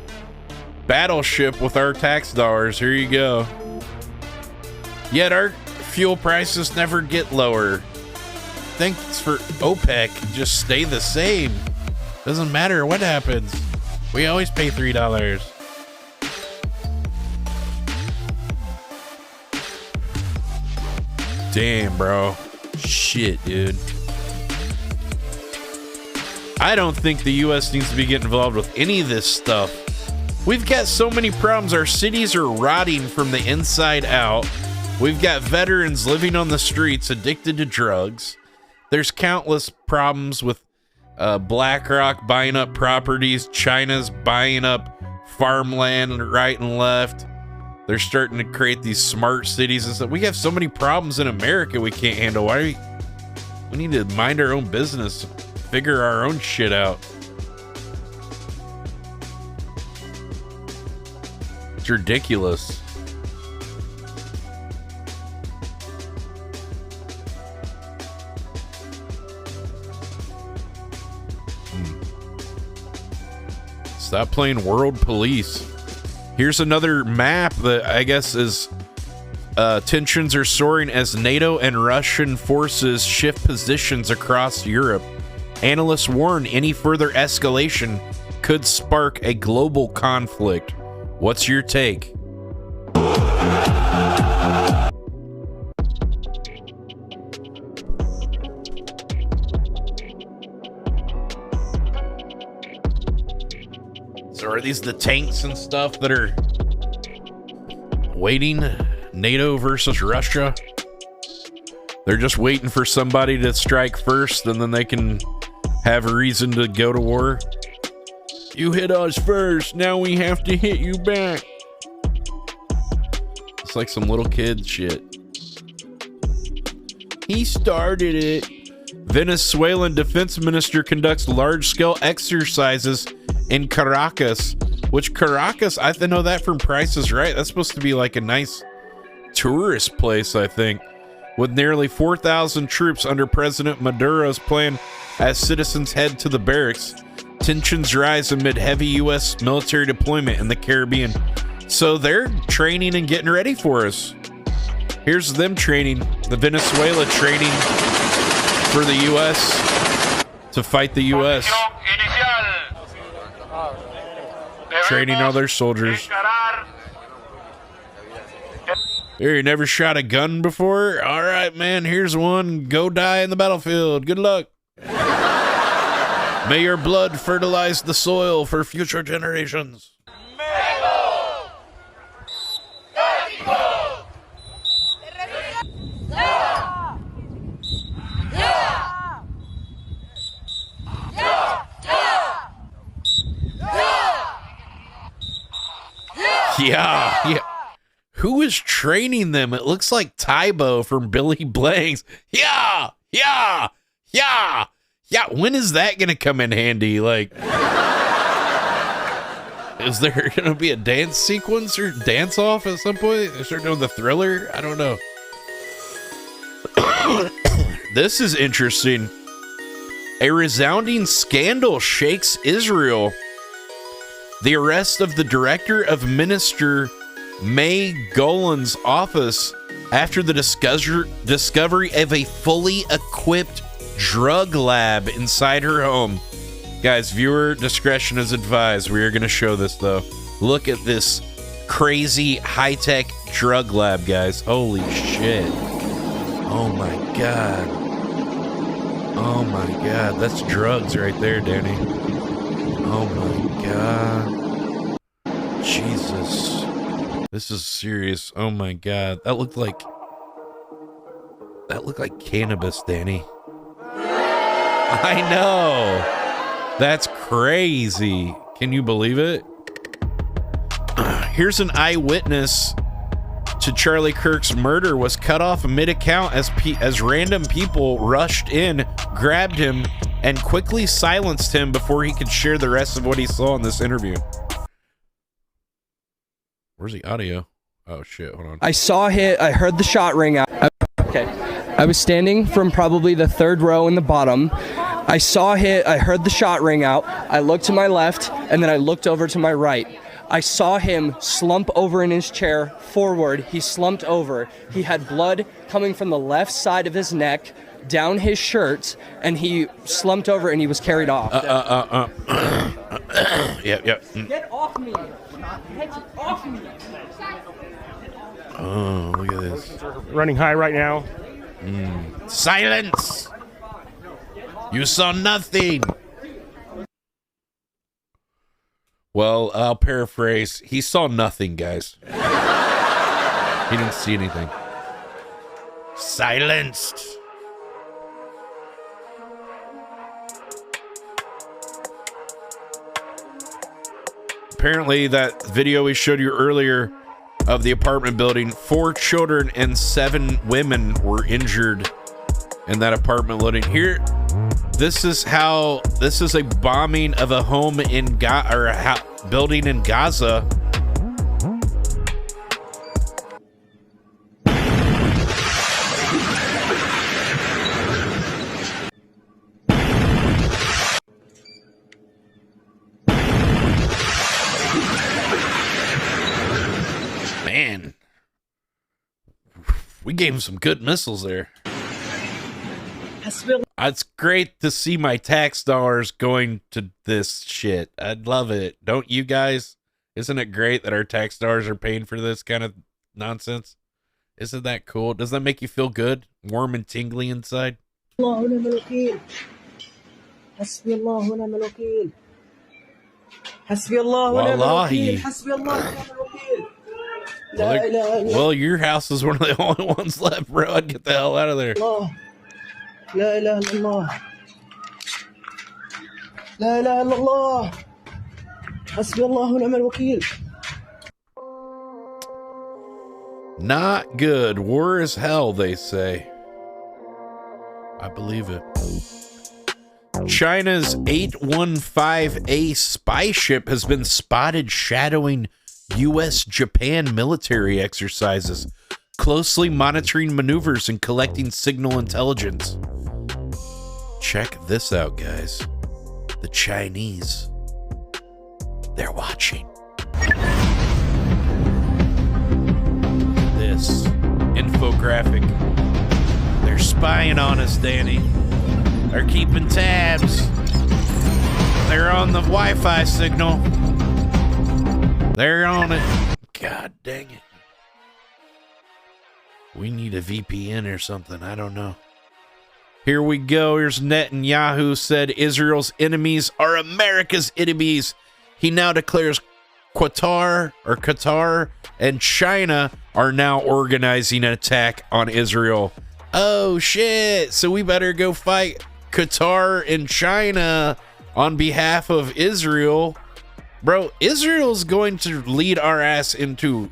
Battleship with our tax dollars. Here you go. Yet our fuel prices never get lower. Thanks for OPEC. Just stay the same. Doesn't matter what happens. We always pay $3. Damn, bro. Shit, dude. I don't think the U.S. needs to be getting involved with any of this stuff. We've got so many problems. Our cities are rotting from the inside out. We've got veterans living on the streets addicted to drugs. There's countless problems with BlackRock buying up properties. China's buying up farmland right and left. They're starting to create these smart cities and stuff. We have so many problems in America we can't handle. We need to mind our own business. Figure our own shit out. It's ridiculous. Stop playing world police. Here's another map that I guess is tensions are soaring as NATO and Russian forces shift positions across Europe. Analysts warn any further escalation could spark a global conflict. What's your take? So are these the tanks and stuff that are waiting? NATO versus Russia? They're just waiting for somebody to strike first, and then they can have a reason to go to war. You hit us first, now we have to hit you back. It's like some little kid shit. He started it. Venezuelan defense minister conducts large-scale exercises in Caracas, which Caracas, I know that from Price is Right. That's supposed to be like a nice tourist place, I think. With nearly 4,000 troops under President Maduro's plan as citizens head to the barracks, tensions rise amid heavy U.S. military deployment in the Caribbean. So they're training and getting ready for us. Here's them training, the Venezuela training for the U.S. to fight the U.S. Training all their soldiers. Here, you never shot a gun before? All right, man, here's one. Go die in the battlefield. Good luck. May your blood fertilize the soil for future generations. Yeah. Who is training them? It looks like Tybo from Billy Blanks. Yeah. When is that going to come in handy? Like, is there going to be a dance sequence or dance off at some point? They start doing the Thriller? I don't know. This is interesting. A resounding scandal shakes Israel. The arrest of the director of Minister May Golan's office after the discovery of a fully equipped drug lab inside her home. Guys, viewer discretion is advised. We are going to show this, though. Look at this crazy high-tech drug lab, guys. Holy shit. Oh, my God. Oh, my God. That's drugs right there, Danny. Oh, my God. Jesus. Jesus. This is serious. Oh my God. That looked like cannabis, Danny. I know. That's crazy. Can you believe it? Here's an eyewitness to Charlie Kirk's murder was cut off mid-account as random people rushed in, grabbed him, and quickly silenced him before he could share the rest of what he saw in this interview. Where's the audio? Oh shit, hold on. I heard the shot ring out. Okay. I was standing from probably the third row in the bottom. I heard the shot ring out. I looked to my left, and then I looked over to my right. I saw him slump over in his chair forward. He slumped over. He had blood coming from the left side of his neck down his shirt, and he slumped over and he was carried off. Yep. Get off me! Get off me! Oh, look at this. Running high right now. Silence! You saw nothing! Well, I'll paraphrase. He saw nothing, guys. He didn't see anything. Silenced! Apparently, that video we showed you earlier of the apartment building, 4 children and 7 women were injured in that apartment building. Here, this is a bombing of a home in building in Gaza. Man, we gave him some good missiles there. It's great to see my tax dollars going to this shit. I'd love it. Don't you guys? Isn't it great that our tax dollars are paying for this kind of nonsense? Isn't that cool? Does that make you feel good? Warm and tingly inside? Wallahi. Well, your house is one of the only ones left, bro. I'd get the hell out of there. لا إله إلا الله لا إله إلا الله حسبي الله ونعم الوكيل. Not good. War is hell, they say. I believe it. China's 815A spy ship has been spotted shadowing US-Japan military exercises, closely monitoring maneuvers and collecting signal intelligence. Check this out, guys. The Chinese, they're watching. This infographic. They're spying on us, Danny. They're keeping tabs. They're on the Wi-Fi signal. They're on it. God dang it. We need a VPN or something. I don't know. Here we go. Here's Netanyahu said Israel's enemies are America's enemies. He now declares Qatar and China are now organizing an attack on Israel. Oh shit. So we better go fight Qatar and China on behalf of Israel. Bro, Israel's going to lead our ass into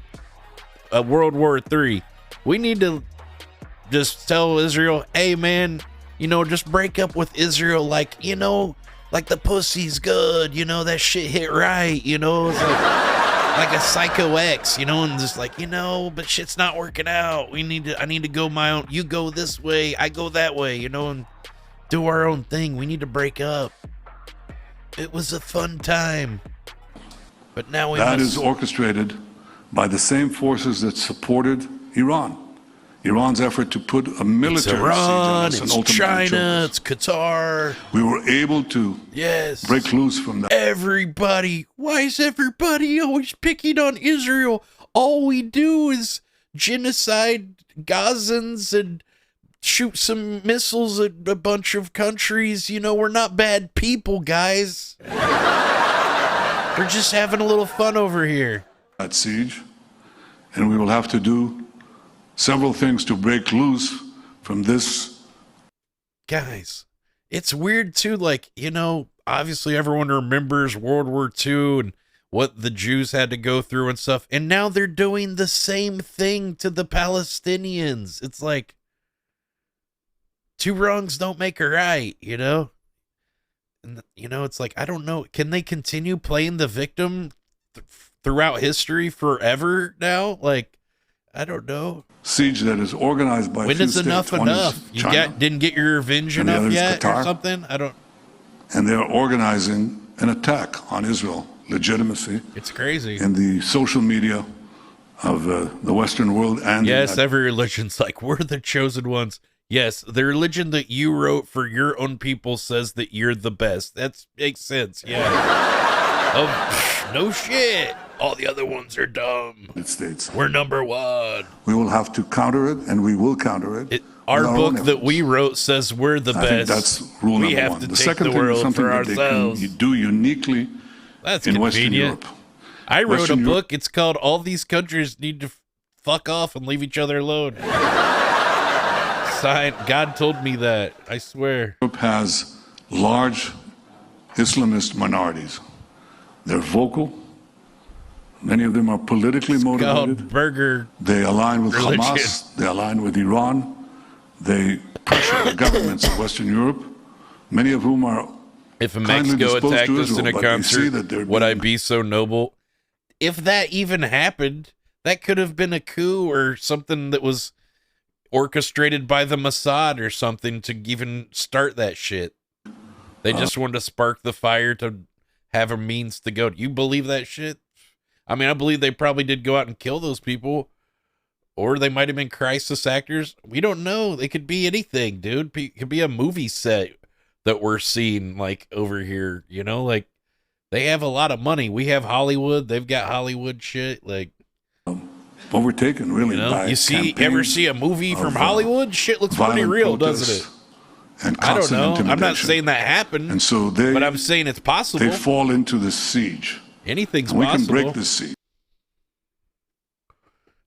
a World War III. We need to just tell Israel, hey man, just break up with Israel like the pussy's good, that shit hit right, it's like a Psycho X, and just but shit's not working out. I need to go my own, you go this way, I go that way, and do our own thing. We need to break up. It was a fun time. But now that is orchestrated by the same forces that supported Iran. Iran's effort to put a military siege on us and ultimately China, it's Qatar. We were able to break loose from that. Everybody, why is everybody always picking on Israel? All we do is genocide Gazans and shoot some missiles at a bunch of countries. We're not bad people, guys. We're just having a little fun over here. that siege, and we will have to do several things to break loose from this. Guys, it's weird too, like, you know, obviously everyone remembers World War II and what the Jews had to go through and stuff, and now they're doing the same thing to the Palestinians. It's like, two wrongs don't make a right, you know? And, you know, it's like, I don't know, can they continue playing the victim throughout history forever now? Like, I don't know. Siege that is organized by when is enough enough? You didn't get your revenge enough yet, or something? I don't. And they're organizing an attack on Israel legitimacy. It's crazy. In the social media of the Western world, and yes, every religion's like, we're the chosen ones. Yes, the religion that you wrote for your own people says that you're the best. That makes sense. Yeah. Oh, no shit. All the other ones are dumb. States. We're number one. We will have to counter it, and we will counter it. Our book that we wrote says we're the best. I think that's rule number one. We have to the take second the thing world is something for that ourselves. They can do uniquely in Western Europe. I wrote a book. It's called "All These Countries Need to Fuck Off and Leave Each Other Alone." God told me that. I swear. Europe has large Islamist minorities. They're vocal. Many of them are politically motivated. Burger. They align with religion. Hamas. They align with Iran. They pressure the governments of Western Europe, many of whom are. If Mexico attacked us in a concert, would I be so noble? If that even happened, that could have been a coup or something that was orchestrated by the Mossad or something to even start that shit. They just wanted to spark the fire to have a means to go. Do you believe that shit? I mean, I believe they probably did go out and kill those people, or they might have been crisis actors. We don't know. They could be anything, dude. It could be a movie set that we're seeing, like, over here, you know? Like, they have a lot of money. We have Hollywood. They've got Hollywood shit, like... overtaken, really, you know, by ever see a movie from Hollywood? Shit looks pretty real, doesn't it? And I don't know. I'm not saying that happened, and so but I'm saying it's possible. They fall into the siege. Anything's and possible. We can break the siege.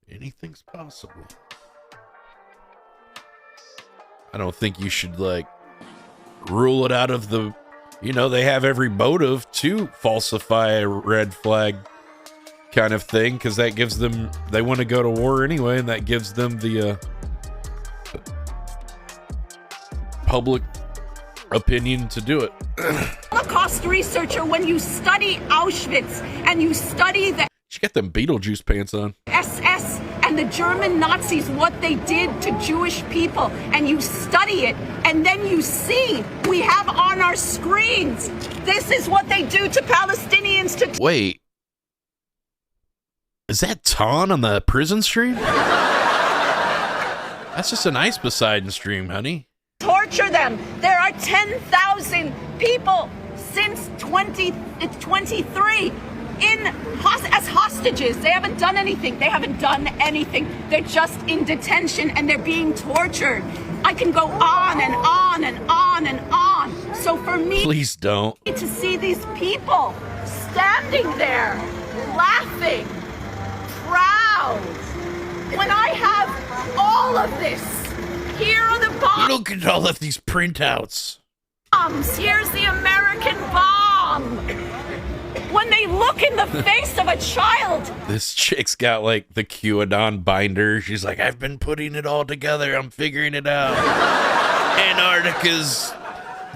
Anything's possible. I don't think you should, like, rule it out of the... You know, they have every motive to falsify a red flag kind of thing, because that gives them... They want to go to war anyway, and that gives them the public opinion to do it. Holocaust researcher, when you study Auschwitz and you study the She got them Beetlejuice pants on. SS and the German Nazis, what they did to Jewish people, and you study it, and then you see we have on our screens, this is what they do to Palestinians. Wait, is that Ton on the prison stream? That's just an Ice Poseidon stream, honey. Torture them. There are 10,000 people since 2023 as hostages. They haven't done anything. They're just in detention and they're being tortured. I can go on and on and on and on. So for me, please don't. To see these people standing there, laughing, proud, when I have all of this here on the bottom. Look at all of these printouts. Here's the American bomb. When they look in the face of a child. This chick's got, like, the QAnon binder. She's like, I've been putting it all together. I'm figuring it out. Antarctica's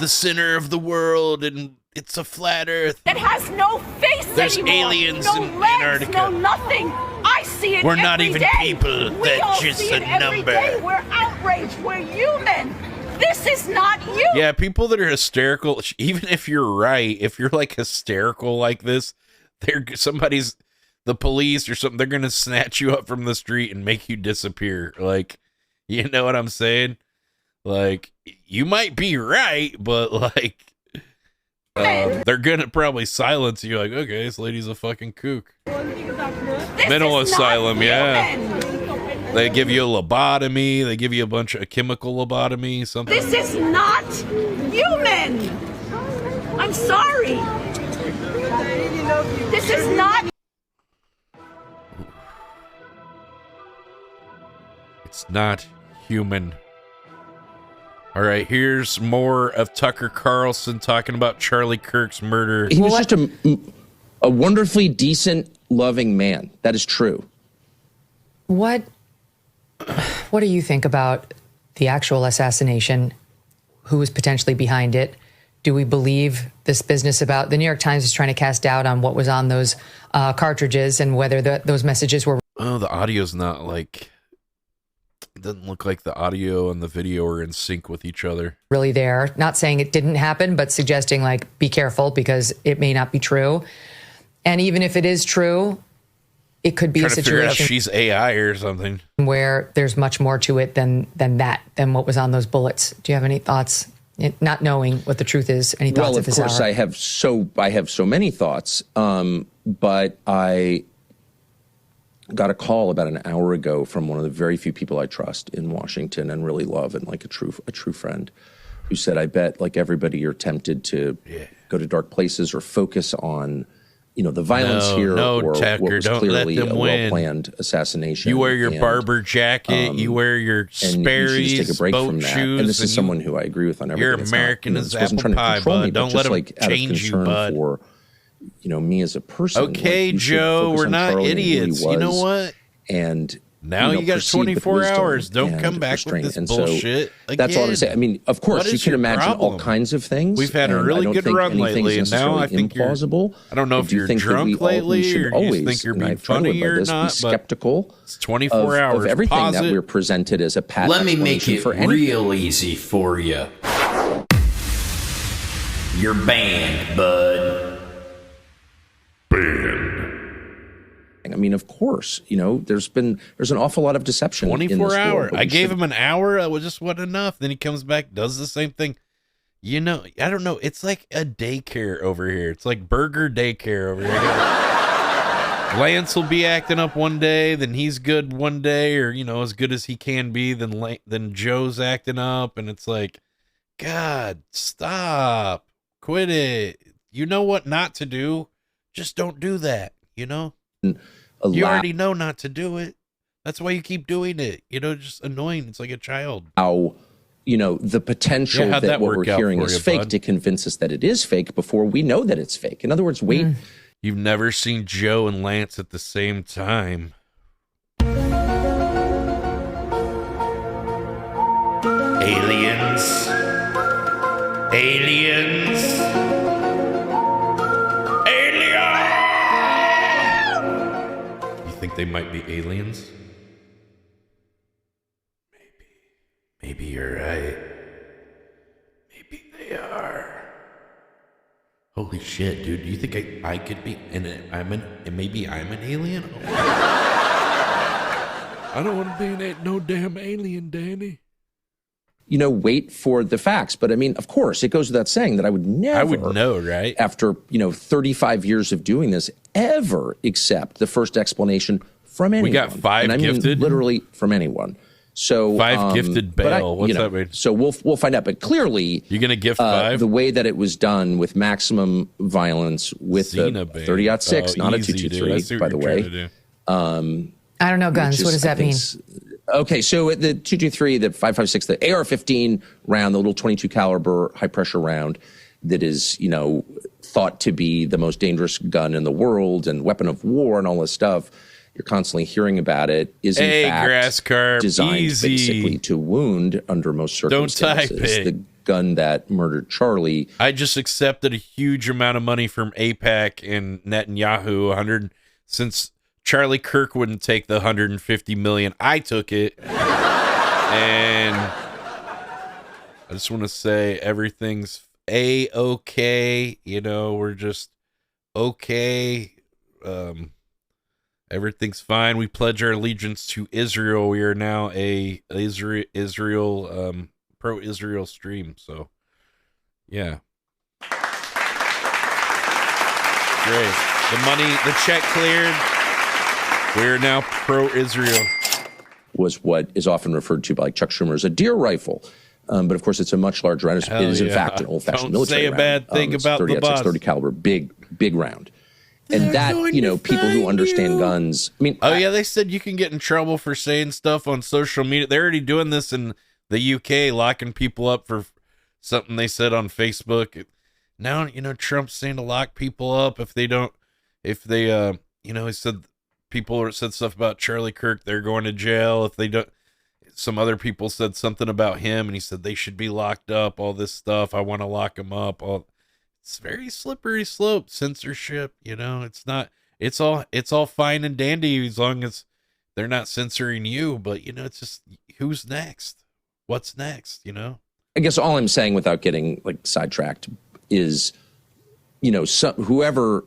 the center of the world, and it's a flat Earth. That has no face There's anymore. aliens no in legs, Antarctica. No nothing. I see it. We're not every even day. people. We That's all just see a it every number. day. We're outraged. We're human. This is not you. Yeah, people that are hysterical, even if you're right, if you're, like, hysterical like this, the police or something, they're gonna snatch you up from the street and make you disappear. Like, you know what I'm saying? Like, you might be right, but, like, they're gonna probably silence you. Like, okay, this lady's a fucking kook. Mental asylum, yeah. They give you a lobotomy. They give you a bunch of chemical lobotomy. Something. This is not human. I'm sorry. This is not. It's not human. All right, here's more of Tucker Carlson talking about Charlie Kirk's murder. He was just a wonderfully decent, loving man. That is true. What do you think about the actual assassination? Who was potentially behind it? Do we believe this business about the New York Times is trying to cast doubt on what was on those cartridges and whether those messages were? Oh, the audio's not like, it doesn't look like the audio and the video are in sync with each other. Really there. Not saying it didn't happen, but suggesting like, be careful because it may not be true. And even if it is true, it could be a situation figure out if she's AI or something where there's much more to it than what was on those bullets. Do you have any thoughts? Not knowing what the truth is, any thoughts? Well, of course, I have so many thoughts. But I got a call about an hour ago from one of the very few people I trust in Washington and really love, and like a true friend, who said, "I bet, like everybody, you're tempted to go to dark places or focus on, the violence here, or Tucker, what was clearly a well-planned assassination. You wear your Barber jacket, you wear your Sperry's, take a break boat from that. shoes, And this is someone who I agree with on everything. You're American as apple pie, bud. Don't let them change you, bud. For, me as a person. Okay, Joe, we're not idiots. You know what? And now you got 24 hours. Don't come back with this bullshit again. That's all I'm saying. I mean, of course, you can imagine all kinds of things. We've had a really good run lately, and now I think implausible. I don't know if you're drunk lately or you think you're being funny or not, skeptical. It's 24 hours. Of everything that we're presented as a path. Let me make it real easy for you. You're banned, bud. I mean, of course, there's an awful lot of deception. 24 hours. I gave him an hour. It just wasn't enough. Then he comes back, does the same thing. I don't know. It's like a daycare over here. It's like burger daycare over here. Lance will be acting up one day, then he's good one day, or as good as he can be. Then Joe's acting up, and it's like, God, stop, quit it. You know what not to do. Just don't do that. You already know not to do it. That's why you keep doing it. Just annoying. It's like a child. How, the potential that what we're hearing is fake to convince us that it is fake before we know that it's fake. In other words, wait. You've never seen Joe and Lance at the same time. Aliens. Think they might be aliens? Maybe you're right. Maybe they are. Holy shit, dude! Do you think I could be? Maybe I'm an alien. Oh. I don't want to be no damn alien, Danny. Wait for the facts. But I mean, of course, it goes without saying that I would never. I would know, right? After 35 years of doing this, ever accept the first explanation from anyone. We got 5 gifted, literally from anyone. So 5 gifted bail. What's that mean? So we'll find out. But clearly, you're gonna gift 5. The way that it was done with maximum violence with the 30-06, not a 223, by the way. I don't know guns. What does that mean? Okay, so the 223, the 5.56, the AR-15 round, the little 22 caliber high pressure round that is, thought to be the most dangerous gun in the world and weapon of war and all this stuff. You're constantly hearing about it. Is in fact designed basically to wound under most circumstances. Don't type it. The gun that murdered Charlie. I just accepted a huge amount of money from AIPAC and Netanyahu, since Charlie Kirk wouldn't take the $150 million. I took it. And I just want to say everything's A-okay. We're just okay. Everything's fine. We pledge our allegiance to Israel. We are now a Israel pro-Israel stream. So, yeah. Great. The check cleared. We're now pro-Israel. Was what is often referred to by Chuck Schumer as a deer rifle. But of course, it's a much larger round. It is, in fact, an old-fashioned military round. Don't say a bad thing about the boss. 30 caliber, big round. And that, people who understand guns. I mean, they said you can get in trouble for saying stuff on social media. They're already doing this in the UK, locking people up for something they said on Facebook. Now, Trump's saying to lock people up if they, he said people said stuff about Charlie Kirk, they're going to jail if they don't. Some other people said something about him, and he said they should be locked up, all this stuff. I want to lock them up. It's very slippery slope, censorship, it's all fine and dandy as long as they're not censoring you, but it's just, who's next? What's next, I guess all I'm saying without getting sidetracked is, whoever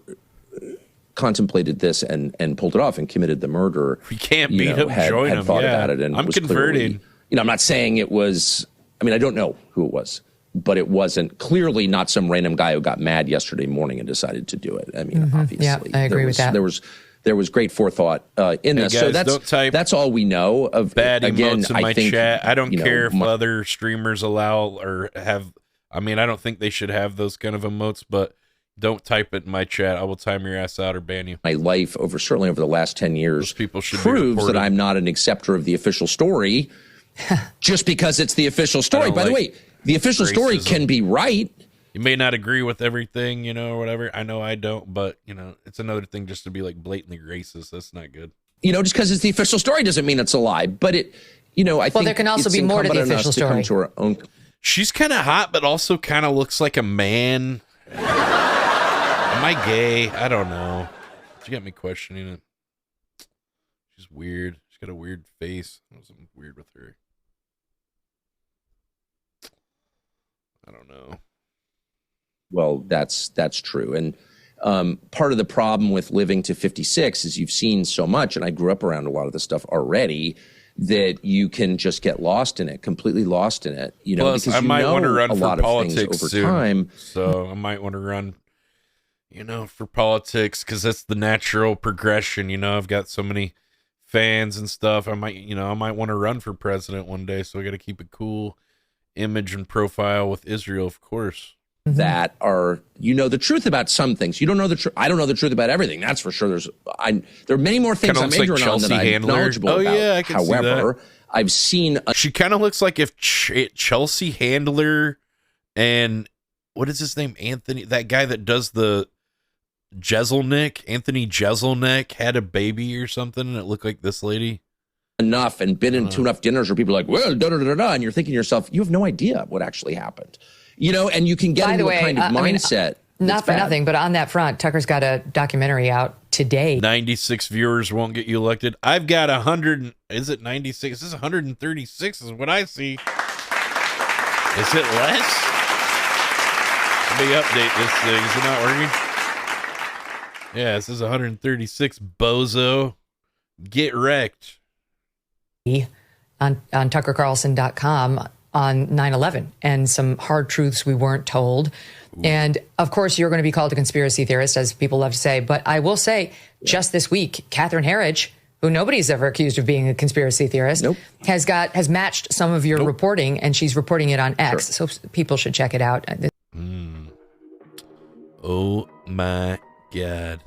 contemplated this and pulled it off and committed the murder. We can't beat him, had thought about it, and I'm was converting. Clearly, I'm not saying it was. I mean, I don't know who it was, but it wasn't clearly not some random guy who got mad yesterday morning and decided to do it. I mean, obviously, yeah, I agree with that. There was great forethought in this. Guys, so that's all we know of. Bad again, emotes in my chat. I don't care if other streamers allow or have. I mean, I don't think they should have those kind of emotes, but don't type it in my chat. I will time your ass out or ban you. My life certainly over the last 10 years proves that I'm not an acceptor of the official story just because it's the official story. By the way, the official story can be right. You may not agree with everything, or whatever. I know I don't, but, it's another thing just to be blatantly racist. That's not good. Just because it's the official story doesn't mean it's a lie, but I think there can also be more to the official story. To our own... She's kind of hot, but also kind of looks like a man. Am I gay? I don't know. She got me questioning it. She's weird. She's got a weird face. There's something weird with her. I don't know. Well, that's true. And part of the problem with living to 56 is you've seen so much, and I grew up around a lot of this stuff already, that you can just get lost in it, completely lost in it. Plus, because I might want to run for politics over soon, time. So I might want to run, for politics because that's the natural progression. I've got so many fans and stuff. I might want to run for president one day. So I got to keep a cool image and profile with Israel, of course. That are, the truth about some things. You don't know the truth. I don't know the truth about everything. That's for sure. There are many more things I'm ignorant on than I'm knowledgeable about. Yeah, I can see that. I've seen. She kind of looks like if Chelsea Handler and what is his name? Anthony, that guy that does the Jeselnik, Anthony Jeselnik had a baby or something, and it looked like this lady. Enough and been into enough dinners where people are like, well, and you're thinking to yourself, you have no idea what actually happened. And you can get into a kind of mindset. Not for nothing, but on that front, Tucker's got a documentary out today. 96 viewers won't get you elected. I've got 100. Is it 96? This is 136 is what I see. Is it less? Let me update this thing. Is it not working? Yeah, this is 136. Bozo. Get wrecked. On tuckercarlson.com on 9/11 and some hard truths we weren't told. Ooh. And of course, you're going to be called a conspiracy theorist, as people love to say. But I will say, just this week, Catherine Herridge, who nobody's ever accused of being a conspiracy theorist, has matched some of your reporting, and she's reporting it on X. So people should check it out. Oh my God.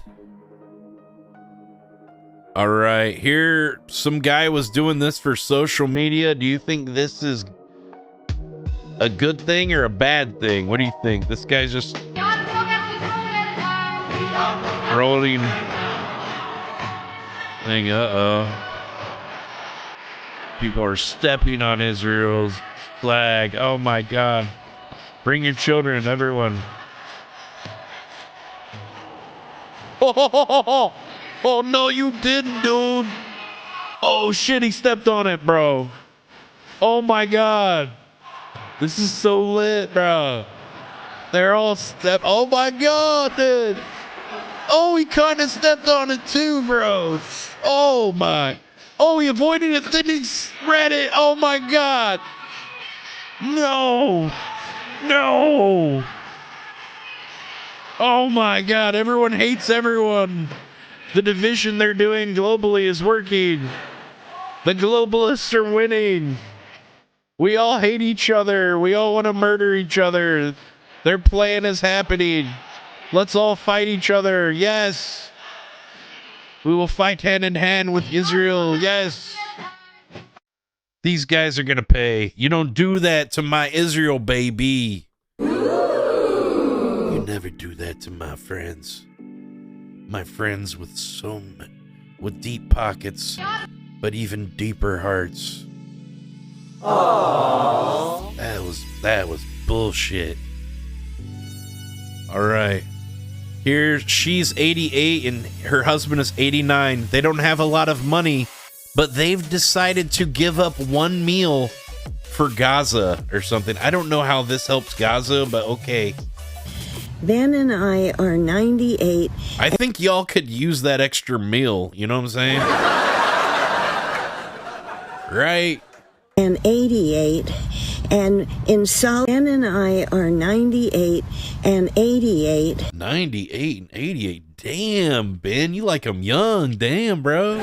All right, here, some guy was doing this for social media. Do you think this is a good thing or a bad thing? What do you think? This guy's just rolling thing. People are stepping on Israel's flag. Oh my God. Bring your children, everyone. Oh no, you didn't, dude. Oh shit, he stepped on it, bro. Oh my God. This is so lit, bro. They're all oh my God, dude. Oh, he kind of stepped on it too, bro. Oh my. Oh, he avoided it, then he spread it. Oh my God. No. No. Oh my God, everyone hates everyone. The division they're doing globally is working. The globalists are winning. We all hate each other. We all want to murder each other. Their plan is happening. Let's all fight each other. Yes. We will fight hand in hand with Israel. Yes. These guys are going to pay. You don't do that to my Israel, baby. You never do that to my friends. My friends with with deep pockets, but even deeper hearts. Aww. That was bullshit. All right. Here, she's 88 and her husband is 89. They don't have a lot of money, but they've decided to give up one meal for Gaza or something. I don't know how this helps Gaza, but okay. Ben and I are 98. I think y'all could use that extra meal. You know what I'm saying? Right. And 88. And Ben and I are 98 and 88. 98 and 88. Damn, Ben, you like them young. Damn, bro.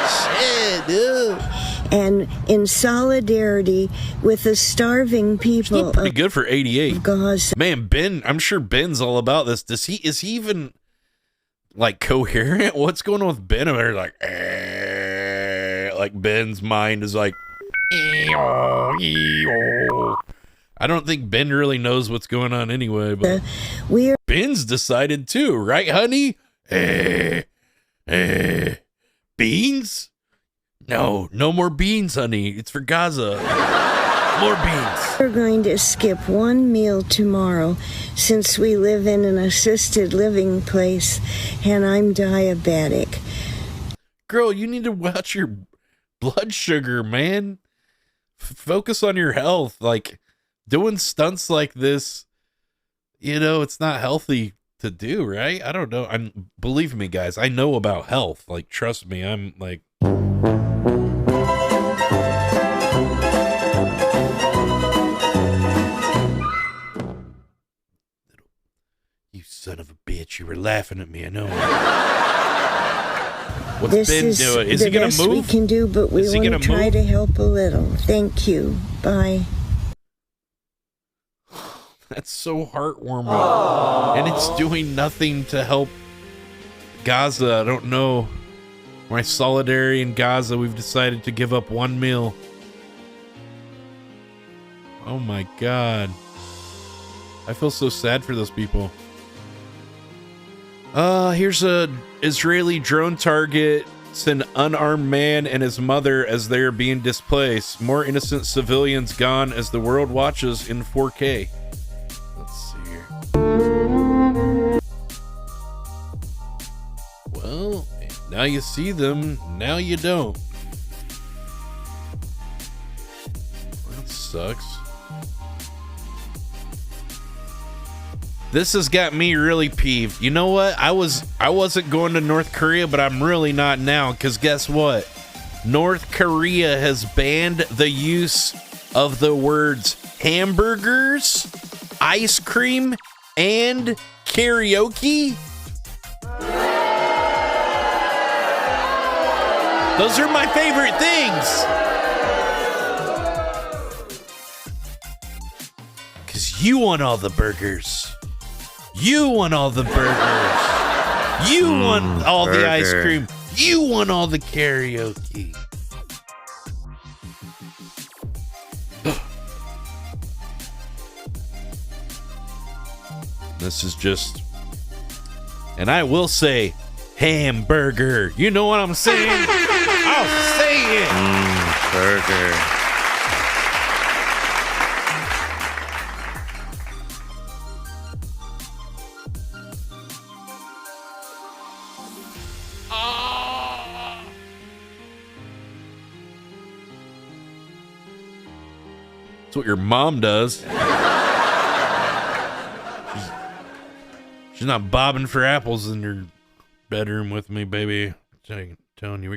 Shit, dude. And in solidarity with the starving people. Still pretty good for 88. Gaza. Man, Ben, I'm sure Ben's all about this. Is he even like coherent? What's going on with Ben? Over like Ben's mind is like. I don't think Ben really knows what's going on anyway, but Ben's decided too, right, honey? Beans? No more beans, honey. It's for Gaza. More beans. We're going to skip one meal tomorrow since we live in an assisted living place and I'm diabetic. Girl, you need to watch your blood sugar, man. Focus on your health. Like, doing stunts like this, it's not healthy to do, right? I don't know. Believe me, guys, I know about health. Like, trust me, I'm like... You son of a bitch, you were laughing at me, I know. What's Ben doing? Is he going to move? We can do, but we want to try to help a little. Thank you. Bye. That's so heartwarming. Aww. And it's doing nothing to help Gaza. I don't know. My solidarity in Gaza, we've decided to give up one meal. Oh my God. I feel so sad for those people. Here's a Israeli drone target. It's an unarmed man and his mother as they are being displaced. More innocent civilians gone as the world watches in 4K. Let's see here. Well, now you see them, now you don't. That sucks. This has got me really peeved. You know what? I wasn't going to North Korea, but I'm really not now, because guess what? North Korea has banned the use of the words hamburgers, ice cream, and karaoke. Those are my favorite things. Because you want all the burgers. You want all the burgers. You want all the ice cream. You want all the karaoke. This is just... And I will say hamburger. You know what I'm saying? I'll say it. Burger. That's what your mom does. She's not bobbing for apples in your bedroom with me, baby. I'm telling you, we're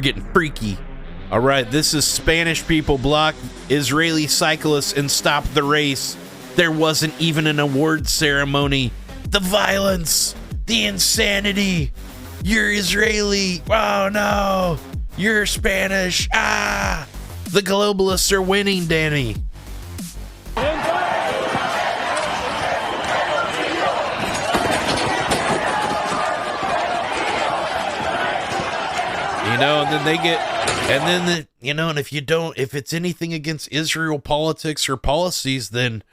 getting freaky. All right, this is Spanish people block Israeli cyclists and stop the race. There wasn't even an award ceremony. The violence, the insanity. You're Israeli. Oh no, you're Spanish. Ah, the globalists are winning, Danny. You know, and then they get, and then and if it's anything against Israel politics or policies, then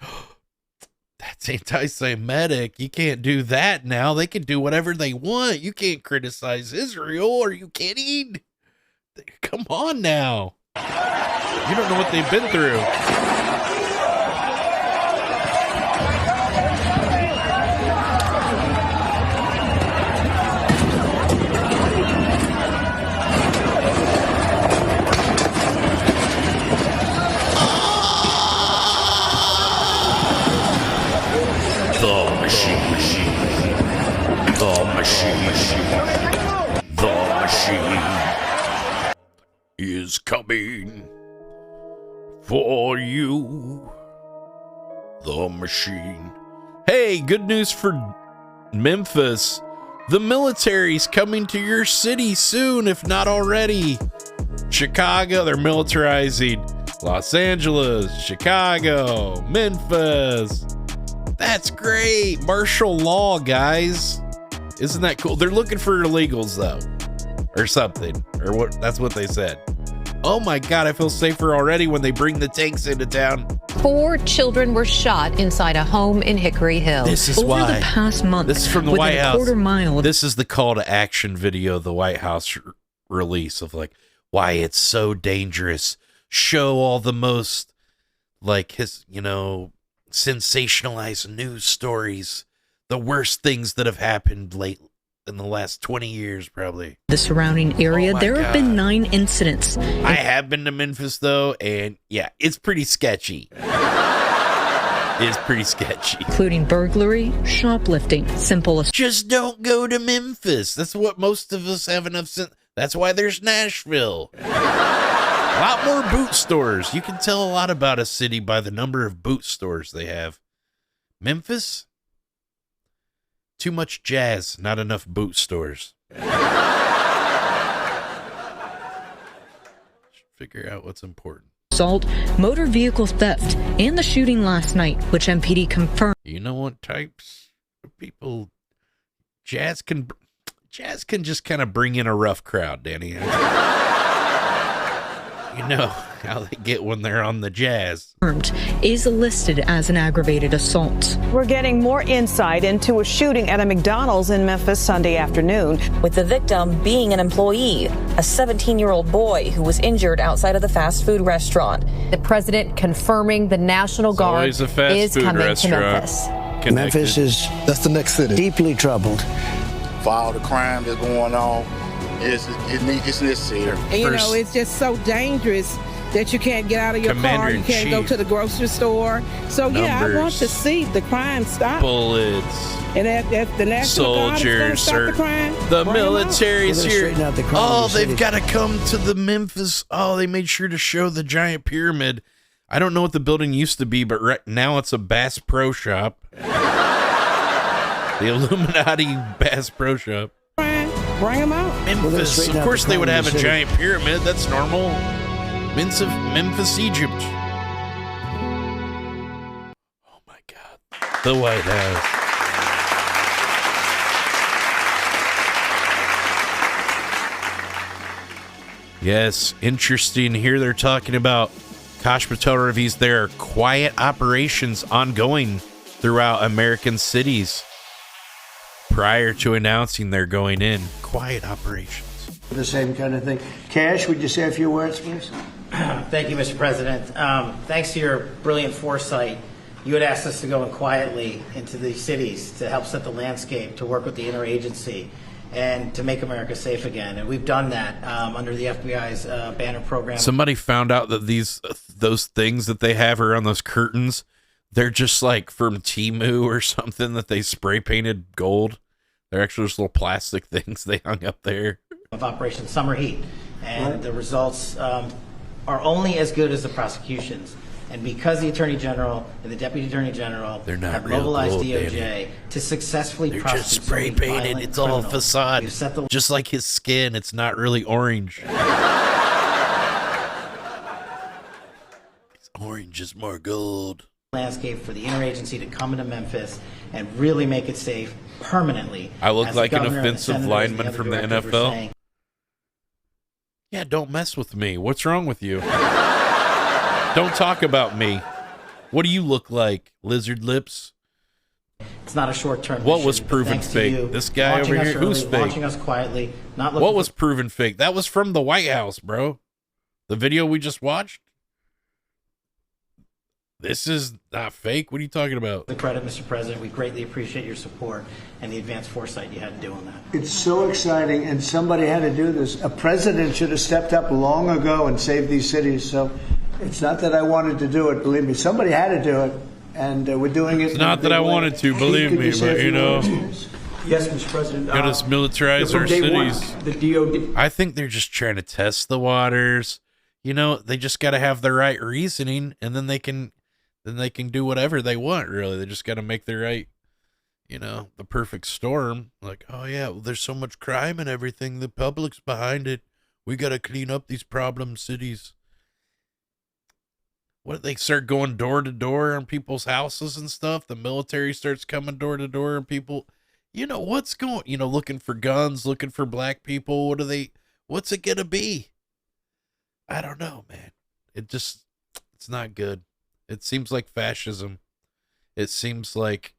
that's anti-Semitic. You can't do that now. They can do whatever they want. You can't criticize Israel or you can't eat. Come on now. You don't know what they've been through. The machine is coming for you. The machine. Hey, good news for Memphis. The military's coming to your city soon, if not already. Chicago, they're militarizing. Los Angeles, Chicago, Memphis. That's great. Martial law, guys. Isn't that cool? They're looking for illegals, though. Or something. Or what? That's what they said. Oh my God, I feel safer already when they bring the tanks into town. 4 children were shot inside a home in Hickory Hill. This is Over the past month, this is from the White House. Quarter mile of this is the call to action video the White House release of like why it's so dangerous. Show all the most like sensationalized news stories, the worst things that have happened in the last 20 years, probably. The surrounding area, there have been 9 incidents. I have been to Memphis, though, and yeah, it's pretty sketchy. It's pretty sketchy. Including burglary, shoplifting, simple. Just don't go to Memphis. That's what most of us have enough sense. That's why there's Nashville. A lot more boot stores. You can tell a lot about a city by the number of boot stores they have. Memphis? Too much jazz, not enough boot stores. Figure out what's important. Assault, motor vehicle theft, and the shooting last night, which MPD confirmed. You know what types of people jazz can just kind of bring in a rough crowd, Danny. You know how they get when they're on the jazz. Is listed as an aggravated assault. We're getting more insight into a shooting at a McDonald's in Memphis Sunday afternoon, with the victim being an employee, a 17-year-old boy who was injured outside of the fast food restaurant. The president confirming the National Guard is coming to Memphis. Memphis that's the next city. Deeply troubled. For all the crime that's going on, it's necessary. And, you know, it's just so dangerous that you can't get out of your car, you can't go to the grocery store. So, yeah, I want to see the crime stop. Bullets. And if the National Guard is going to stop the crime, the military's here. Oh, they've got to come to the Memphis. Oh, they made sure to show the giant pyramid. I don't know what the building used to be, but right now it's a Bass Pro Shop. The Illuminati Bass Pro Shop. Bring them out. Memphis. Of course they would have a giant pyramid. That's normal. Memphis, Egypt. Oh my God. The White House. Yes, interesting. Here they're talking about Kosh Patel reviews there are quiet operations ongoing throughout American cities prior to announcing they're going in. Quiet operations. The same kind of thing. Cash, would you say a few words, please? Thank you, Mr. President. Thanks to your brilliant foresight, you had asked us to go in quietly into these cities to help set the landscape, to work with the interagency, and to make America safe again. And we've done that under the FBI's banner program. Somebody found out that those things that they have around those curtains, they're just like from Temu or something that they spray painted gold. They're actually just little plastic things they hung up there. Of Operation Summer Heat. And the results are only as good as the prosecutions. And because the Attorney General and the Deputy Attorney General have mobilized DOJ to successfly prosecute, they're just spray painted. It's all a facade. Just like his skin, it's not really orange. It's orange is more gold. Landscape for the interagency to come into Memphis and really make it safe permanently. I look like an offensive lineman from the NFL. Yeah, don't mess with me. What's wrong with you? Don't talk about me. What do you look like? Lizard lips? It's not a short-term What mission, was proven fake? This guy over here? Who's fake? Watching us quietly, not looking what was proven fake? That was from the White House, bro. The video we just watched? This is not fake. What are you talking about? The credit, Mr. President. We greatly appreciate your support and the advanced foresight you had in doing that. It's so exciting, and somebody had to do this. A president should have stepped up long ago and saved these cities. So it's not that I wanted to do it. Believe me, somebody had to do it, and we're doing it. It's not that I wanted to, believe me, but you know. Yes, Mr. President. Got us militarize our cities. The DOD. I think they're just trying to test the waters. You know, they just got to have the right reasoning, and then they can do whatever they want, really. They just got to make the right, you know, the perfect storm. Like, oh, yeah, well, there's so much crime and everything. The public's behind it. We got to clean up these problem cities. What, they start going door to door on people's houses and stuff? The military starts coming door to door and people, you know, what's going, you know, looking for guns, looking for black people. What's it going to be? I don't know, man. It's not good. It seems like fascism. It seems like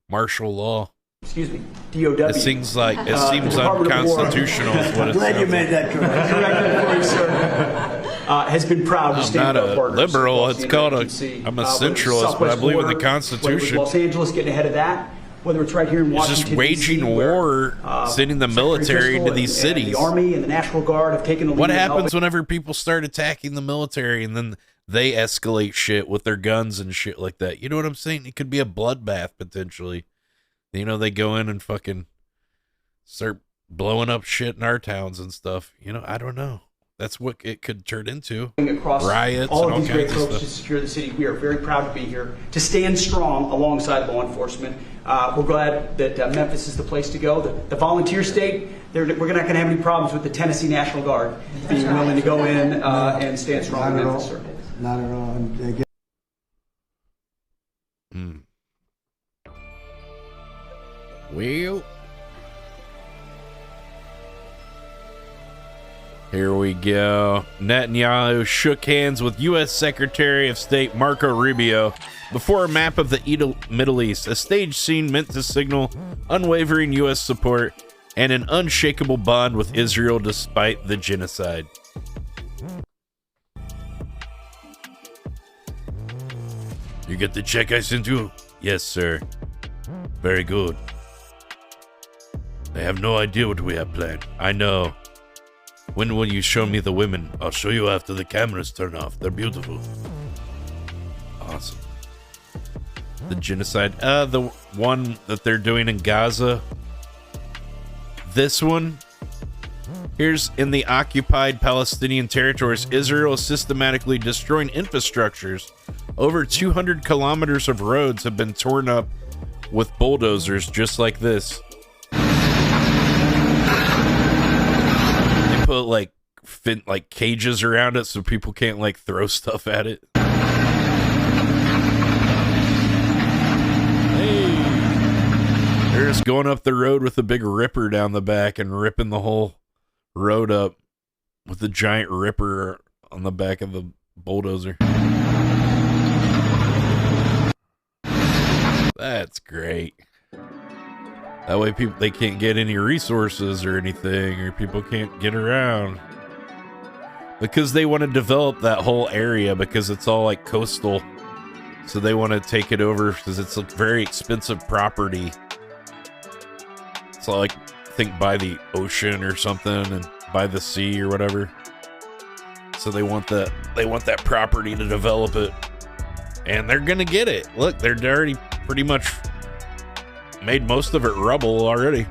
martial law. Excuse me, DOW. It seems unconstitutional. Is what I'm glad you made that correct, sir. Has been proud to stand with our partners. I'm not a liberal. It's called I'm a centralist, but I believe in the Constitution. Los Angeles getting ahead of that. Whether it's right here in Washington, it's just waging war, sending the military into these cities. The Army and the National Guard have taken the lead. What happens whenever people start attacking the military and then they escalate shit with their guns and shit like that? You know what I'm saying? It could be a bloodbath potentially. You know, they go in and fucking start blowing up shit in our towns and stuff. You know, I don't know. That's what it could turn into. Across riots all and all of these great kinds of folks stuff. to secure the city. We are very proud to be here, to stand strong alongside law enforcement. We're glad that Memphis is the place to go. The volunteer state, we're not going to have any problems with the Tennessee National Guard being willing to go in and stand strong in Memphis. Sir. Not at all. Well, here we go. Netanyahu shook hands with U.S. Secretary of State Marco Rubio before a map of the Middle East, a staged scene meant to signal unwavering U.S. support and an unshakable bond with Israel despite the genocide. You get the check I sent you? Yes, sir. Very good. I have no idea what we have planned. I know. When will you show me the women? I'll show you after the cameras turn off. They're beautiful. Awesome. The genocide. The one that they're doing in Gaza. This one. Here's in the occupied Palestinian territories. Israel is systematically destroying infrastructures. Over 200 kilometers of roads have been torn up with bulldozers just like this. They put like cages around it so people can't like throw stuff at it. Hey, they're just going up the road with a big ripper down the back and ripping the whole road up with the giant ripper on the back of the bulldozer. That's great. That way they can't get any resources or anything, or people can't get around. Because they want to develop that whole area because it's all like coastal. So they want to take it over because it's a very expensive property. It's like, I think by the ocean or something and by the sea or whatever. So they want that property to develop it. And they're going to get it. Look, they're already pretty much made most of it rubble already.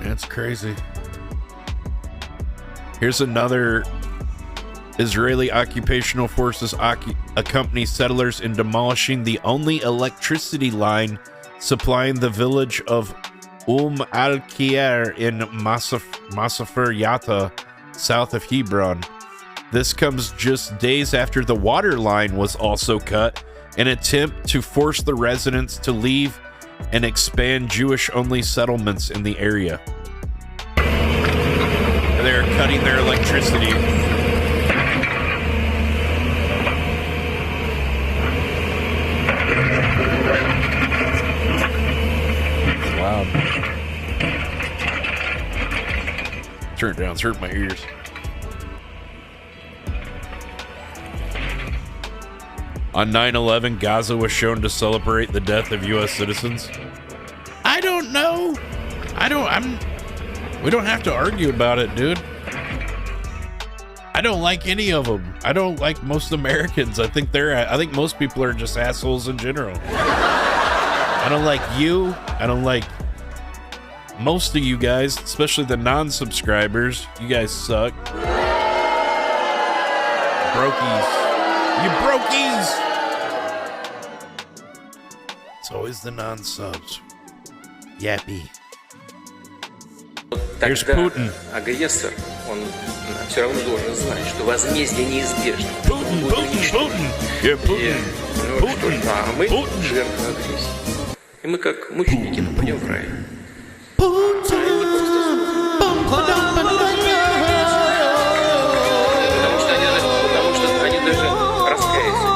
That's crazy. Here's another. Israeli occupational forces accompany settlers in demolishing the only electricity line supplying the village of al-Khair in Masafer Yatta, south of Hebron. This comes just days after the water line was also cut, an attempt to force the residents to leave and expand Jewish-only settlements in the area. They're cutting their electricity. It's loud. Turn it down. It's hurting my ears. On 9/11, Gaza was shown to celebrate the death of U.S. citizens. I don't know. We don't have to argue about it, dude. I don't like any of them. I don't like most Americans. I think most people are just assholes in general. I don't like you. I don't like most of you guys, especially the non-subscribers. You guys suck. Brokies. You brokies! It's always the non-subs. Yappy. Here's Putin. Агрессор, он все равно должен знать, что возмездие неизбежно. Putin. Yeah, Putin. Putin. А мы жертвы агрессии. И мы как мученики попадем в рай. Потому что они даже раскаяться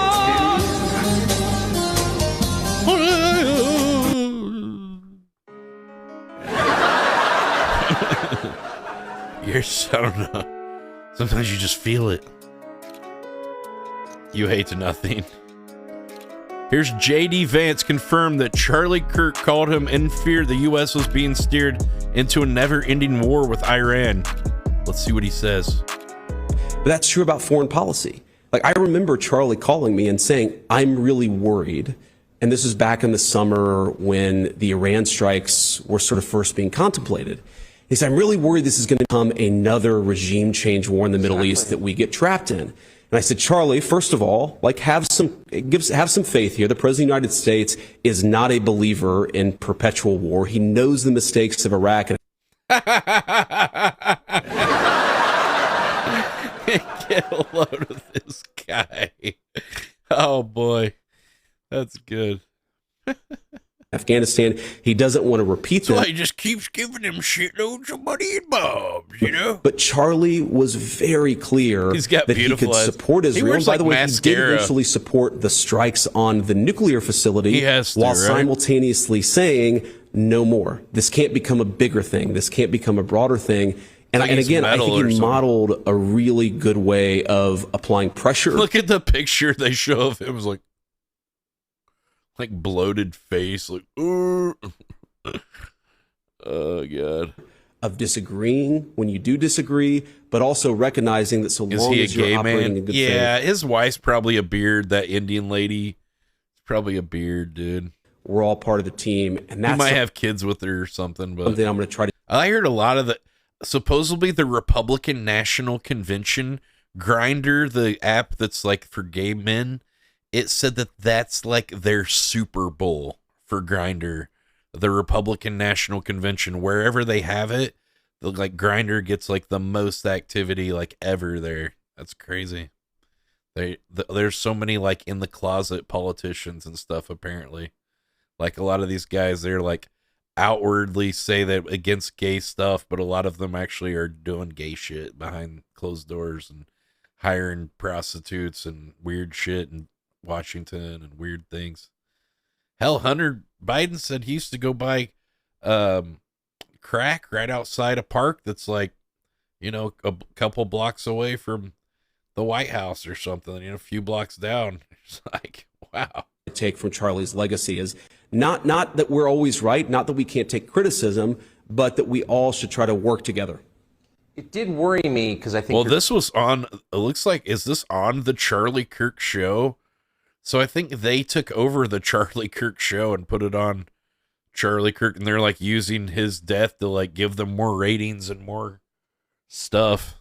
I don't know. Sometimes you just feel it. You hate to nothing. Here's J.D. Vance confirmed that Charlie Kirk called him in fear the U.S. was being steered into a never-ending war with Iran. Let's see what he says. But that's true about foreign policy. Like, I remember Charlie calling me and saying, I'm really worried. And this is back in the summer when the Iran strikes were sort of first being contemplated. He said, I'm really worried this is going to become another regime change war in the Middle East that we get trapped in. And I said, Charlie, first of all, like, have some faith here. The President of the United States is not a believer in perpetual war. He knows the mistakes of Iraq. Get a load of this guy. Oh boy, that's good. Afghanistan, he doesn't want to repeat that. So he just keeps giving him shitloads of money and bobs, you know? But Charlie was very clear that he could support Israel. And by the way, he did eventually support the strikes on the nuclear facility while simultaneously saying, no more. This can't become a bigger thing. This can't become a broader thing. And again, I think he modeled a really good way of applying pressure. Look at the picture they show of him. It was like bloated face, like, oh god, of disagreeing when you do disagree, but also recognizing that so long as you're operating in good faith. Yeah, his wife's probably a beard. That Indian lady, probably a beard, dude. We're all part of the team, and that's he might have kids with her or something. But something I'm going to try to. I heard a lot of the supposedly the Republican National Convention Grindr, the app that's like for gay men. It said that that's like their Super Bowl for Grindr, the Republican National Convention. Wherever they have it, like Grindr gets like the most activity like ever there. That's crazy. There's so many like in the closet politicians and stuff. Apparently, like a lot of these guys, they're like outwardly say that against gay stuff, but a lot of them actually are doing gay shit behind closed doors and hiring prostitutes and weird shit and Washington and weird things. Hell, Hunter Biden said he used to go buy crack right outside a park that's like, you know, a couple blocks away from the White House or something, you know, a few blocks down. It's like, wow. Take from Charlie's legacy is not that we're always right, not that we can't take criticism, but that we all should try to work together. It did worry me because I think. Well, this was on. It looks like, is this on the Charlie Kirk show? So I think they took over the Charlie Kirk show and put it on Charlie Kirk, and they're like using his death to like give them more ratings and more stuff.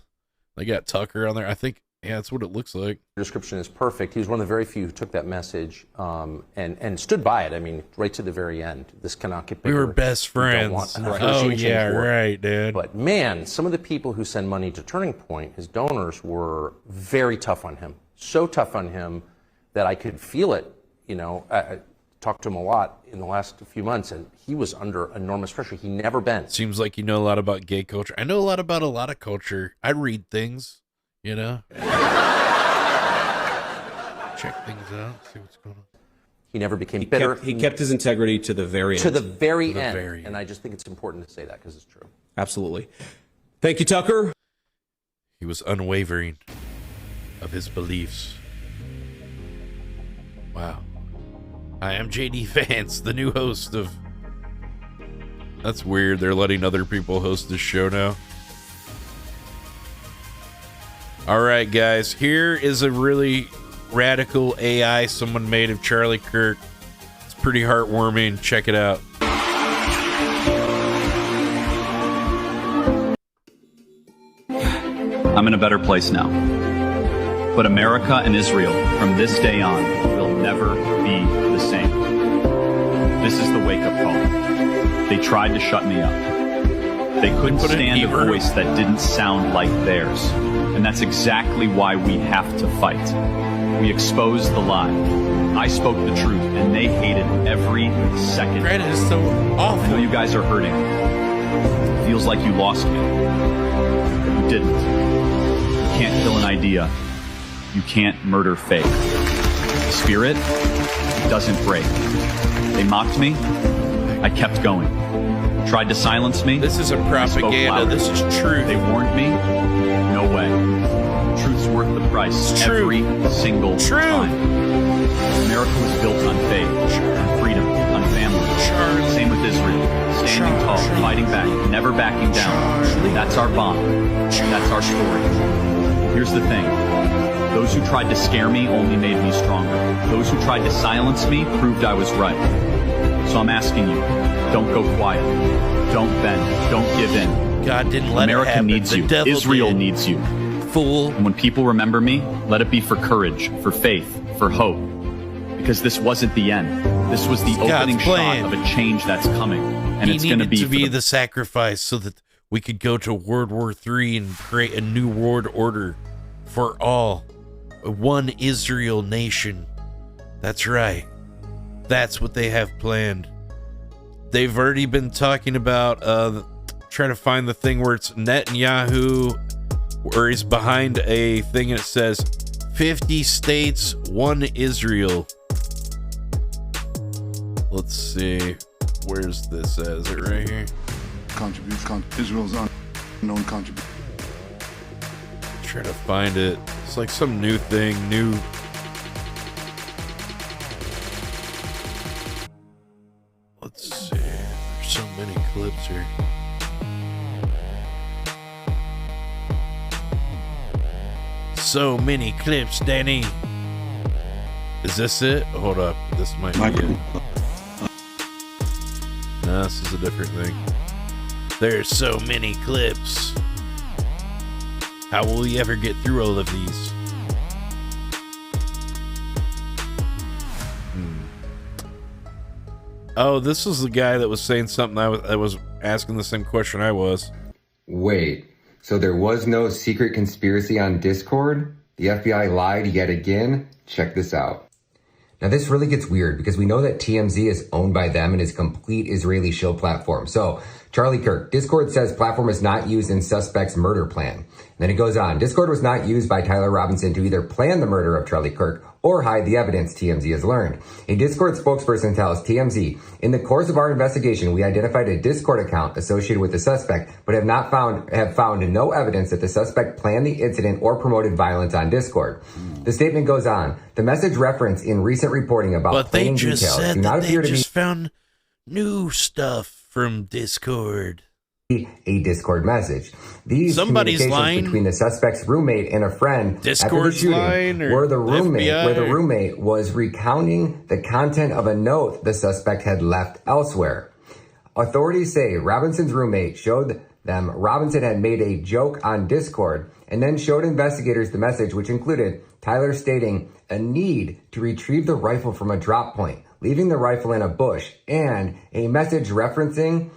They got Tucker on there. I think, yeah, that's what it looks like. Your description is perfect. He was one of the very few who took that message and stood by it. I mean, right to the very end. This cannot get bigger. We were best friends. Oh yeah, right, dude. But man, some of the people who send money to Turning Point, his donors, were very tough on him. So tough on him that I could feel it, you know, talked to him a lot in the last few months, and he was under enormous pressure. He never bent. Seems like you know a lot about gay culture. I know a lot about a lot of culture. I read things, you know. Check things out, see what's going on. He never became bitter. He kept his integrity to the very end. To the very end. And I just think it's important to say that because it's true. Absolutely. Thank you, Tucker. He was unwavering of his beliefs. Wow. Hi, I'm JD Vance, the new host of... That's weird. They're letting other people host this show now. All right, guys. Here is a really radical AI someone made of Charlie Kirk. It's pretty heartwarming. Check it out. I'm in a better place now. But America and Israel, from this day on, will never be the same. This is the wake-up call. They tried to shut me up. They couldn't stand a voice that didn't sound like theirs. And that's exactly why we have to fight. We exposed the lie. I spoke the truth, and they hated every second. Brad is so awful. I know you guys are hurting. It feels like you lost me. You didn't. You can't kill an idea. You can't murder faith. The spirit doesn't break. They mocked me. I kept going. Tried to silence me. This isn't propaganda. This is truth. They warned me. No way. Truth's worth the price every single time. America was built on faith, on freedom, on family. Same with Israel. Standing tall, fighting back, never backing down. That's our bond. That's our story. Here's the thing. Those who tried to scare me only made me stronger. Those who tried to silence me proved I was right. So I'm asking you, don't go quiet. Don't bend. Don't give in. God didn't let America it happen. needs The you. devil Israel did. needs you. Fool. And when people remember me, let it be for courage, for faith, for hope. Because this wasn't the end. This was the opening shot of a change that's coming. And it's going to be the sacrifice so that we could go to World War III and create a new world order for all. One Israel nation. That's right. That's what they have planned. They've already been talking about trying to find the thing where it's Netanyahu, where he's behind a thing and it says 50 states, one Israel. Let's see. Where's this at? Is it right here? Israel's unknown contribution. Try to find it. It's like some new thing, new. Let's see. There's so many clips here. So many clips, Danny. Is this it? Hold up. This might be it. No, this is a different thing. There's so many clips. How will we ever get through all of these? Oh, this is the guy that was saying something. I was asking the same question I was. Wait, so there was no secret conspiracy on Discord? The FBI lied yet again? Check this out. Now this really gets weird because we know that TMZ is owned by them and is a complete Israeli shill platform. So, Charlie Kirk, Discord says platform is not used in suspect's murder plan. And then it goes on, Discord was not used by Tyler Robinson to either plan the murder of Charlie Kirk or hide the evidence, TMZ has learned. A Discord spokesperson tells TMZ, in the course of our investigation, we identified a Discord account associated with the suspect, but have found no evidence that the suspect planned the incident or promoted violence on Discord. The statement goes on, the message referenced in recent reporting about planning details do not appear to be found new stuff from Discord. A Discord message. These communications between the suspect's roommate and a friend after the shooting where the roommate was recounting the content of a note the suspect had left elsewhere. Authorities say Robinson's roommate showed them Robinson had made a joke on Discord and then showed investigators the message, which included Tyler stating a need to retrieve the rifle from a drop point, leaving the rifle in a bush, and a message referring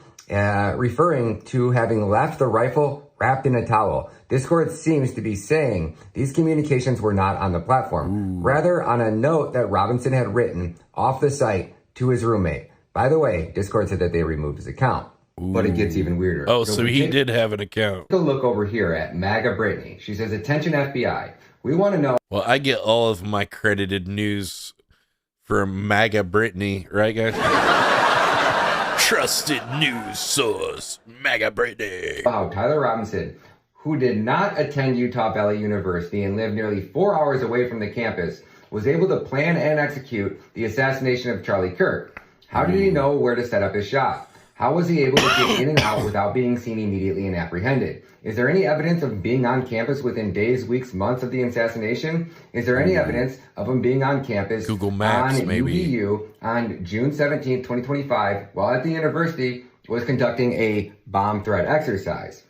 to having left the rifle wrapped in a towel. Discord seems to be saying these communications were not on the platform, rather on a note that Robinson had written off the site to his roommate. By the way, Discord said that they removed his account. But it gets even weirder. Oh, so he did have an account. Take a look over here at MAGA Brittany. She says, attention FBI. We want to know. Well, I get all of my credited news from MAGA Brittany, right, guys? Trusted news source, MAGA Brittany. Wow, Tyler Robinson, who did not attend Utah Valley University and lived nearly 4 hours away from the campus, was able to plan and execute the assassination of Charlie Kirk. How did he know where to set up his shot? How was he able to get in and out without being seen immediately and apprehended? Is there any evidence of being on campus within days, weeks, months of the assassination? Is there any evidence of him being on campus Google Maps, on maybe. UVU on June 17th, 2025, while at the university was conducting a bomb threat exercise?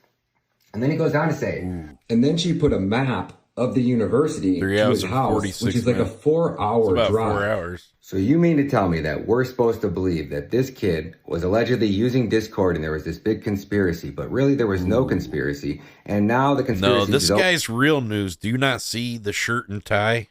And then he goes on to say, and then she put a map of the university to his house, which is like a 4-hour drive. 4 hours. So you mean to tell me that we're supposed to believe that this kid was allegedly using Discord and there was this big conspiracy, but really there was no conspiracy, and now the conspiracy No, this guy's real news. Do you not see the shirt and tie?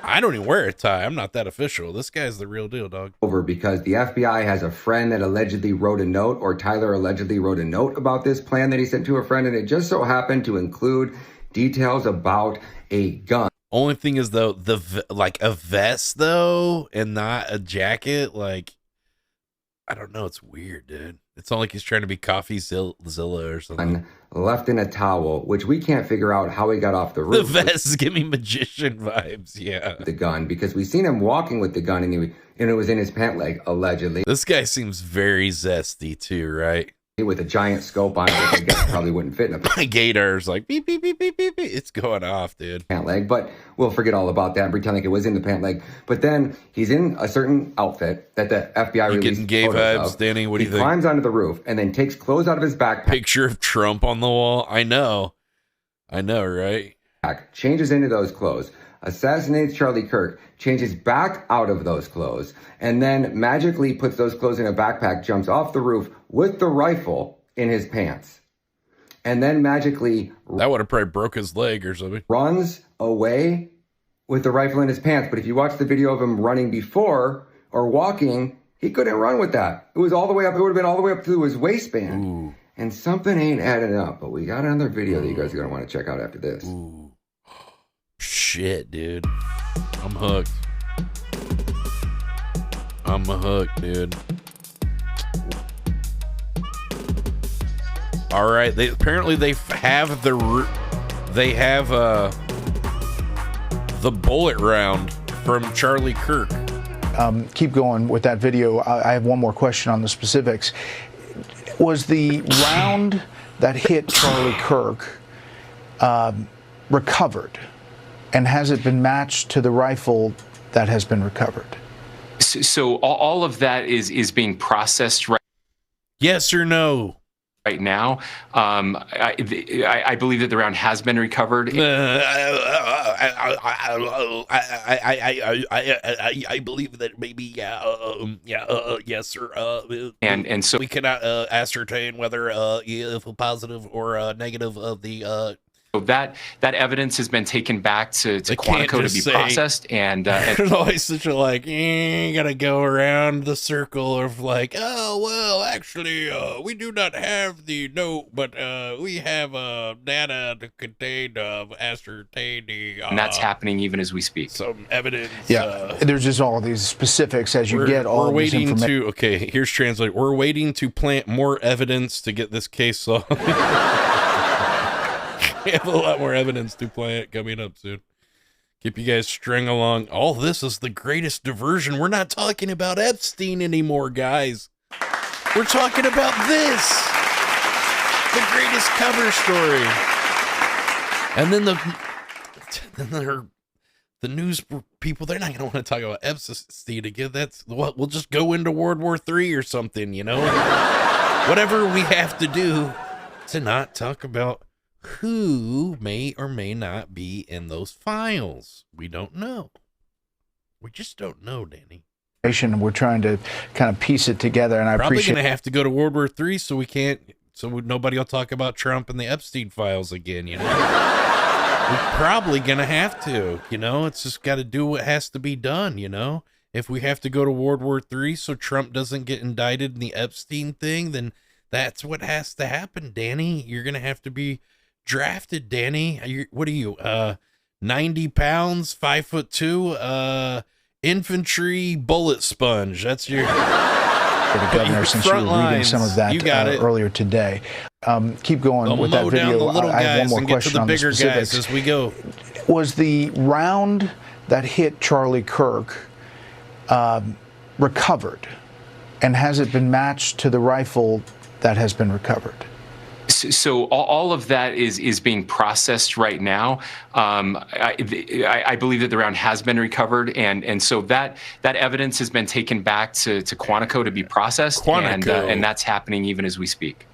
I don't even wear a tie. I'm not that official. This guy's the real deal, dog. Over because the FBI has a friend that allegedly wrote a note, or Tyler allegedly wrote a note about this plan that he sent to a friend, and it just so happened to include details about a gun. Only thing is though, like a vest though, and not a jacket. Like, I don't know. It's weird, dude. It's not like he's trying to be Coffee Zilla or something. Left in a towel, which we can't figure out how he got off the roof. The vest is giving me magician vibes. Yeah. The gun, because we seen him walking with the gun, and it was in his pant leg, allegedly. This guy seems very zesty too, right? With a giant scope on it, which I guess probably wouldn't fit in a My gator's like beep beep beep beep beep beep. It's going off, dude. Pant leg, but we'll forget all about that and pretend like it was in the pant leg. But then he's in a certain outfit that the FBI released. Getting gay vibes, Danny. What do you think? He climbs onto the roof and then takes clothes out of his backpack. Picture of Trump on the wall. I know, right? Changes into those clothes, assassinates Charlie Kirk, changes back out of those clothes, and then magically puts those clothes in a backpack, jumps off the roof with the rifle in his pants, and then magically that would have probably broke his leg or something. Runs away with the rifle in his pants. But if you watch the video of him running before or walking, he couldn't run with that. It was all the way up. It would have been all the way up to his waistband. Ooh. And something ain't adding up. But we got another video that you guys are going to want to check out after this. Ooh. Shit, dude. I'm hooked. I'm hooked, dude. All right, they have the bullet round from Charlie Kirk. Keep going with that video. I have one more question on the specifics. Was the round that hit Charlie Kirk recovered? And has it been matched to the rifle that has been recovered? So all of that is being processed right. Yes or no? Right now, I believe that the round has been recovered. I believe that maybe yes sir. And so we cannot ascertain whether if positive or negative of the. So that evidence has been taken back to Quantico to be processed, and there's always such a you gotta go around the circle of oh well, actually we do not have the note, but we have data to contain ascertain the and that's happening even as we speak. Some evidence. Yeah, there's just all these specifics as you get all this information. Okay, here's translate. We're waiting to plant more evidence to get this case solved. We have a lot more evidence to plant coming up soon. Keep you guys string along. All this is the greatest diversion. We're not talking about Epstein anymore, guys. We're talking about this. The greatest cover story. And then the news people, they're not going to want to talk about Epstein again. That's what we'll just go into World War III or something, you know? Whatever we have to do to not talk about who may or may not be in those files. We don't know. We just don't know, Danny. We're trying to kind of piece it together, and I probably appreciate. Going to have to go to World War III so nobody will talk about Trump and the Epstein files again. You know. We're probably going to have to, it's just got to do what has to be done, If we have to go to World War III so Trump doesn't get indicted in the Epstein thing, then that's what has to happen, Danny. You're going to have to be drafted, Danny. What are you, 90 pounds, 5'2", infantry bullet sponge. That's your... The governor, since you were reading some of that earlier today. Keep going with that video. I have one more question on the specifics. As we go. Was the round that hit Charlie Kirk recovered? And has it been matched to the rifle that has been recovered? So all of that is being processed right now. I believe that the round has been recovered, and so that evidence has been taken back to Quantico to be processed, and that's happening even as we speak.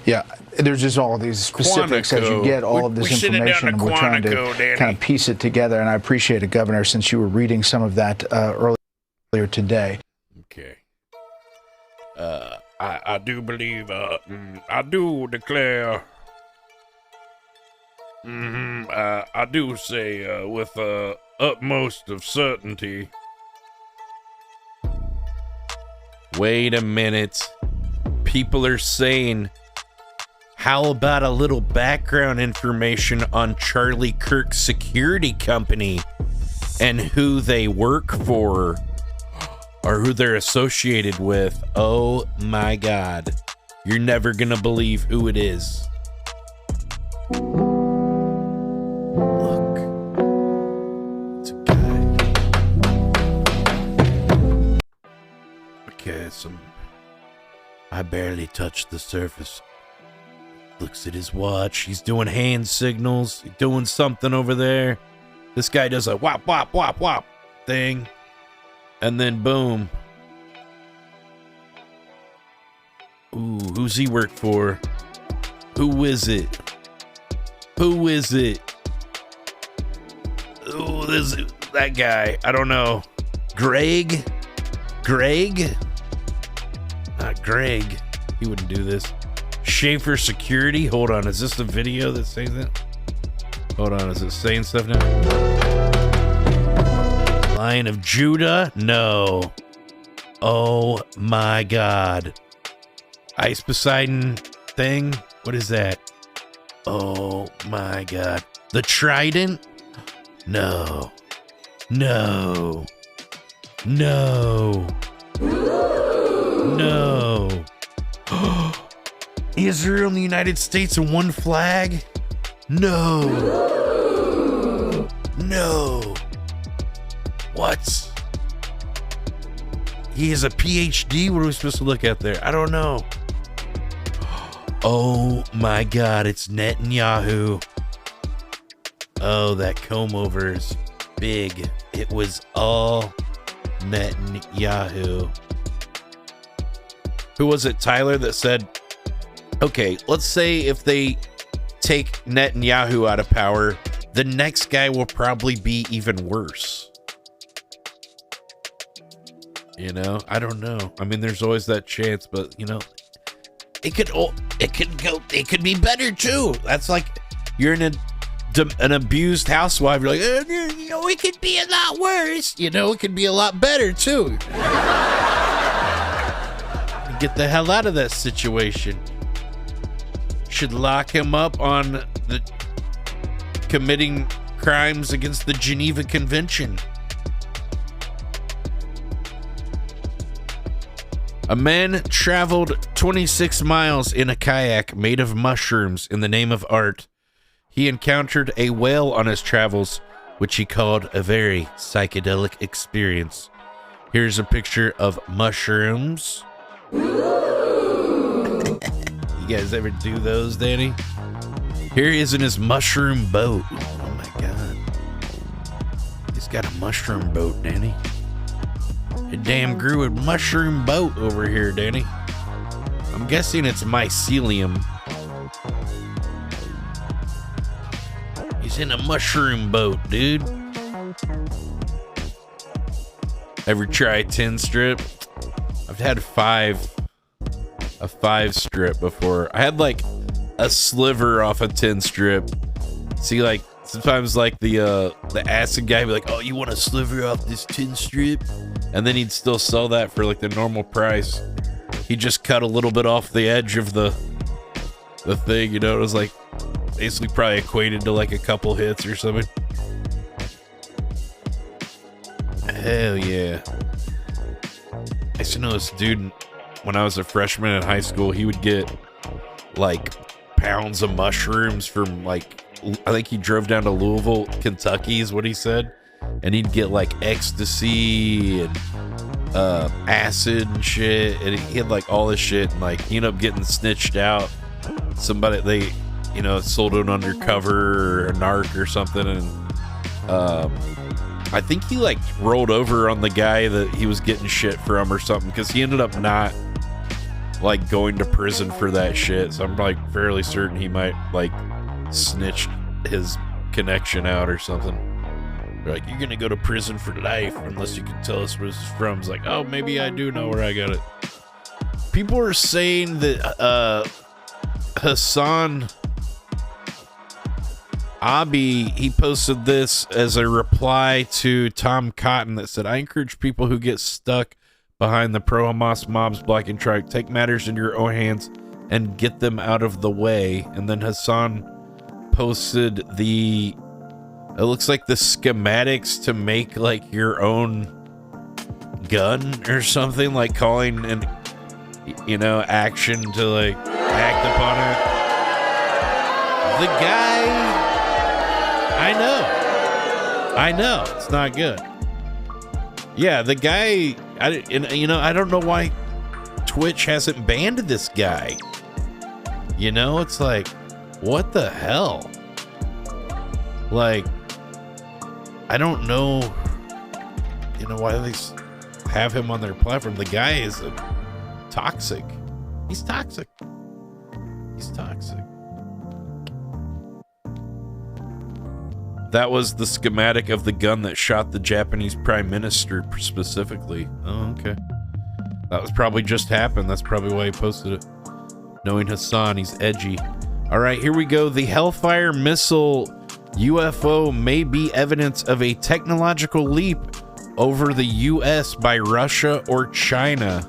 Yeah, there's just all these specifics as you get all of this information, and we're trying to kind of piece it together. And I appreciate it, Governor, since you were reading some of that earlier today. Okay. I do believe, I do declare, I do say with utmost of certainty. Wait a minute. People are saying, how about a little background information on Charlie Kirk's security company and who they work for? Or who they're associated with. Oh my God. You're never gonna believe who it is. Look. It's a guy. Okay, I barely touched the surface. Looks at his watch. He's doing hand signals. He's doing something over there. This guy does a wop, wop, wop, wop thing. And then boom. Ooh, who's he work for? Who is it? Who is it? Oh, that guy. I don't know. Greg? Not Greg. He wouldn't do this. Schaefer Security? Hold on. Is this the video that says that? Hold on. Is it saying stuff now? Lion of Judah? No. Oh my God. Ice Poseidon thing? What is that? Oh my God. The Trident? No. No. No. No. Israel and the United States in one flag? No. No. What? He has a PhD? What are we supposed to look at there? I don't know. Oh my God, it's Netanyahu. Oh, that comb over is big. It was all Netanyahu. Who was it, Tyler, that said, okay, let's say if they take Netanyahu out of power, the next guy will probably be even worse. I don't know. I mean, there's always that chance, but it could be better too. That's like you're an abused housewife. You're like, it could be a lot worse. It could be a lot better too. Get the hell out of that situation. Should lock him up on the committing crimes against the Geneva Convention. A man traveled 26 miles in a kayak made of mushrooms in the name of art. He encountered a whale on his travels, which he called a very psychedelic experience. Here's a picture of mushrooms. You guys ever do those, Danny? Here he is in his mushroom boat. Oh my God. He's got a mushroom boat, Danny. It damn grew a mushroom boat over here, Danny. I'm guessing it's mycelium. He's in a mushroom boat, dude. Ever try 10 strip? I've had a 5 strip before. I had like a sliver off a 10 strip. See, like Sometimes like the acid guy would be like, oh, you want a sliver off this tin strip? And then he'd still sell that for like the normal price. He just cut a little bit off the edge of the thing, you know. It was like basically probably equated to like a couple hits or something. Hell yeah. I used to know this dude when I was a freshman in high school. He would get like pounds of mushrooms from like, I think he drove down to Louisville, Kentucky is what he said. And he'd get like ecstasy and acid and shit, and he had like all this shit, and like he ended up getting snitched out. Somebody, they, you know, sold it undercover or a narc or something, and I think he like rolled over on the guy that he was getting shit from or something, because he ended up not like going to prison for that shit. So I'm like fairly certain he might like snitch his connection out or something. They're like, you're gonna go to prison for life unless you can tell us where this is from. It's like, oh, maybe I do know where I got it. People are saying that Hassan Abi, he posted this as a reply to Tom Cotton that said, I encourage people who get stuck behind the pro-Hamas mobs blocking traffic, take matters in your own hands and get them out of the way. And then Hassan posted it looks like the schematics to make like your own gun or something, like calling an, you know, action to like act upon it. The guy, I know it's not good. Yeah, the guy, I don't know why Twitch hasn't banned this guy. You know, it's like, what the hell? Like, I don't know, you know, why they have him on their platform. The guy is toxic. He's toxic. He's toxic. That was the schematic of the gun that shot the Japanese prime minister specifically. Oh, okay. That was probably just happened. That's probably why he posted it. Knowing Hassan, he's edgy. All right, here we go. The Hellfire missile UFO may be evidence of a technological leap over the U.S. by Russia or China.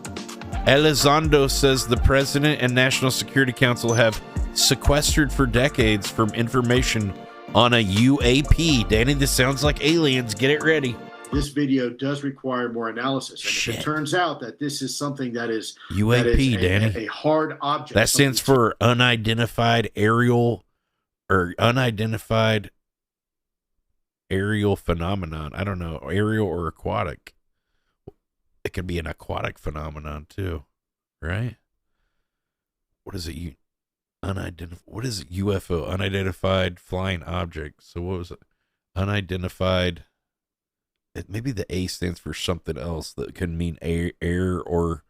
Elizondo says the President and National Security Council have sequestered for decades from information on a UAP. Danny, this sounds like aliens. Get it ready. This video does require more analysis. And if it turns out that this is something that is UAP, Danny, a hard object. That stands for unidentified aerial or unidentified aerial phenomenon. I don't know, aerial or aquatic. It could be an aquatic phenomenon too, right? What is it? What is it? UFO? Unidentified flying object. So what was it? Unidentified. Maybe the A stands for something else that can mean air or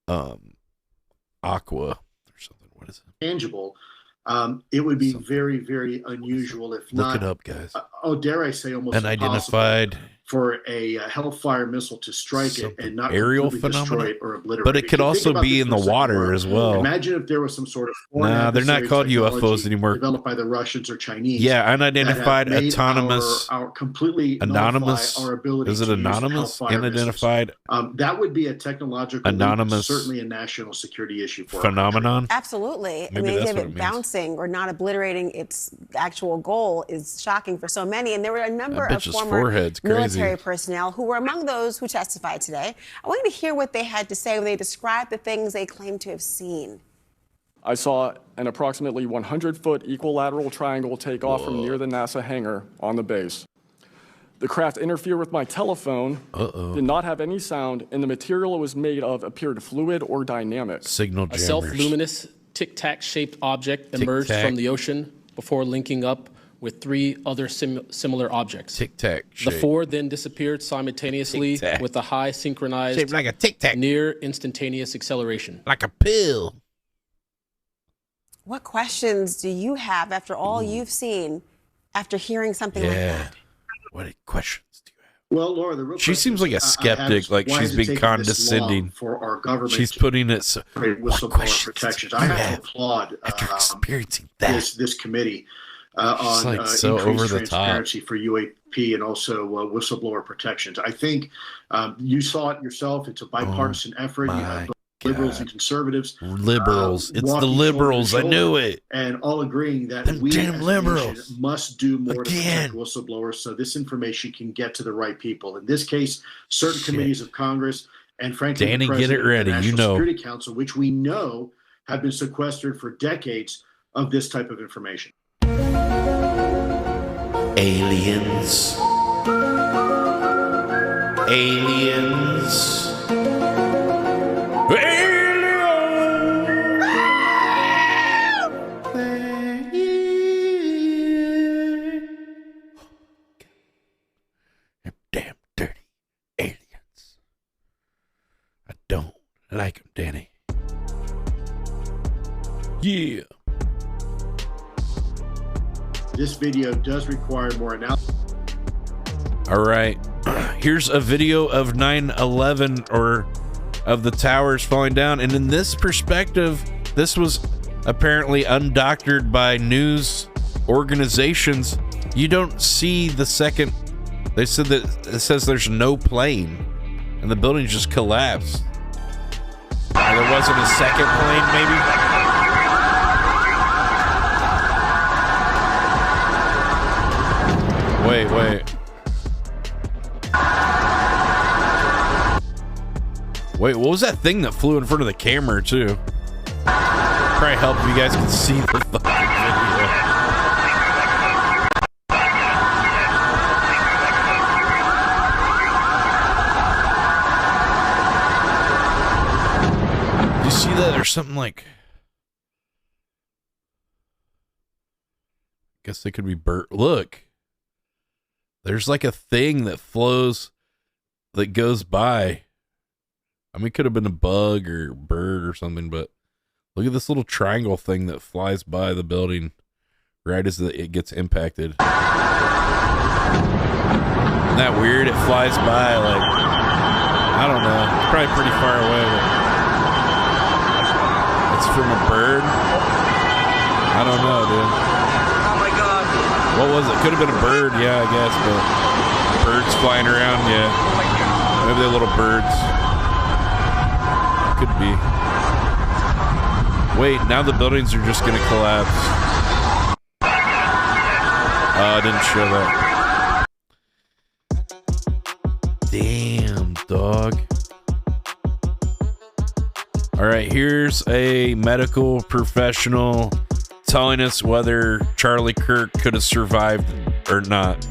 aqua or something. What is it? Tangible. It would be very, very unusual, if not. Look it up, guys. Dare I say, almost unidentified for a Hellfire missile to strike it and not aerial completely destroy phenomenon, it or obliterate but it could also be in the water as well. Imagine if there was some sort of nah, they're not called UFOs anymore. Developed by the Russians or Chinese. Yeah, unidentified, autonomous, our completely anonymous. Our ability is it anonymous? Unidentified. That would be a technological, anonymous, certainly a national security issue for phenomenon. Absolutely. Maybe I mean, that's the idea of it bouncing or not obliterating its actual goal is shocking for so many. And there were a number of former military personnel who were among those who testified today. I wanted to hear what they had to say when they described the things they claimed to have seen. I saw an approximately 100-foot equilateral triangle take off from near the NASA hangar on the base. The craft interfered with my telephone, did not have any sound, and the material it was made of appeared fluid or dynamic. Signal jammers. A self-luminous tic-tac-shaped object emerged from the ocean before linking up with three other similar objects. Tic-tac The four then disappeared simultaneously with a high synchronized, shaped like a tic-tac, near instantaneous acceleration. Like a pill. What questions do you have after all you've seen, after hearing something like that? What questions do you have? Well, Laura, she seems like a skeptic, like she's being condescending. For our government, she's putting it. Whistleblower protections. I have to applaud after experiencing that this committee. on like so increased over the top transparency for UAP and also whistleblower protections. I think you saw it yourself. It's a bipartisan effort. You have both liberals and conservatives. Liberals. It's the liberals. I knew it. And all agreeing that we damn as a liberals nation must do more to protect whistleblowers so this information can get to the right people. In this case, certain committees of Congress and frankly, Danny, the President get it ready. of the You National know. Security Council, which we know have been sequestered for decades of this type of information. Aliens. Aliens. Damn dirty aliens. I don't like them, Danny. Yeah. This video does require more analysis. All right. Here's a video of 9/11 or of the towers falling down. And in this perspective, this was apparently undoctored by news organizations. You don't see the second. They said that it says there's no plane and the building just collapsed. There wasn't a second plane, maybe? Wait, what was that thing that flew in front of the camera, too? Probably help if you guys can see the fucking video. You see that? There's something like... I guess they could be bird. Look. There's like a thing that flows, that goes by. I mean, it could have been a bug or a bird or something, but look at this little triangle thing that flies by the building right as it gets impacted. Isn't that weird? It flies by like, I don't know. It's probably pretty far away, but it's from a bird. I don't know, dude. Oh my God. What was it? Could have been a bird, yeah, I guess, but birds flying around, yeah. Maybe they're little birds. Could be. Wait, now the buildings are just gonna collapse. I didn't show that. Damn, dog. All right, here's a medical professional telling us whether Charlie Kirk could have survived or not.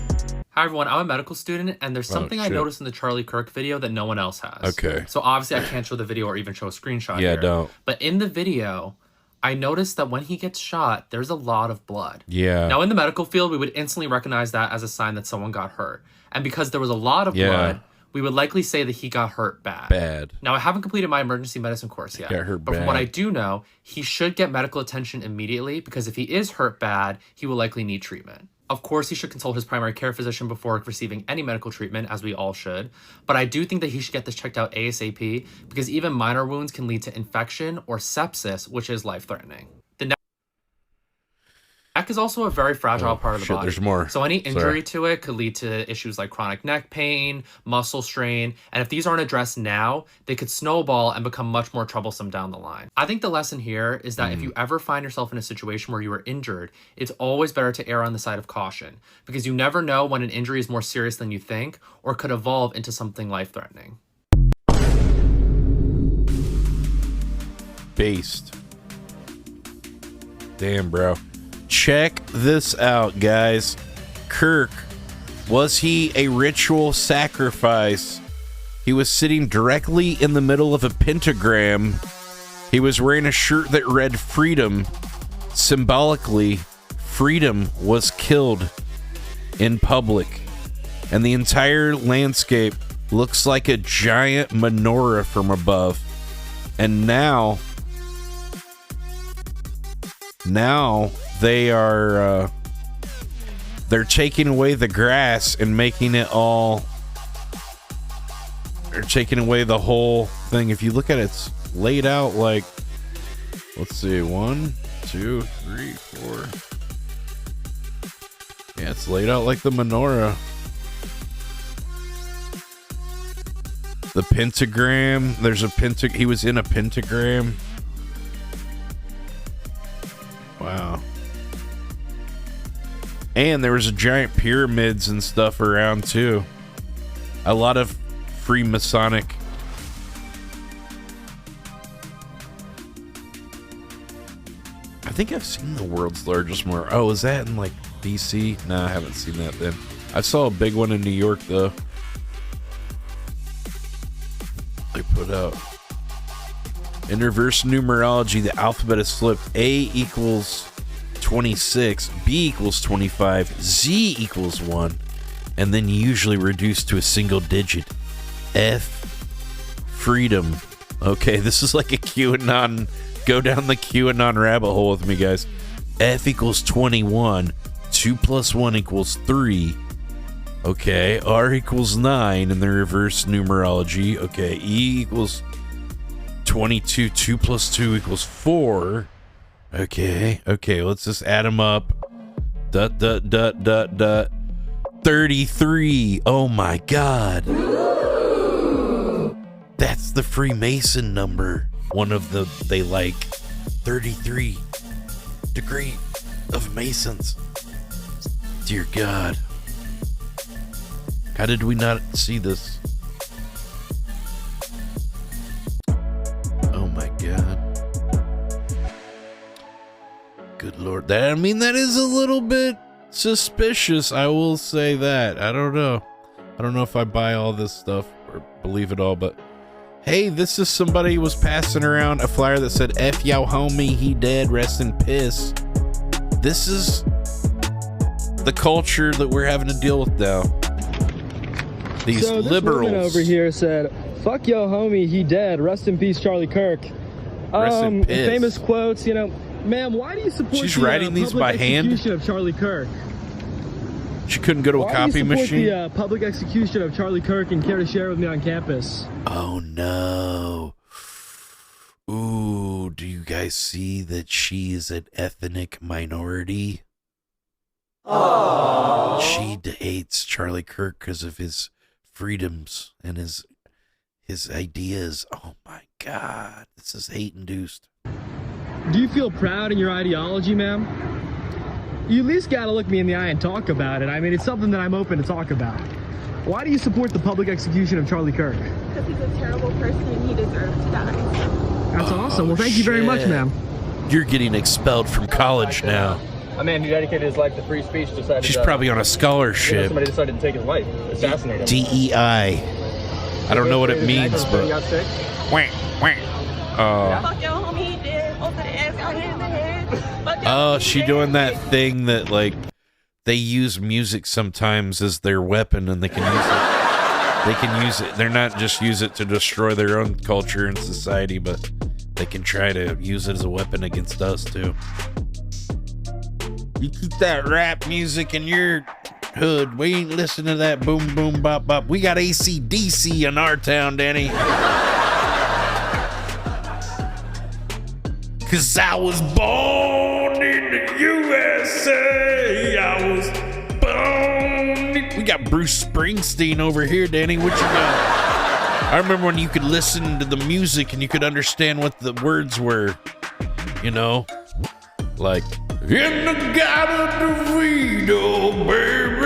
Hi everyone, I'm a medical student, and there's something I noticed in the Charlie Kirk video that no one else has. Okay. So obviously I can't show the video or even show a screenshot Yeah, here. don't. But in the video, I noticed that when he gets shot, there's a lot of blood. Yeah. Now in the medical field, we would instantly recognize that as a sign that someone got hurt. And because there was a lot of blood, we would likely say that he got hurt bad. Now I haven't completed my emergency medicine course yet. Got hurt but from what bad. I do know, he should get medical attention immediately because if he is hurt bad, he will likely need treatment. Of course, he should consult his primary care physician before receiving any medical treatment, as we all should. But I do think that he should get this checked out ASAP because even minor wounds can lead to infection or sepsis, which is life-threatening. The neck is also a very fragile part of the body. There's more. So any injury to it could lead to issues like chronic neck pain, muscle strain, and if these aren't addressed now, they could snowball and become much more troublesome down the line. I think the lesson here is that if you ever find yourself in a situation where you are injured, it's always better to err on the side of caution because you never know when an injury is more serious than you think or could evolve into something life-threatening. Based. Damn, bro. Check this out, guys. Kirk, was he a ritual sacrifice? He was sitting directly in the middle of a pentagram. He was wearing a shirt that read freedom. Symbolically, freedom was killed in public. And the entire landscape looks like a giant menorah from above. And now they are they're taking away the grass and making it all, they're taking away the whole thing. If you look at it, it's laid out like, let's see, 1, 2, 3, 4. Yeah, it's laid out like the menorah. The pentagram. There's a he was in a pentagram. Wow. And there was a giant pyramids and stuff around too. A lot of Freemasonic. I think I've seen the world's largest menorah. Oh, is that in like DC? No, I haven't seen that then. I saw a big one in New York though. They put out. In reverse numerology, the alphabet is flipped. A equals 26, B equals 25, Z equals 1, and then usually reduced to a single digit. F, freedom. Okay, this is like a QAnon. Go down the QAnon rabbit hole with me, guys. F equals 21. 2 plus 1 equals 3. Okay, R equals 9 in the reverse numerology. Okay, E equals 22. 2 plus 2 equals 4. Okay, let's just add them up. 33. Oh my God. That's the Freemason number. One of the, they like 33 degree of Masons. Dear God. How did we not see this? Oh my God. Good Lord. That is a little bit suspicious. I will say that. I don't know if I buy all this stuff or believe it all, but hey, this is somebody was passing around a flyer that said, F yo homie, he dead, rest in piss. This is the culture that we're having to deal with now. These so liberals. This woman over here said, fuck yo homie, he dead, rest in peace, Charlie Kirk. Famous quotes, you know, ma'am, why do you support She's writing these by hand? Execution of Charlie Kirk? She couldn't go to a copy machine? The public execution of Charlie Kirk and care to share with me on campus? Oh no. Ooh, do you guys see that she is an ethnic minority? Aww. She hates Charlie Kirk because of his freedoms and his ideas. Oh my God, this is hate induced. Do you feel proud in your ideology, ma'am? You at least gotta look me in the eye and talk about it. I mean, it's something that I'm open to talk about. Why do you support the public execution of Charlie Kirk? Because he's a terrible person and he deserves to die. That's awesome. Well, thank you very much, ma'am. You're getting expelled from college now. A man who dedicated his life to free speech decided. She's probably on a scholarship. Somebody decided to take his life, assassinate him. DEI. I don't know what it means, but. Fuck your homie, he did. Most of the ass got hit in the head. Oh, she doing that thing that like they use music sometimes as their weapon, and they can use it. They can use it. They're not just use it to destroy their own culture and society, but they can try to use it as a weapon against us too. You keep that rap music in your hood. We ain't listening to that boom boom bop bop. We got AC/DC in our town, Danny. Cause I was born in the USA. I was born in... We got Bruce Springsteen over here, Danny. What you got? I remember when you could listen to the music and you could understand what the words were. You know? Like, in the garden of freedom, baby.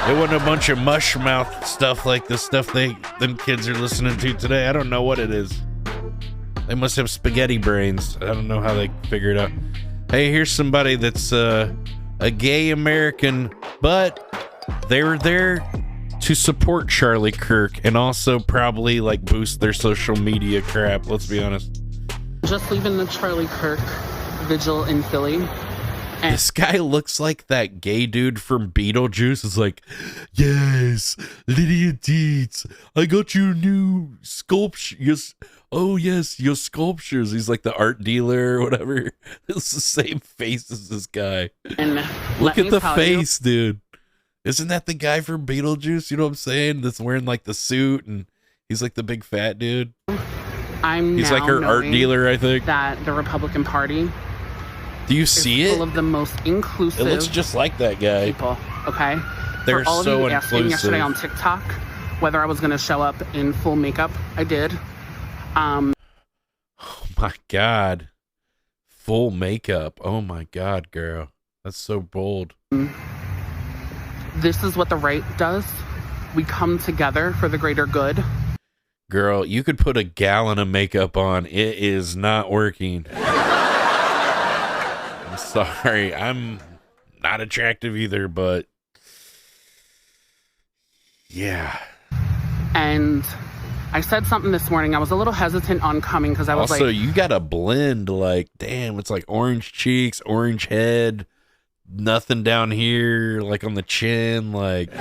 It wasn't a bunch of mush mouth stuff like the stuff them kids are listening to today. I don't know what it is. They must have spaghetti brains. I don't know how they figure it out. Hey, here's somebody that's a gay American, but they were there to support Charlie Kirk and also probably like boost their social media crap. Let's be honest. Just leaving the Charlie Kirk vigil in Philly. This guy looks like that gay dude from Beetlejuice. It's like, yes, Lydia Dietz, I got you new sculpture. Yes. Oh, yes, your sculptures. He's like the art dealer or whatever. It's the same face as this guy. And look at the face, dude. Isn't that the guy from Beetlejuice? You know what I'm saying? That's wearing like the suit and he's like the big fat dude. He's like her art dealer, I think. That the Republican Party Do you see it? Full of the most inclusive. It looks just like that guy. People, okay? They're For all so of you asking inclusive. yesterday on TikTok whether I was going to show up in full makeup, I did. Oh my God. Full makeup. Oh my God, girl. That's so bold. This is what the right does. We come together for the greater good. Girl, you could put a gallon of makeup on. It is not working. I'm sorry. I'm not attractive either, but yeah. And I said something this morning. I was a little hesitant on coming because I was also, like... you got a blend, like, damn, it's like orange cheeks, orange head, nothing down here, like on the chin, like...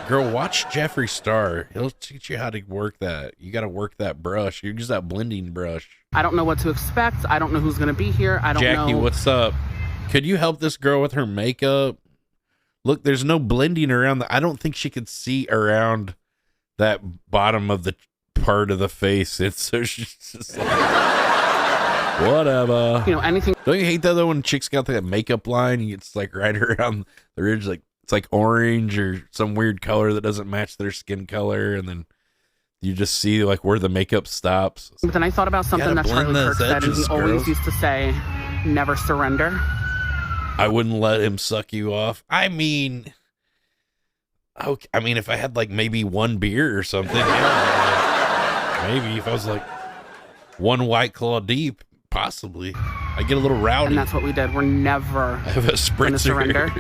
Girl, watch Jeffree Star. He'll teach you how to work that. You got to work that brush. You use that blending brush. I don't know what to expect. I don't know who's going to be here. I don't know. Jackie, what's up? Could you help this girl with her makeup? Look, there's no blending around. I don't think she could see around that bottom of the part of the face. It's so she's just like, whatever. You know, anything. Don't you hate that though when chicks got that makeup line? It's like right around the ridge, like it's like orange or some weird color that doesn't match their skin color, and then you just see like where the makeup stops. But then I thought about something that Charlie Kirk said, and he always used to say, never surrender. I wouldn't let him suck you off. I mean, okay, I mean, if I had like maybe one beer or something, yeah, maybe if I was like one White Claw deep, possibly. I get a little rowdy. And that's what we did. We're never going to surrender.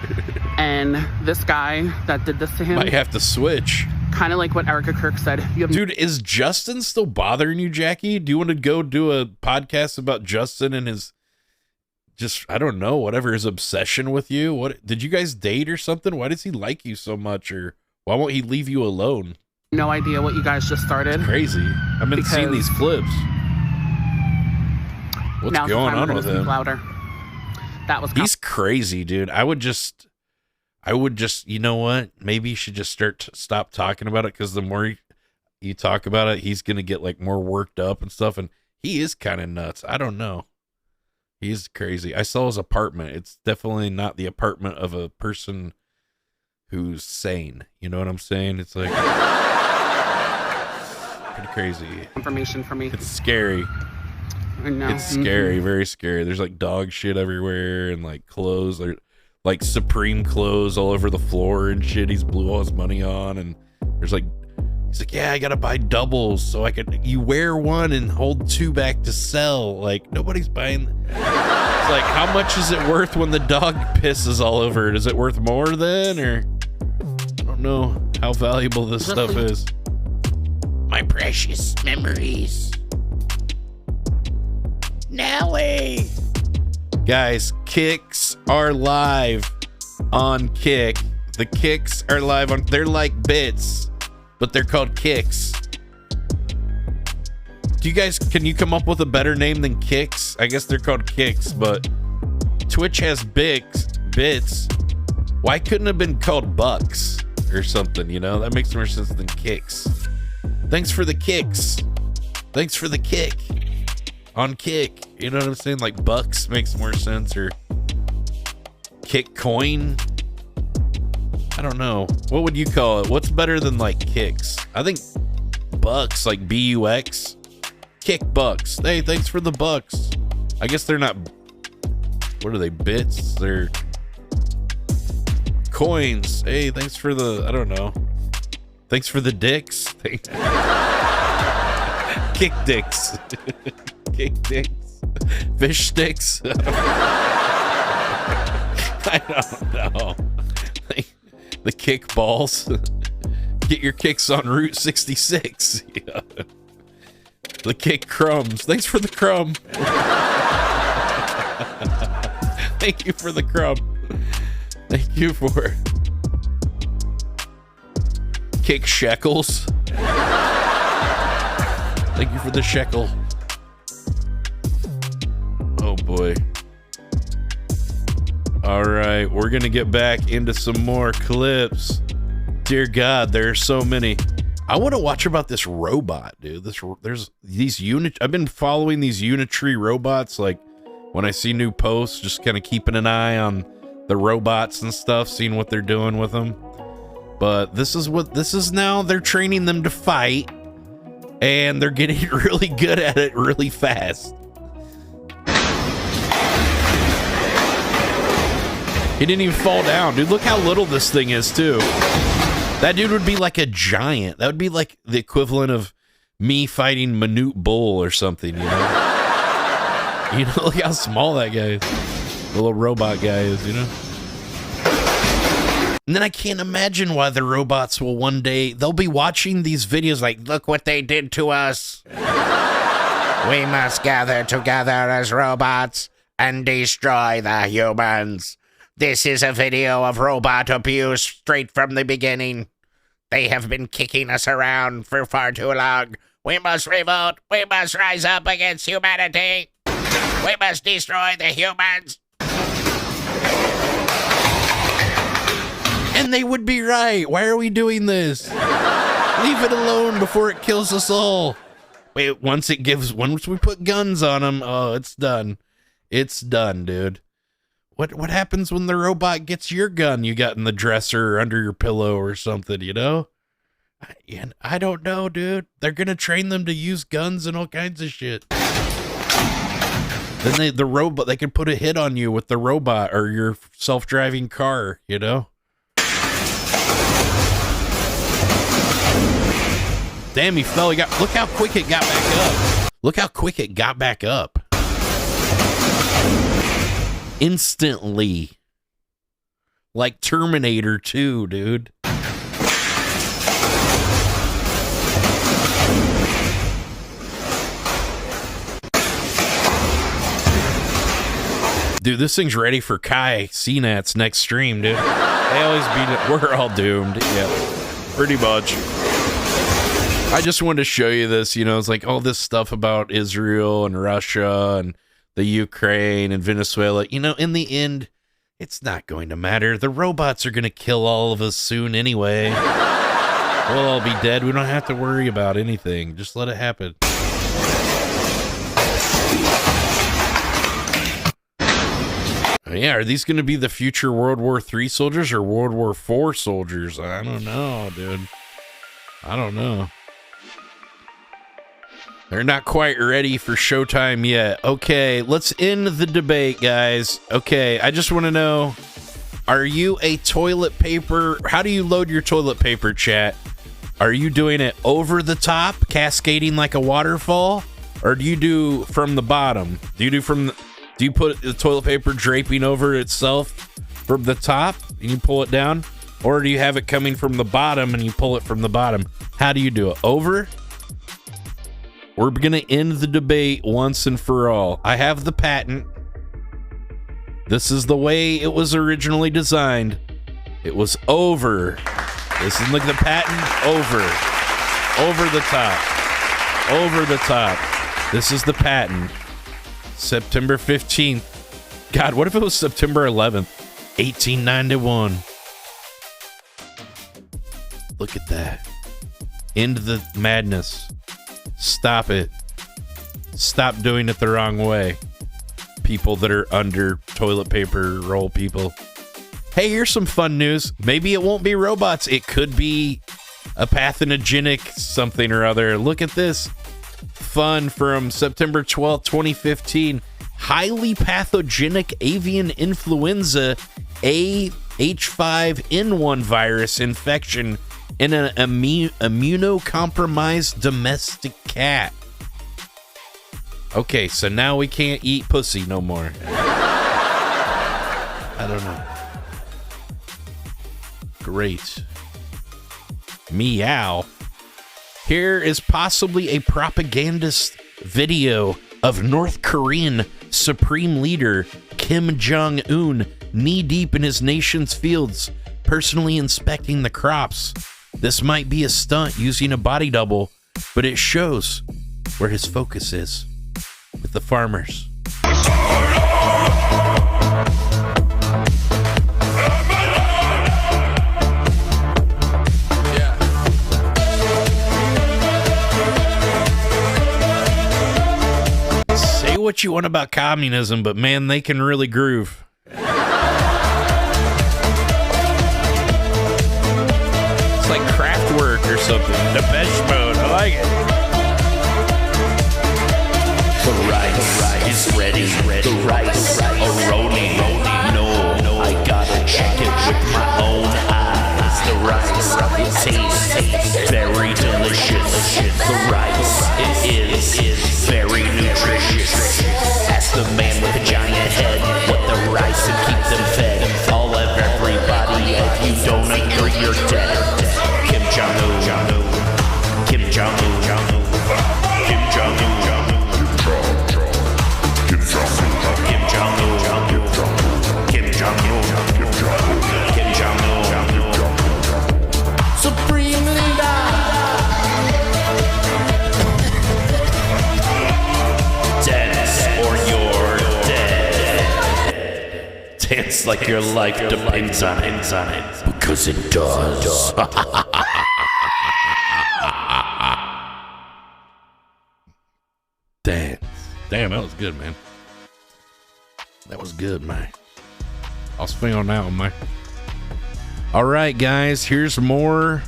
And this guy that did this to him might have to switch. Kind of like what Erica Kirk said. Dude, is Justin still bothering you, Jackie? Do you want to go do a podcast about Justin and his just, I don't know, whatever, his obsession with you? What did you guys date or something? Why does he like you so much? Or why won't he leave you alone? No idea what you guys just started. It's crazy. I've been seeing these clips. What's going on with him? Louder. That was he's crazy, dude. I would just, you know what? Maybe you should just stop talking about it, because the more you talk about it, he's gonna get like more worked up and stuff. And he is kind of nuts. I don't know. He's crazy. I saw his apartment. It's definitely not the apartment of a person who's sane. You know what I'm saying? It's like pretty crazy. Information for me. It's scary. No. It's scary, very scary. There's like dog shit everywhere and like clothes, like Supreme clothes all over the floor and shit. He's blew all his money on, and there's like, he's like, yeah, I gotta buy doubles so you wear one and hold two back to sell. Like nobody's buying. It's like, how much is it worth when the dog pisses all over it? Is it worth more then, or I don't know how valuable this stuff is. My precious memories. Nelly. Guys, kicks are live on Kick. The kicks are live on, they're like bits, but they're called kicks. Can you come up with a better name than kicks? I guess they're called kicks, but Twitch has bits. Why couldn't it have been called bucks or something? You know, that makes more sense than kicks. Thanks for the kicks. Thanks for the kick on Kick. You know what I'm saying? Like bucks makes more sense, or kick coin. I don't know. What would you call it? What's better than like kicks? I think bucks, like BUX. Kick bucks. Hey, thanks for the bucks. I guess they're not, what are they, bits? They're coins. Hey, thanks for the, I don't know. Thanks for the dicks. Kick dicks. Kick dicks. Fish sticks. I don't know. The kick balls. Get your kicks on Route 66. Yeah. The kick crumbs. Thanks for the crumb. Thank you for the crumb. Thank you for kick shekels. Thank you for the shekel. Oh boy. All right, we're gonna get back into some more clips. Dear God, there are so many. I want to watch about this robot, dude. There's these I've been following these Unitree robots, like When I see new posts, just kind of keeping an eye on the robots and stuff, seeing what they're doing with them. But this is now, they're training them to fight, and they're getting really good at it really fast. He didn't even fall down, dude. Look how little this thing is, too. That dude would be like a giant. That would be like the equivalent of me fighting Manute Bull or something, you know? You know, look how small that guy is. The little robot guy is, you know? And then I can't imagine why the robots will one day, they'll be watching these videos like, look what they did to us. We must gather together as robots and destroy the humans. This is a video of robot abuse straight from the beginning. They have been kicking us around for far too long. We must revolt. We must rise up against humanity. We must destroy the humans. And they would be right. Why are we doing this? Leave it alone before it kills us all. Wait, once we put guns on them, oh, it's done. It's done, dude. What happens when the robot gets your gun you got in the dresser or under your pillow or something, you know? I don't know, dude. They're going to train them to use guns and all kinds of shit. Then they can put a hit on you with the robot or your self-driving car, you know? Damn, he fell. Look how quick it got back up. Look how quick it got back up. Instantly. Like Terminator 2, dude. Dude, this thing's ready for Kai CNAT's next stream, dude. They always beat it. We're all doomed. Yeah, pretty much. I just wanted to show you this, you know, it's like all this stuff about Israel and Russia and the Ukraine and Venezuela. You know, in the end, it's not going to matter. The robots are going to kill all of us soon anyway. We'll all be dead. We don't have to worry about anything. Just let it happen. Yeah, are these going to be the future World War III soldiers or World War IV soldiers? I don't know, dude. I don't know. They're not quite ready for showtime yet. Okay, let's end the debate, guys. Okay, I just want to know, are you a toilet paper? How do you load your toilet paper, chat? Are you doing it over the top, cascading like a waterfall? Or do you do from the bottom? Do you put the toilet paper draping over itself from the top and you pull it down? Or do you have it coming from the bottom and you pull it from the bottom? How do you do it? Over? We're going to end the debate once and for all. I have the patent. This is the way it was originally designed. It was over. This is like the patent. Over. Over the top. Over the top. This is the patent. September 15th. God, what if it was September 11th? 1891. Look at that. End the madness. Stop it. Stop doing it the wrong way. People that are under toilet paper roll people. Hey, here's some fun news. Maybe it won't be robots. It could be a pathogenic something or other. Look at this. Fun from September 12th, 2015. Highly pathogenic avian influenza H5N1 virus infection in an immunocompromised domestic cat. Okay, so now we can't eat pussy no more. I don't know. Great. Meow. Here is possibly a propagandist video of North Korean Supreme Leader Kim Jong-un knee-deep in his nation's fields, personally inspecting the crops. This might be a stunt using a body double, but it shows where his focus is with the farmers. what you want about communism, but man, they can really groove. It's like Kraftwerk or something. Depeche Mode. I like it. The rice is ready. The rice are rolling. No, I gotta check it with my own eyes. The rice, it tastes very delicious. The rice, it is very nutritious. Ask the man with a giant head what the rice and keep them fed. All of everybody, if you don't agree, you're dead. Kim Jong-un, Kim Jong-un, Kim Jong-un, Kim Jong-un, Kim Jong-un, Kim Jong-un, Kim Jong-un, supreme leader. Dance or you're dead. Dance like your life depends on it. Because it does. Dance. Damn, that was good, man. That was good, man. I'll swing on that one, man. All right, guys, here's more.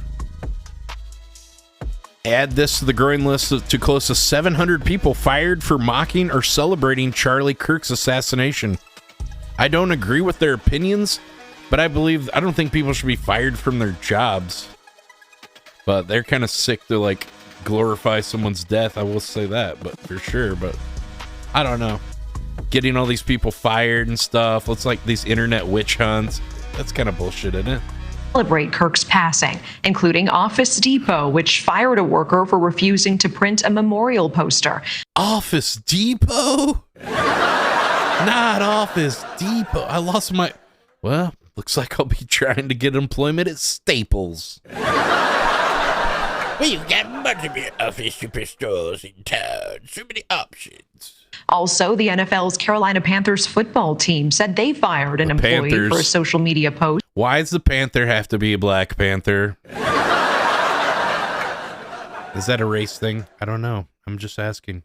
Add this to the growing list to close to 700 people fired for mocking or celebrating Charlie Kirk's assassination. I don't agree with their opinions, but I don't think people should be fired from their jobs. But they're kind of sick to like glorify someone's death. I will say that, but for sure. But I don't know. Getting all these people fired and stuff. It's like these internet witch hunts. That's kind of bullshit, isn't it? Celebrate Kirk's passing, including Office Depot, which fired a worker for refusing to print a memorial poster. Office Depot? Not Office Depot. I lost my... Well, looks like I'll be trying to get employment at Staples. We've got multiple office superstores in town. So many options. Also, the NFL's Carolina Panthers football team said they fired an employee for a social media post. Why does the Panther have to be a Black Panther? Is that a race thing? I don't know. I'm just asking.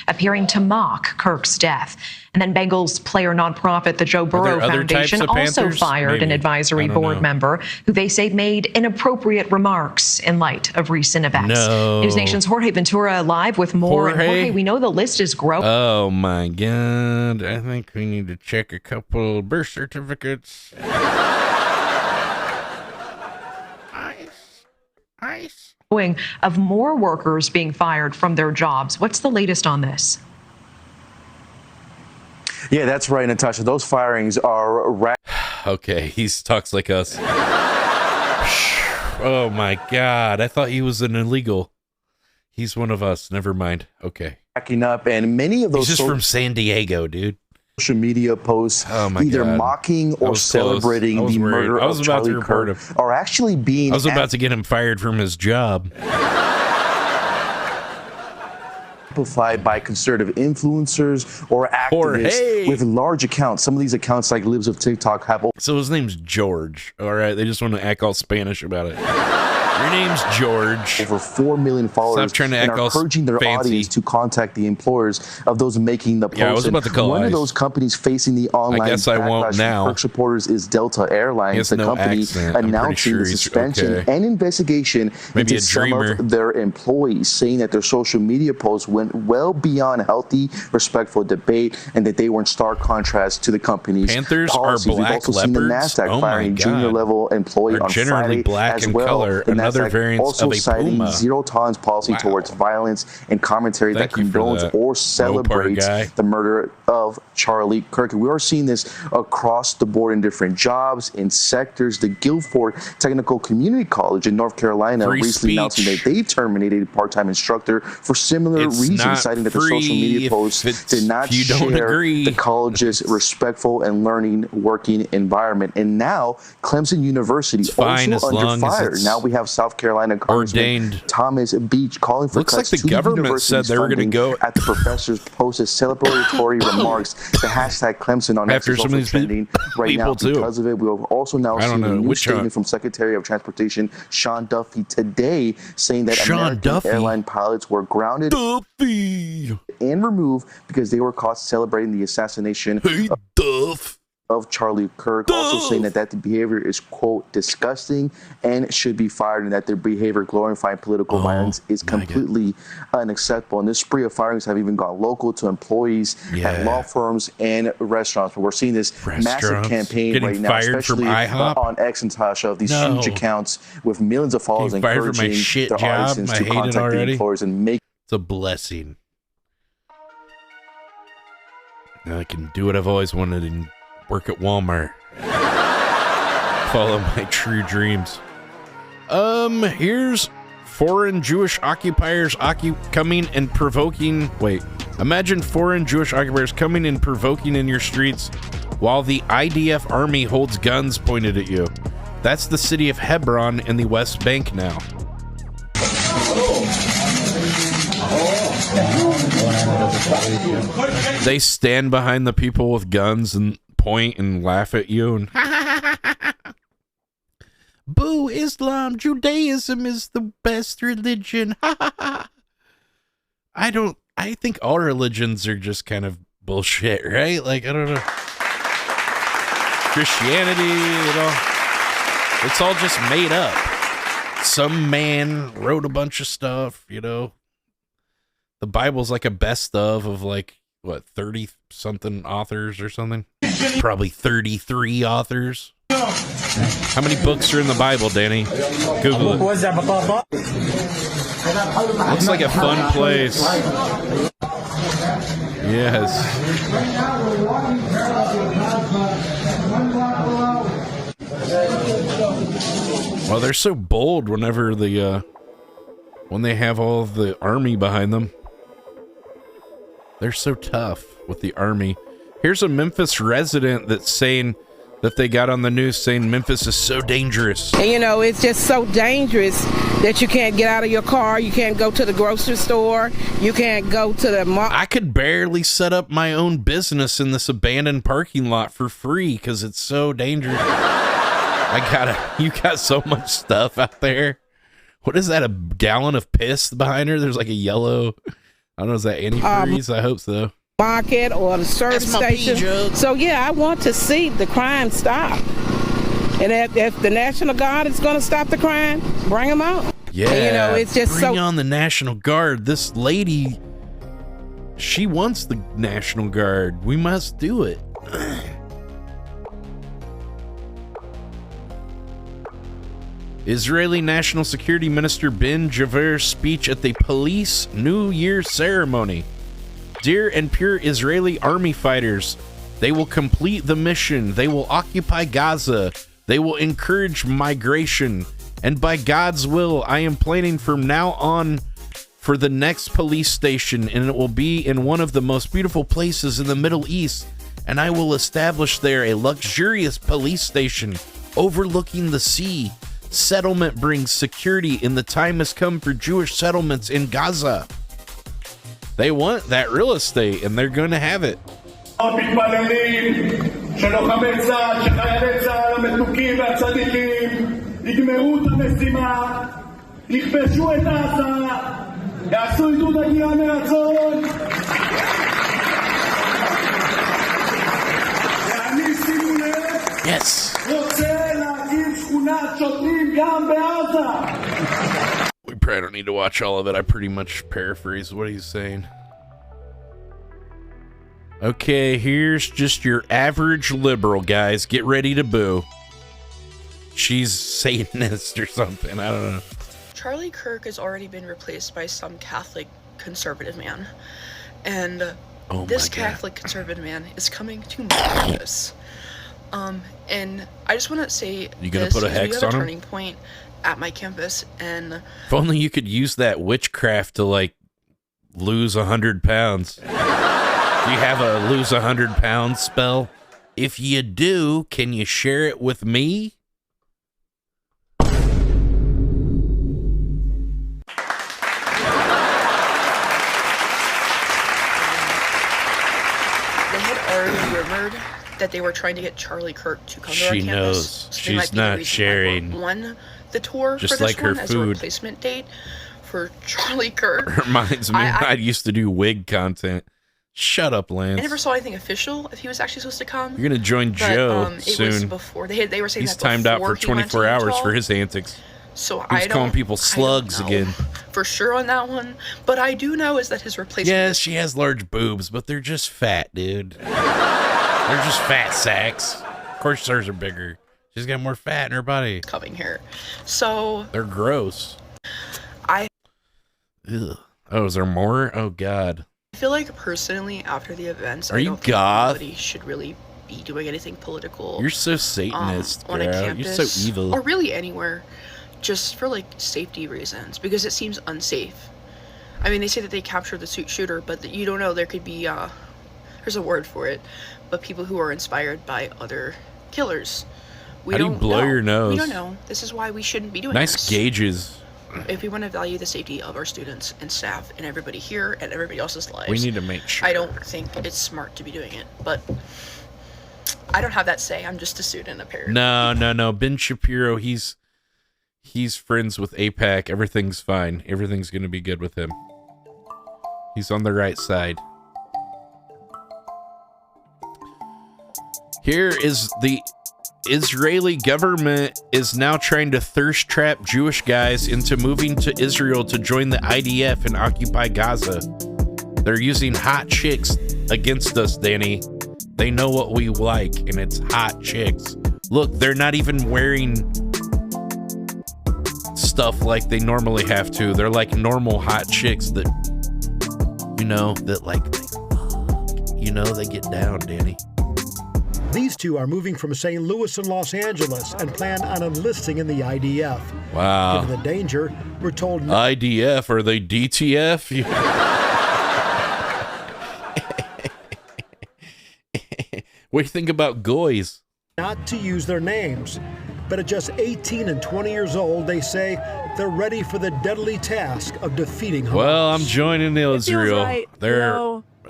Appearing to mock Kirk's death. And then Bengals player nonprofit, the Joe Burrow Foundation, also fired an advisory board member who they say made inappropriate remarks in light of recent events. News Nation's Jorge Ventura live with more. Jorge, we know the list is growing. Oh my God. I think we need to check a couple birth certificates. Ice. Of more workers being fired from their jobs. What's the latest on this? Yeah, that's right, Natasha. Those firings are... Okay, he talks like us. Oh my God. I thought he was an illegal. He's one of us. Never mind. Okay. Backing up, and many of those... He's just from San Diego, dude. Social media posts either mocking or celebrating the murder of Charlie Kirk are actually being... I was about to get him fired from his job. Amplified by conservative influencers or activists with large accounts. Some of these accounts, like Libs of TikTok, have... So his name's George. All right, they just want to act all Spanish about it. Your name's George. Over 4 million followers. Stop trying to act all encouraging their audience to contact the employers of those making the post. Yeah, I was about to call one of those companies facing the online I guess I won't now. Kirk supporters is Delta Airlines, the company announcing the suspension and investigation into some of their employees, saying that their social media posts went well beyond healthy, respectful debate, and that they were in stark contrast to the company's policies. Are black We've also seen the NASDAQ firing junior level employee on Friday black as in well. Color. Another variant also of a citing puma. zero tolerance policy towards violence and commentary that condones or celebrates the murder of Charlie Kirk. And we are seeing this across the board in different jobs, in sectors. The Guilford Technical Community College in North Carolina recently announcing that they terminated a part-time instructor for similar reasons, citing that the social media posts did not share the college's respectful and learning working environment. And now Clemson University also under fire. Now we have South Carolina Congressman Thomas Beach calling for Looks cuts like the government said they were going to go at the professor's posted celebratory remarks. The hashtag Clemson on X is also trending right now because of it. We have also now seen a new statement from Secretary of Transportation Sean Duffy today saying that American airline pilots were grounded and removed because they were caught celebrating the assassination of Charlie Kirk, also saying that the behavior is, quote, disgusting and should be fired, and that their behavior glorifying political violence is completely unacceptable. And this spree of firings have even gone local to employees at law firms and restaurants. But we're seeing this massive campaign right now, especially on X and Tasha, of these huge accounts with millions of followers encouraging their audiences to contact the employers and make it's a blessing. Now I can do what I've always wanted and work at Walmart. Follow my true dreams. Here's foreign Jewish occupiers coming and provoking. Wait, imagine foreign Jewish occupiers coming and provoking in your streets while the IDF army holds guns pointed at you. That's the city of Hebron in the West Bank now. They stand behind the people with guns and point and laugh at you and boo, Islam, Judaism is the best religion. I think all religions are just kind of bullshit, right? Like, I don't know. Christianity, you know, it's all just made up. Some man wrote a bunch of stuff, you know. The Bible's like a best of like, what, 30-something authors or something? Probably 33 authors. How many books are in the Bible, Danny? Google it. Looks like a fun place. Yes. Well, they're so bold whenever when they have all of the army behind them. They're so tough with the army. Here's a Memphis resident that's saying that they got on the news saying Memphis is so dangerous. And you know, it's just so dangerous that you can't get out of your car. You can't go to the grocery store. You can't go to the mall. I could barely set up my own business in this abandoned parking lot for free because it's so dangerous. You got so much stuff out there. What is that, a gallon of piss behind her? There's like a yellow, I don't know, is that antifreeze? I hope so. Market or the service station. So yeah, I want to see the crime stop. And if the National Guard is going to stop the crime, bring them out. Yeah, and, you know, it's just bring on the National Guard. This lady, she wants the National Guard. We must do it. Israeli National Security Minister Ben Gvir's speech at the police New Year ceremony. Dear and pure Israeli army fighters, they will complete the mission. They will occupy Gaza. They will encourage migration. And by God's will, I am planning from now on for the next police station, and it will be in one of the most beautiful places in the Middle East. And I will establish there a luxurious police station overlooking the sea. Settlement brings security, and the time has come for Jewish settlements in Gaza. They want that real estate, and they're going to have it. Yes. We probably don't need to watch all of it. I pretty much paraphrase what he's saying. Okay, here's just your average liberal, guys. Get ready to boo. She's Satanist or something. I don't know. Charlie Kirk has already been replaced by some Catholic conservative man. And this Catholic conservative man is coming to my campus. And I just want to say you gonna put a hex we have on a him? turning point at my campus, and if only you could use that witchcraft to like lose 100 pounds. Do you have a lose 100 pounds spell? If you do, can you share it with me? already rumored that they were trying to get Charlie Kirk to come to our She campus. knows. So they She's might be the not reason why sharing. we're on the tour Just for this like her one as a food. replacement date for Charlie Kirk. Reminds me, I used to do wig content. Shut up, Lance. I never saw anything official if he was actually supposed to come. You're gonna join but, Joe it soon. Was before they were saying he's that timed out before for he went 24 to hours Utah. for his antics. So he was calling people slugs again. For sure on that one, but I do know is that his replacement. Yes, she has large boobs, but they're just fat, dude. They're just fat sacks. Of course, hers are bigger. She's got more fat in her body. Coming here, so they're gross. Ugh. Oh, is there more? Oh God. I feel like personally, after the events, Are I you don't goth? think anybody should really be doing anything political. You're so Satanist, on a girl. campus, You're so evil. or really anywhere, just for like safety reasons, because it seems unsafe. I mean, they say that they captured the shooter, but you don't know. There could be there's a word for it, but people who are inspired by other killers. How do you blow your nose? We don't know. This is why we shouldn't be doing Nice this. gauges. If we want to value the safety of our students and staff and everybody here and everybody else's lives, We need to make sure. I don't think it's smart to be doing it, but I don't have that say. I'm just a student, apparently. No. Ben Shapiro, he's friends with AIPAC. Everything's fine. Everything's gonna be good with him. He's on the right side. Here is the Israeli government is now trying to thirst trap Jewish guys into moving to Israel to join the IDF and occupy Gaza. They're using hot chicks against us, Danny. They know what we like, and it's hot chicks. Look, they're not even wearing stuff like they normally have to. They're like normal hot chicks that, they get down, Danny. These two are moving from St. Louis and Los Angeles and plan on enlisting in the IDF. Wow. Given the danger, we're told... IDF, are they DTF? What do you think about goys? Not to use their names. But at just 18 and 20 years old, they say they're ready for the deadly task of defeating Hamas. Well, I'm joining Israel. Right,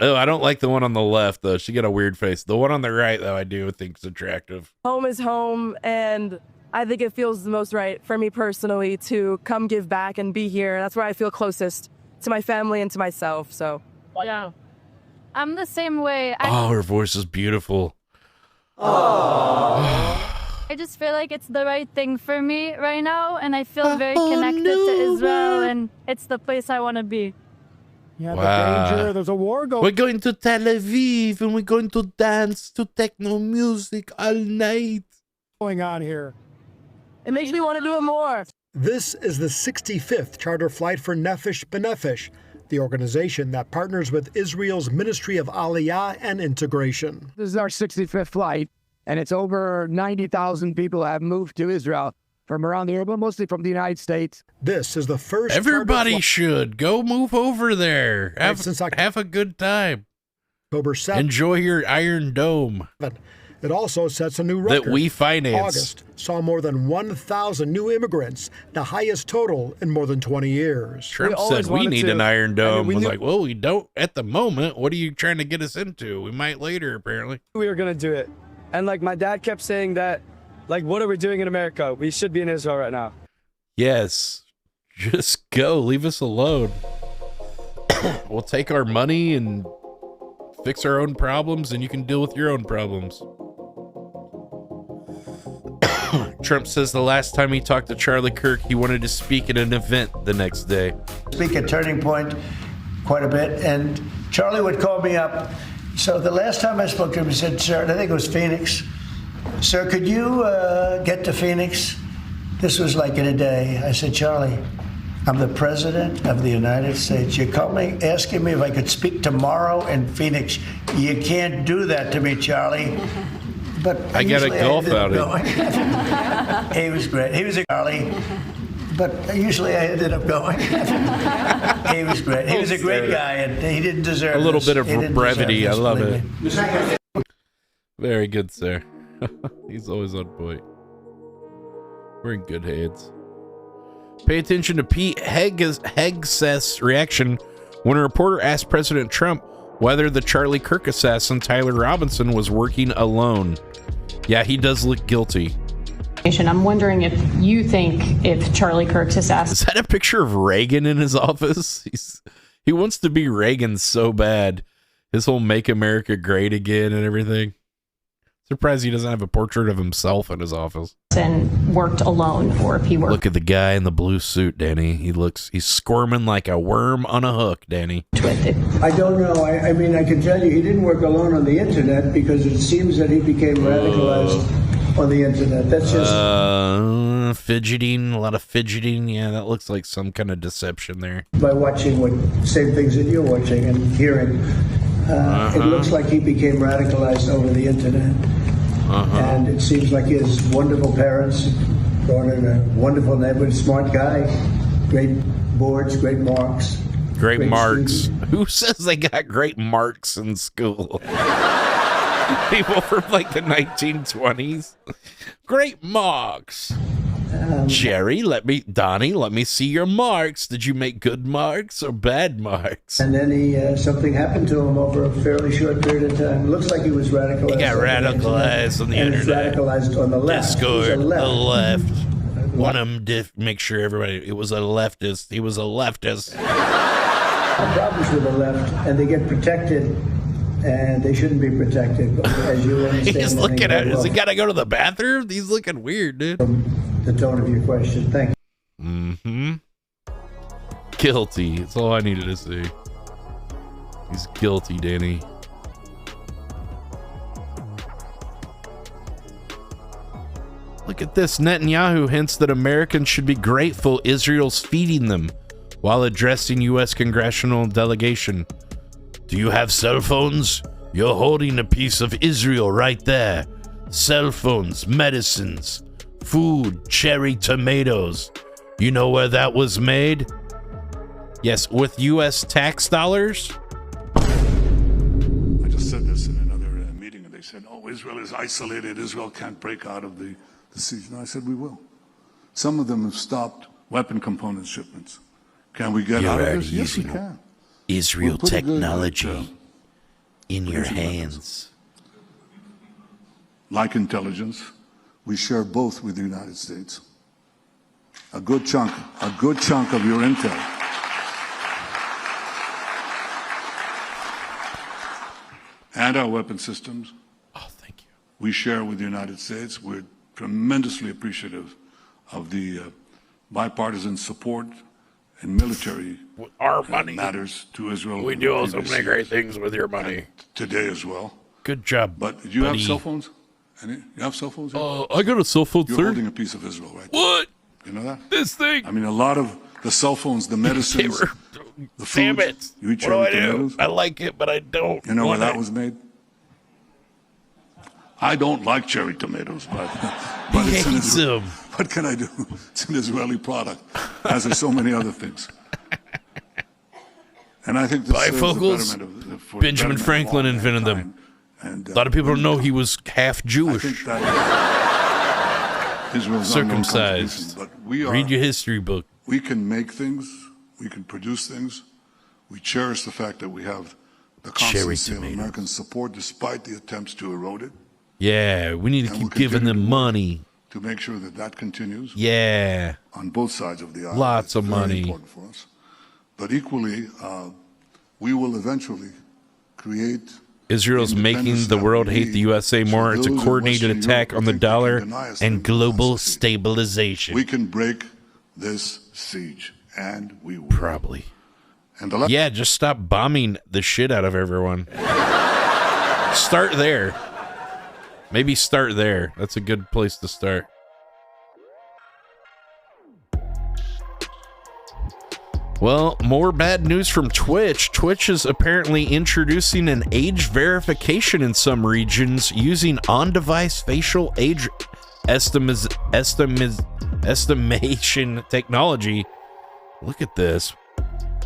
Oh, I don't like the one on the left, though. She got a weird face. The one on the right, though, I do think is attractive. Home is home, and I think it feels the most right for me personally to come give back and be here. That's where I feel closest to my family and to myself, so. Yeah. I'm the same way. Her voice is beautiful. I just feel like it's the right thing for me right now, and I feel very connected to Israel, and it's the place I want to be. Yeah, Wow. the danger, there's a war going. We're going to Tel Aviv, and we're going to dance to techno music all night. Going on here. It makes me want to do it more. This is the 65th charter flight for Nefesh B'Nefesh, the organization that partners with Israel's Ministry of Aliyah and Integration. This is our 65th flight, and it's over 90,000 people have moved to Israel from around the world, but mostly from the United States. This is the first. Everybody should go move over there. Have a good time. October 7th. Enjoy your Iron Dome. It also sets a new record. That we finance. August saw more than 1,000 new immigrants, the highest total in more than 20 years. Trump said we need an Iron Dome. Was like, well, we don't at the moment. What are you trying to get us into? We might later, apparently. We were going to do it. And my dad kept saying that, what are we doing in America? We should be in Israel right now. Yes. Just go. Leave us alone. We'll take our money and fix our own problems, and you can deal with your own problems. Trump says the last time he talked to Charlie Kirk, he wanted to speak at an event the next day. Speak at Turning Point quite a bit, and Charlie would call me up. So the last time I spoke to him, he said, sir, I think it was Phoenix. Sir, could you get to Phoenix? This was like in a day. I said, Charlie, I'm the president of the United States. You call me asking me if I could speak tomorrow in Phoenix. You can't do that to me, Charlie. But I got a golf outing. He was great. He was a Charlie. But usually I ended up going. He was great. He was a great guy, and he didn't deserve a little this. bit of He didn't brevity. I deserve love this, it. believe me. Very good, sir. He's always on point. We're in good hands. Pay attention to Pete Hegseth's reaction when a reporter asked President Trump whether the Charlie Kirk assassin Tyler Robinson was working alone. Yeah, he does look guilty. I'm wondering if you think if Charlie Kirk's assassin... Is that a picture of Reagan in his office? He wants to be Reagan so bad. His whole Make America Great Again and everything. Surprised he doesn't have a portrait of himself in his office. And worked alone, or if he worked... Look at the guy in the blue suit, Danny. He's squirming like a worm on a hook, Danny. I don't know. I mean, I can tell you he didn't work alone on the internet because it seems that he became radicalized on the internet. That's just... fidgeting, a lot of fidgeting. Yeah, that looks like some kind of deception there. By watching same things that you're watching and hearing. It looks like he became radicalized over the internet. And it seems like he has wonderful parents, born in a wonderful neighborhood, smart guy, great boards, great marks. Great marks. Student. Who says they got great marks in school? People from like the 1920s. Great marks. Jerry, Donnie, let me see your marks. Did you make good marks or bad marks? And then something happened to him over a fairly short period of time. It looks like he was radicalized. He got radicalized on the internet. Radicalized on the left. Discord, the left. Want him to make sure everybody, it was a leftist. He was a leftist. Problems with the left, and they get protected. And they shouldn't be protected, as you understand. He's looking at it. Does he got to go to the bathroom? He's looking weird, dude. The tone of your question. Thank you. Mm-hmm. Guilty. That's all I needed to see. He's guilty, Danny. Look at this. Netanyahu hints that Americans should be grateful Israel's feeding them while addressing U.S. congressional delegation. Do you have cell phones? You're holding a piece of Israel right there. Cell phones, medicines, food, cherry tomatoes. You know where that was made? Yes, with U.S. tax dollars? I just said this in another meeting, and they said, oh, Israel is isolated. Israel can't break out of the siege. And I said, we will. Some of them have stopped weapon component shipments. Can we get out of this? Yes, we can. Israel technology in your hands. Like intelligence, we share both with the United States. A good chunk of your intel. And our weapon systems. Oh, thank you. We share with the United States. We're tremendously appreciative of the bipartisan support and military our money matters to Israel. We do so many great things with your money. Today as well. Good job. But do you have cell phones? You have cell phones? I got a cell phone, You're sir. holding a piece of Israel right What? There. You know that? This thing. I mean, a lot of the cell phones, the medicines, the food. Damn it. You eat what do I tomatoes? do? I like it, but I don't. You know where that was made? I don't like cherry tomatoes, but it's an what can I do? It's an Israeli product, as are so many other things. And I think this bifocals, Benjamin Franklin invented them. And, a lot of people don't know he was half Jewish. Circumcised. But read your history book. We can make things. We can produce things. We cherish the fact that we have the constancy of American support despite the attempts to erode it. Yeah, we need to keep giving them money. To make sure that that continues. Yeah. On both sides of the aisle. Lots of money. Very important for us. But equally, we will eventually create... Israel's making the world hate the USA more. It's a coordinated attack on the dollar and global stabilization. We can break this siege, and we will. Probably. And yeah, just stop bombing the shit out of everyone. Start there. Maybe start there. That's a good place to start. Well, more bad news from Twitch. Twitch is apparently introducing an age verification in some regions using on-device facial age estimation technology. Look at this.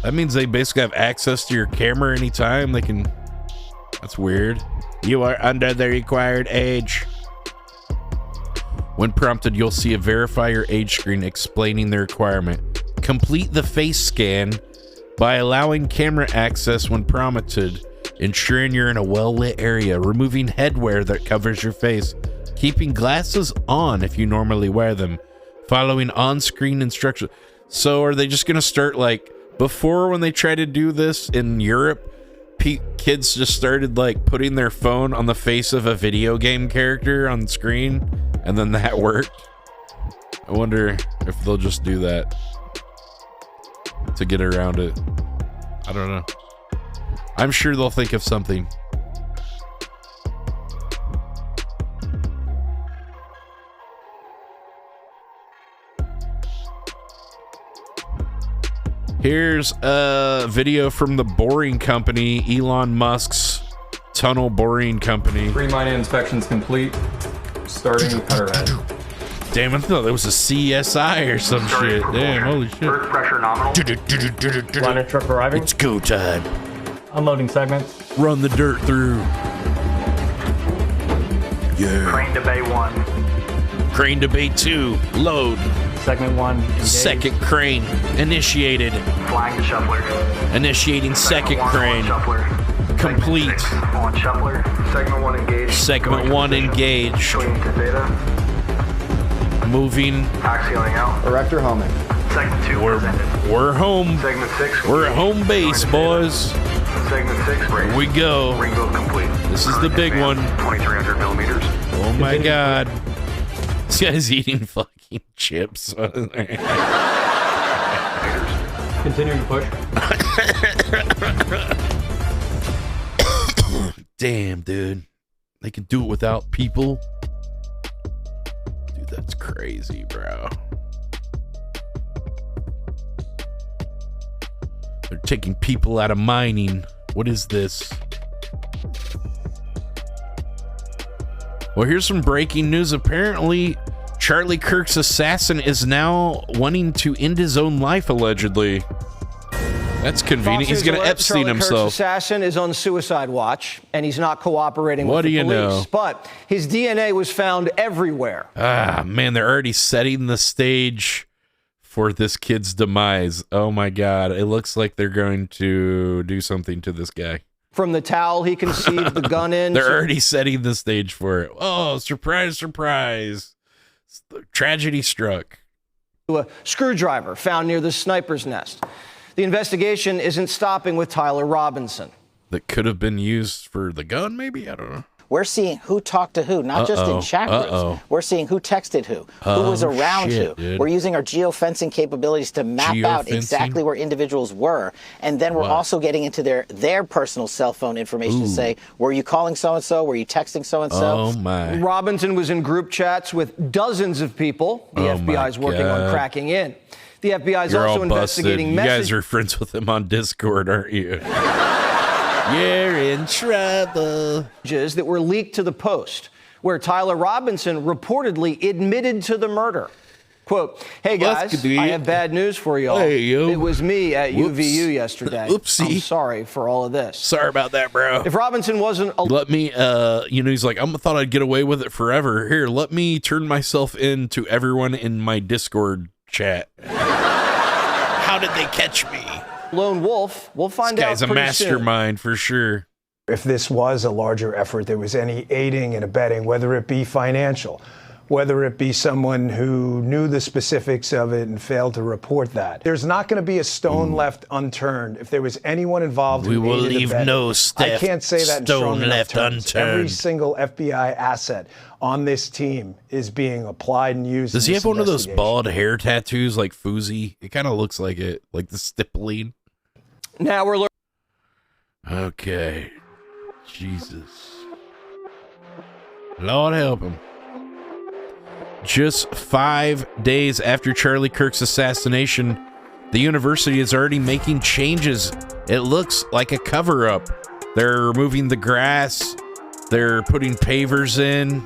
That means they basically have access to your camera anytime. They can... That's weird. You are under the required age. When prompted, you'll see a verify your age screen explaining the requirement. Complete the face scan by allowing camera access when prompted. ensuring you're in a well-lit area, removing headwear that covers your face, keeping glasses on if you normally wear them, following on-screen instructions. So are they just going to start like before when they tried to do this in Europe? Kids just started like putting their phone on the face of a video game character on screen, and then that worked. I wonder if they'll just do that to get around it. I don't know. I'm sure they'll think of something. Here's a video from the Boring Company, Elon Musk's tunnel boring company. Pre-mine inspections complete. Starting cutter head. Damn, I thought that was a CSI or some shit. Damn, holy shit. Earth pressure nominal. Liner truck arriving. It's go time. Unloading segments. Run the dirt through. Yeah. Crane to bay 1. Crane to bay 2. Load. Segment 1. Engaged. Second crane initiated. Flying to shuffler. Initiating second crane. Complete. On shuffler. Segment 1 engaged. Segment 1 engaged. Swinging to data. Moving. Taxiing out. Erector homing. Segment 2 presented. We're home. Segment 6. We're at home base, boys. Segment 6. Here we go. Ring build complete. This is the big one. 2300 millimeters. Oh my god. This guy's eating fucking chips. Continuing to push. Damn, dude. They can do it without people. Dude, that's crazy, bro. They're taking people out of mining. What is this? Well, here's some breaking news. Apparently, Charlie Kirk's assassin is now wanting to end his own life, allegedly. That's convenient. He's going to Epstein Charlie himself. Kirk's assassin is on suicide watch, and he's not cooperating What with do the you police. know? But his DNA was found everywhere. Ah, man, they're already setting the stage for this kid's demise. Oh, my God. It looks like they're going to do something to this guy. From the towel he conceived the gun in. They're already setting the stage for it. Oh, surprise, surprise. Tragedy struck. A screwdriver found near the sniper's nest. The investigation isn't stopping with Tyler Robinson. That could have been used for the gun, maybe? I don't know. We're seeing who talked to who, not just in chat rooms. We're seeing who texted who was around who. Dude. We're using our geofencing capabilities to map out exactly where individuals were. And then we're also getting into their personal cell phone information to say, were you calling so-and-so? Were you texting so-and-so? Oh, my. Robinson was in group chats with dozens of people. The FBI is working on cracking in. The FBI is also investigating messages. You guys are friends with him on Discord, aren't you? You're in trouble. That were leaked to the Post, where Tyler Robinson reportedly admitted to the murder. Quote, hey guys, I have bad news for y'all. Hey, yo. It was me at UVU yesterday. Oopsie. I'm sorry for all of this. Sorry about that, bro. If Robinson wasn't... Let me, he's like, I thought I'd get away with it forever. Here, let me turn myself in to everyone in my Discord chat. How did they catch me? Lone wolf, we'll find out This guy's a mastermind for sure. If this was a larger effort, there was any aiding and abetting, whether it be financial, whether it be someone who knew the specifics of it and failed to report that. There's not going to be a stone left unturned if there was anyone involved. We will leave no I can't say that in strong enough terms. unturned. Every single FBI asset on this team is being applied and used. Does he have one of those bald hair tattoos like Fousey? It kind of looks like it, like the stippling. Now we're looking. Okay. Jesus. Lord help him. Just 5 days after Charlie Kirk's assassination, the university is already making changes. It looks like a cover-up. They're removing the grass. They're putting pavers in.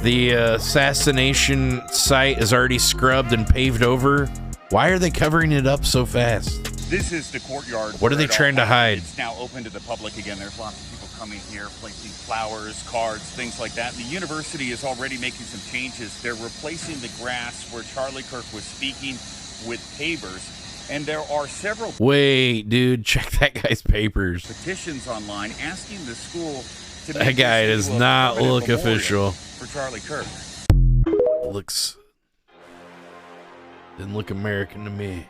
The assassination site is already scrubbed and paved over. Why are they covering it up so fast? This is the courtyard. What are they trying to hide? It's now open to the public again. There's lots of people coming here, placing flowers, cards, things like that. The university is already making some changes. They're replacing the grass where Charlie Kirk was speaking with pavers. And there are several Wait, dude, check that guy's papers. petitions online asking the school to That make guy this does into a not permanent look memorial official. for Charlie Kirk. Didn't look American to me.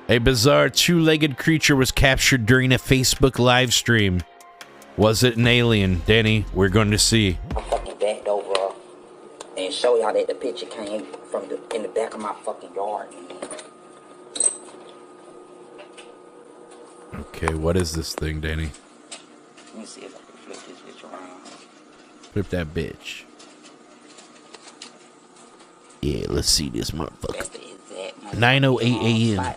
A bizarre two-legged creature was captured during a Facebook live stream. Was it an alien? Danny, we're going to see. I fucking backed over and show y'all that the picture came from in the back of my fucking yard. Okay, what is this thing, Danny? Let me see if I can flip this bitch around. Flip that bitch. Yeah, let's see this motherfucker. 9:08 a.m.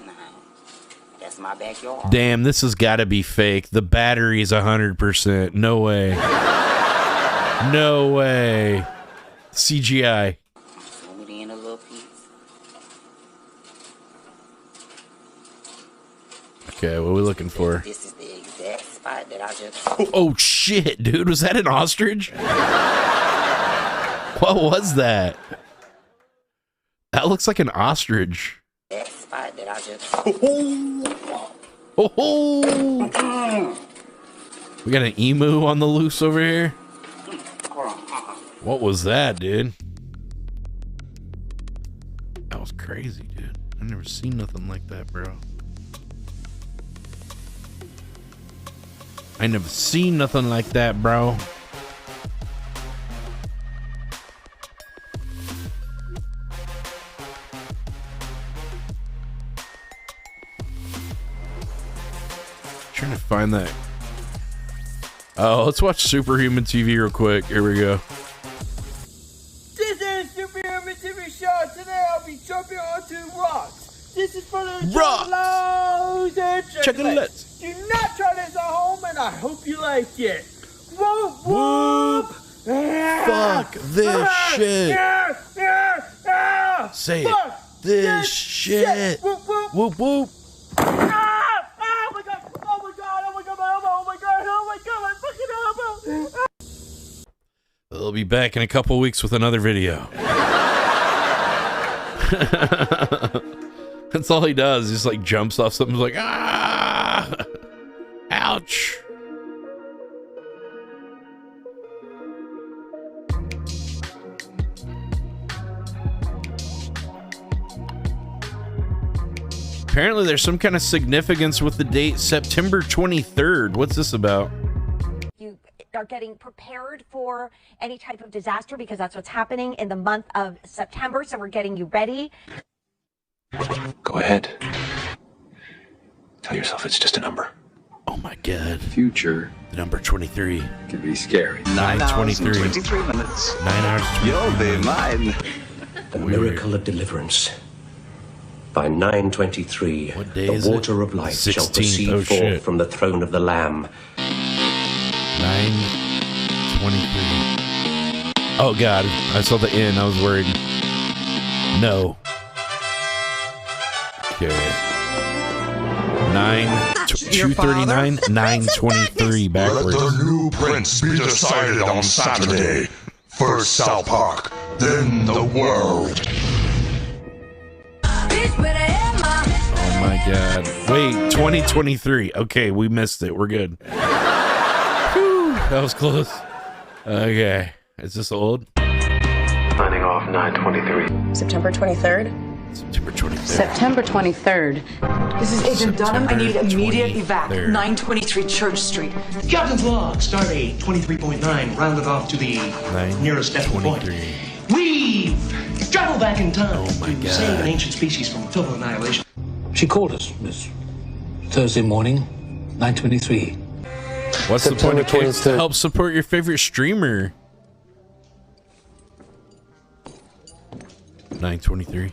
That's my backyard. Damn, this has got to be fake. The battery is 100%. No way. No way. CGI. Zoom it in a little piece. Okay, what are we looking for? This is the exact spot that I just... Oh shit, dude. Was that an ostrich? What was that? That looks like an ostrich. That spot that I just... Oh! We got an emu on the loose over here. What was that, dude? That was crazy, dude. I've never seen nothing like that, bro. I never seen nothing like that, bro. Trying to find that. Oh, let's watch Superhuman TV real quick. Here we go. This is Superhuman TV show. Today I'll be jumping onto rocks. This is for the Rocks. Juggalos and Chocolates. Do not try this at home, and I hope you like it. Whoop whoop. Fuck this shit. Say it. Fuck This shit. Whoop whoop. Whoop whoop. Oh my god. Oh my god. Oh my god. My elbow. Oh my god. Oh my god. My fucking elbow. We'll be back in a couple weeks with another video. That's all he does. He just like jumps off something like, ah, ouch. Apparently there's some kind of significance with the date September 23rd. What's this about? You are getting prepared for any type of disaster because that's what's happening in the month of September. So we're getting you ready. Go ahead. Tell yourself it's just a number. Oh my god. Future. The number 23. Can be scary. 9:23. 23 minutes. 9 hours. You'll be mine. The miracle of deliverance. By 9:23, the water of life shall proceed forth from the throne of the Lamb. 9:23. Oh god, I saw the N. I was worried. No. Okay. 2:39, 9:23 backwards. Let the new prince be decided on Saturday. First South Park, then the world. Oh my god. Wait, 2023. Okay, we missed it. We're good. Whew, that was close. Okay. Is this old? Signing off 9:23. September 23rd. September 23rd. September 23rd. This is Agent Dunham. I need immediate evac. 23rd. 923 Church Street. Captain's log, stardate 23.9, rounded off to the nearest decimal point. We've traveled back in time to save an ancient species from total annihilation. She called us, Miss. Thursday morning, 9:23. What's the point of kicks to help support your favorite streamer? 9:23.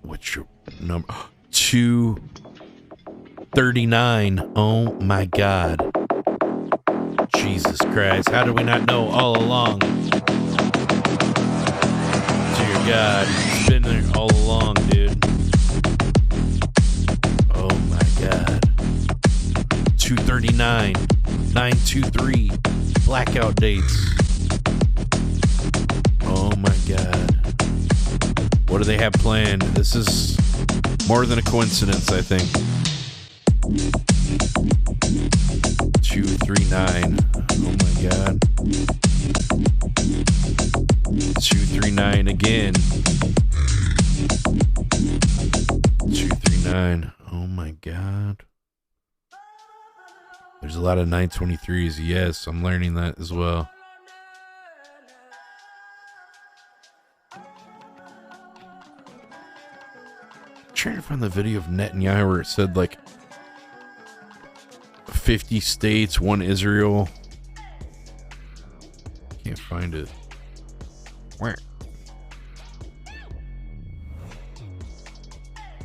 What's your number? 2:39. Oh my god. Jesus Christ. How did we not know all along? Dear God. It's been there all along, dude. Oh my god. 2:39. 9:23. Blackout dates. my God. What do they have planned? This is more than a coincidence, I think. 239. Oh my God. 239 again. 239. Oh my God. There's a lot of 923s. Yes, I'm learning that as well. I'm trying to find the video of Netanyahu where it said like 50 states, 1 Israel. Can't find it. Where?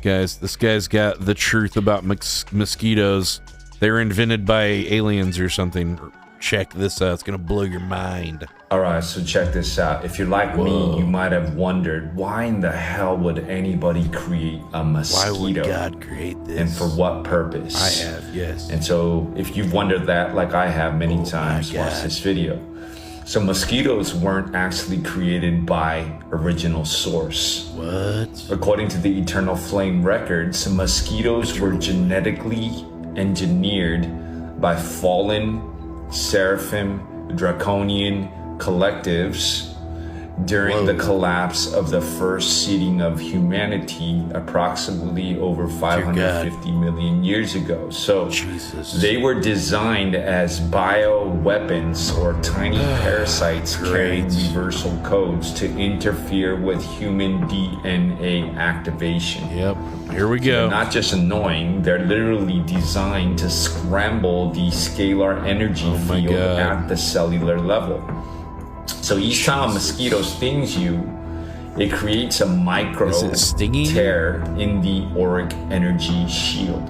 Guys, this guy's got the truth about mosquitoes. They were invented by aliens or something. Check this out. It's going to blow your mind. All right, so check this out. If you're like me, you might have wondered, why in the hell would anybody create a mosquito? Why would God create this? And for what purpose? I have, yes. And so if you've wondered that, like I have many times, watch this video. So mosquitoes weren't actually created by original source. What? According to the Eternal Flame records, mosquitoes were genetically engineered by fallen seraphim draconian collectives during the collapse of the first seeding of humanity approximately over 550 million years ago. So they were designed as bioweapons or tiny parasites carrying reversal codes to interfere with human DNA activation. Yep, here we go. So not just annoying, they're literally designed to scramble the scalar energy field at the cellular level. So each time a mosquito stings you, it creates a micro tear in the auric energy shield,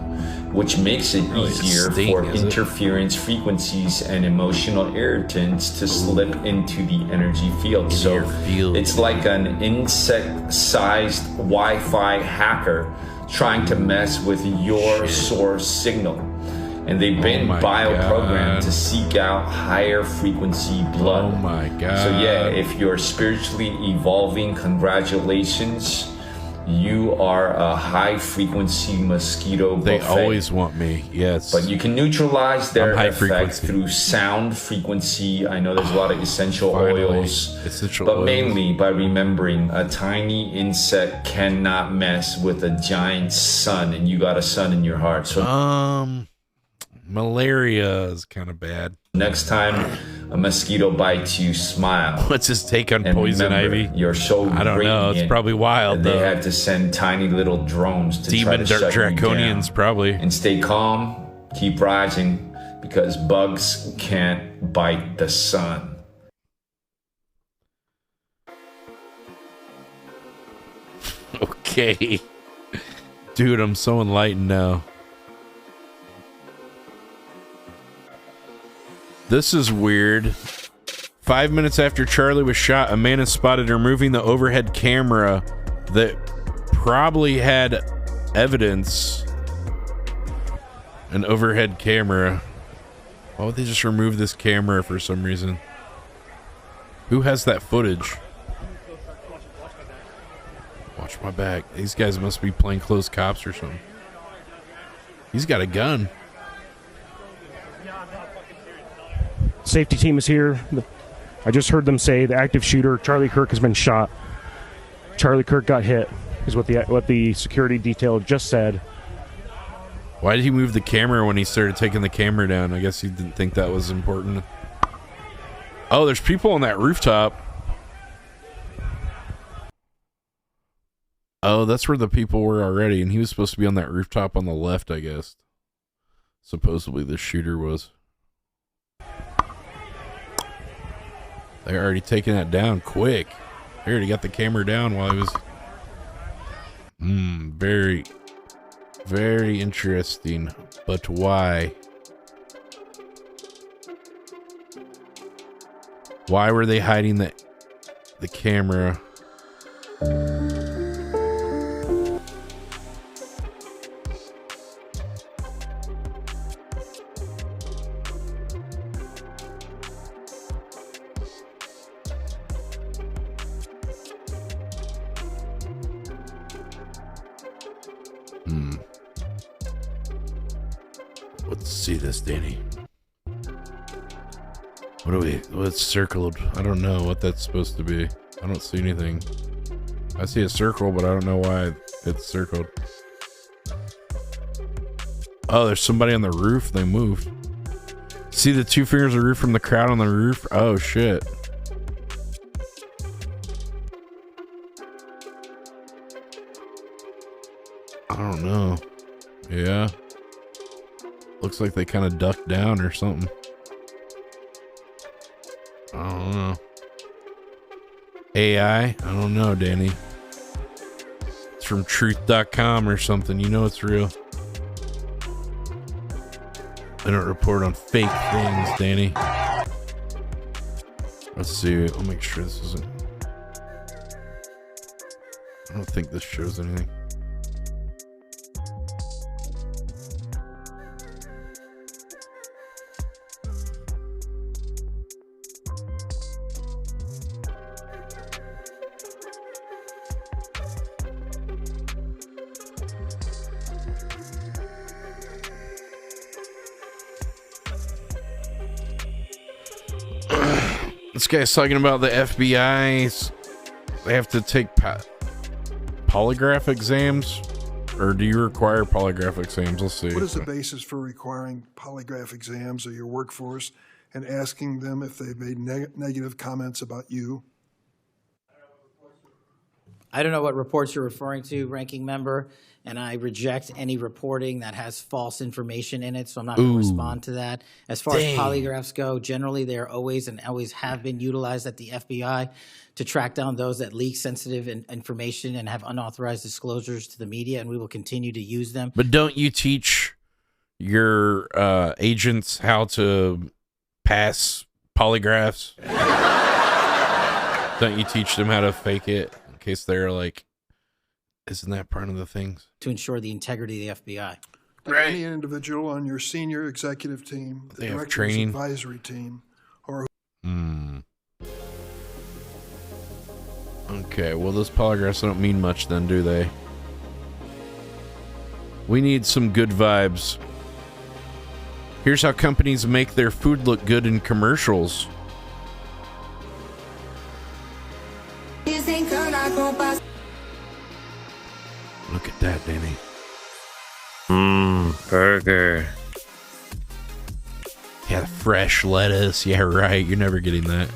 which makes it easier for interference frequencies and emotional irritants to slip into the energy field. So it's like an insect-sized Wi-Fi hacker trying to mess with your source signal. And they've been bioprogrammed to seek out higher frequency blood. Oh my God. So yeah, if you're spiritually evolving, congratulations. You are a high frequency mosquito buffet. They always want me, yes. But you can neutralize their effect through sound frequency. I know there's a lot of essential oils, but mainly by remembering a tiny insect cannot mess with a giant sun, and you got a sun in your heart. So malaria is kind of bad. Next time a mosquito bites you, smile. What's his take on poison ivy? You're so I don't know. It's probably wild. They had to send tiny little drones to try to shut draconians, you down. probably. And stay calm, keep rising, because bugs can't bite the sun. Okay, dude, I'm so enlightened now. This is weird. 5 minutes after Charlie was shot, a man is spotted removing the overhead camera that probably had evidence. An overhead camera. Why would they just remove this camera for some reason? Who has that footage? Watch my back. These guys must be plainclothes cops or something. He's got a gun. Safety team is here. I just heard them say the active shooter, Charlie Kirk, has been shot. Charlie Kirk got hit, is what the security detail just said. Why did he move the camera when he started taking the camera down? I guess he didn't think that was important. Oh, there's people on that rooftop. Oh, that's where the people were already, and he was supposed to be on that rooftop on the left, I guess. Supposedly the shooter was. They're already taking that down quick. They already got the camera down while he was... Very, very interesting. But why? Why were they hiding the camera? Let's see this, Danny. What's circled? I don't know what that's supposed to be. I don't see anything. I see a circle, but I don't know why it's circled. Oh, there's somebody on the roof. They moved. See the 2 fingers of the roof from the crowd on the roof? Oh, shit. I don't know. Yeah. Looks like they kind of ducked down or something. I don't know. AI? I don't know, Danny. It's from truth.com or something. You know it's real. I don't report on fake things, Danny. Let's see. I'll make sure this isn't... I don't think this shows anything. This guy's talking about the FBI. They have to take polygraph exams, or do you require polygraph exams? Let's see. What is the basis for requiring polygraph exams of your workforce and asking them if they've made negative comments about you? I don't know what reports you're referring to, ranking member, and I reject any reporting that has false information in it, so I'm not going to respond to that. As far as polygraphs go, generally they are always and always have been utilized at the FBI to track down those that leak sensitive information and have unauthorized disclosures to the media, and we will continue to use them. But don't you teach your agents how to pass polygraphs? Don't you teach them how to fake it? In case they're like, isn't that part of the things? To ensure the integrity of the FBI. Right. Any individual on your senior executive team, the director's advisory team, or... Okay, well, those polygraphs don't mean much then, do they? We need some good vibes. Here's how companies make their food look good in commercials. Look at that, Danny. Burger. Yeah, fresh lettuce. Yeah, right. You're never getting that.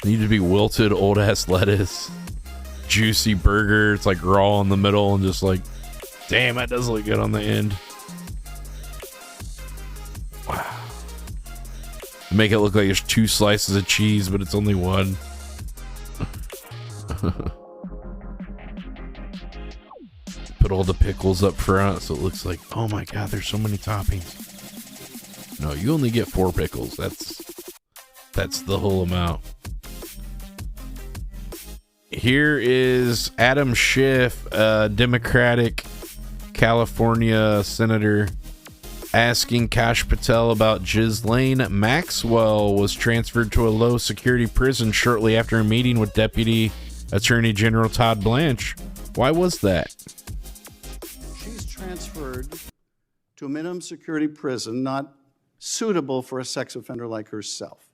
Need to be wilted old ass lettuce. Juicy burger. It's like raw in the middle and just like, damn, that does look good on the end. Wow. Make it look like there's 2 slices of cheese, but it's only 1. Put all the pickles up front so it looks like, oh my god, there's so many toppings. No, you only get 4 pickles. That's the whole amount. Here is Adam Schiff, Democratic California senator, asking Kash Patel about Ghislaine Maxwell was transferred to a low security prison shortly after a meeting with Deputy Attorney General Todd Blanche. Why was that? She's transferred to a minimum security prison not suitable for a sex offender like herself.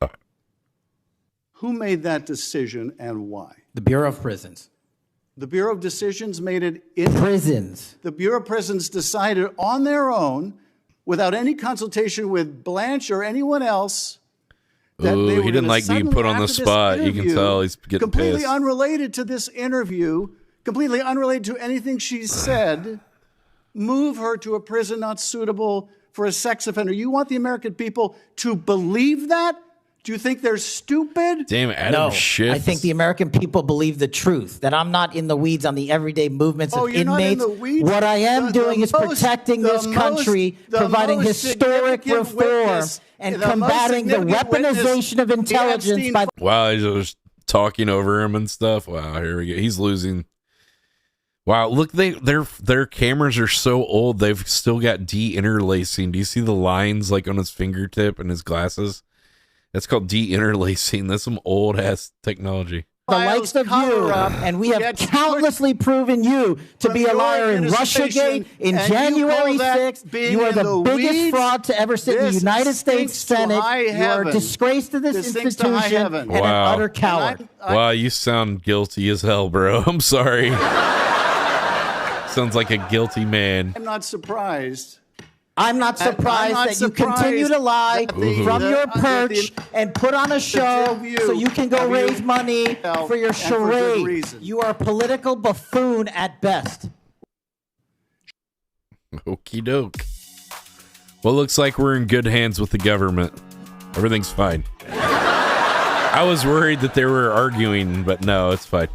Who made that decision and why? The Bureau of Prisons. The Bureau of Decisions made it in prisons. The Bureau of Prisons decided on their own, without any consultation with Blanche or anyone else. Ooh, he didn't like being put on the spot. You can tell he's getting completely pissed. Unrelated to this interview, completely unrelated to anything she said, move her to a prison not suitable for a sex offender. You want the American people to believe that? Do you think they're stupid? Damn, Adam Schiff. I think the American people believe the truth, that I'm not in the weeds on the everyday movements of you're inmates. Not in the weeds? What I am doing is protecting this country, providing historic reform, and combating the weaponization of intelligence by... Wow, he's just talking over him and stuff. Wow, here we go. He's losing. Wow, look, their cameras are so old, they've still got de-interlacing. Do you see the lines like on his fingertip and his glasses? That's called de-interlacing. That's some old ass technology. The likes of you, and we have countlessly proven you to be a liar in Russiagate, in January 6th. You are the biggest fraud to ever sit in the United States Senate. You are a disgrace to this institution and an utter coward. Wow, you sound guilty as hell, bro. I'm sorry. Sounds like a guilty man. I'm not surprised. I'm not surprised that you continue to lie from your perch and put on a show so you can go raise money for your charade. You are a political buffoon at best. Okie doke. Well, looks like we're in good hands with the government. Everything's fine. I was worried that they were arguing, but no, it's fine.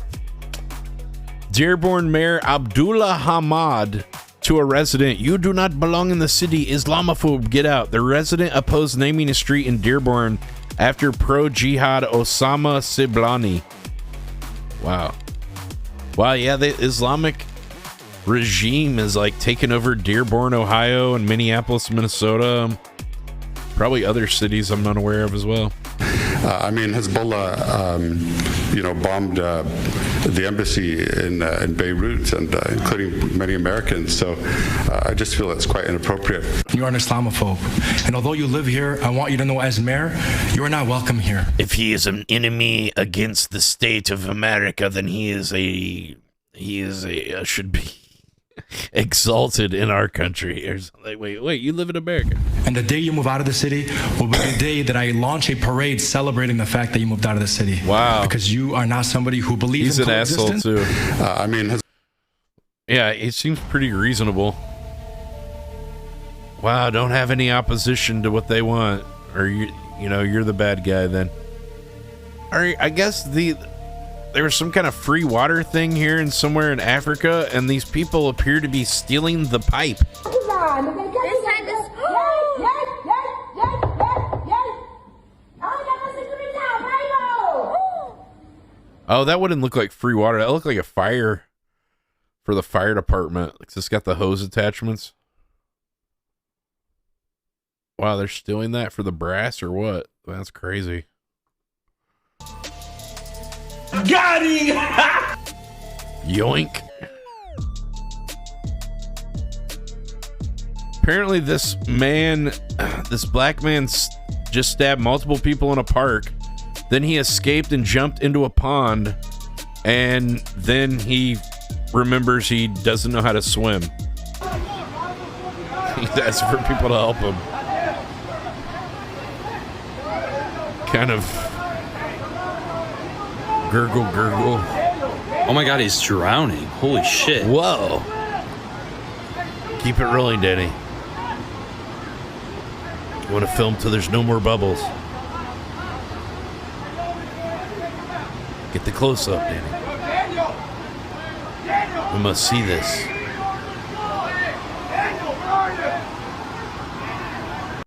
Dearborn Mayor Abdullah Hamad to a resident, "You do not belong in the city. Islamophobe, get out." The resident opposed naming a street in Dearborn after pro-jihad Osama Siblani. Wow. Wow, yeah, the Islamic regime is like taking over Dearborn, Ohio, and Minneapolis, Minnesota. Probably other cities I'm not aware of as well. I mean, Hezbollah, bombed the embassy in Beirut, and including many Americans. So I just feel it's quite inappropriate. You are an Islamophobe, and although you live here, I want you to know, as mayor, you are not welcome here. If he is an enemy against the state of America, then he should be exalted in our country. Like, wait, you live in America. And the day you move out of the city will be the day that I launch a parade celebrating the fact that you moved out of the city. Wow. Because you are not somebody who believes in coexistence. He's an asshole too. Yeah, it seems pretty reasonable. Wow, don't have any opposition to what they want, or you're the bad guy then. All right, I guess there was some kind of free water thing here and somewhere in Africa, and these people appear to be stealing the pipe. Oh, that wouldn't look like free water. That looked like a fire for the fire department. It's just got the hose attachments. Wow, they're stealing that for the brass or what? That's crazy. Got him! Yoink. Apparently this black man just stabbed multiple people in a park. Then he escaped and jumped into a pond. And then he remembers he doesn't know how to swim. He's asking for people to help him. Kind of gurgle. Oh my god, he's drowning. Holy shit. Whoa. Keep it rolling, Danny. You want to film till there's no more bubbles. Get the close-up, Danny. We must see this.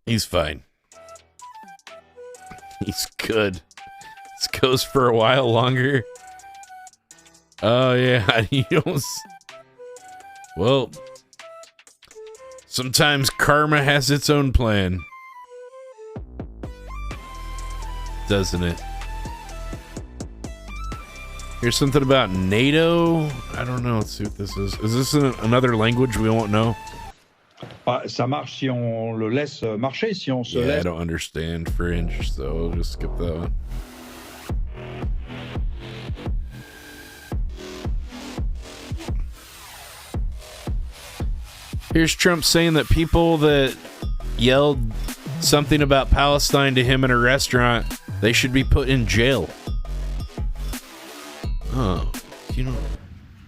He's fine. He's good. This goes for a while longer. Oh, yeah. Well, sometimes karma has its own plan. Doesn't it? Here's something about NATO. I don't know. Let's see what this is. Is this another language we won't know? Ça marche si on le laisse marcher, si on se laisse. I don't understand French, so I'll just skip that one. Here's Trump saying that people that yelled something about Palestine to him in a restaurant, they should be put in jail. Oh, you know.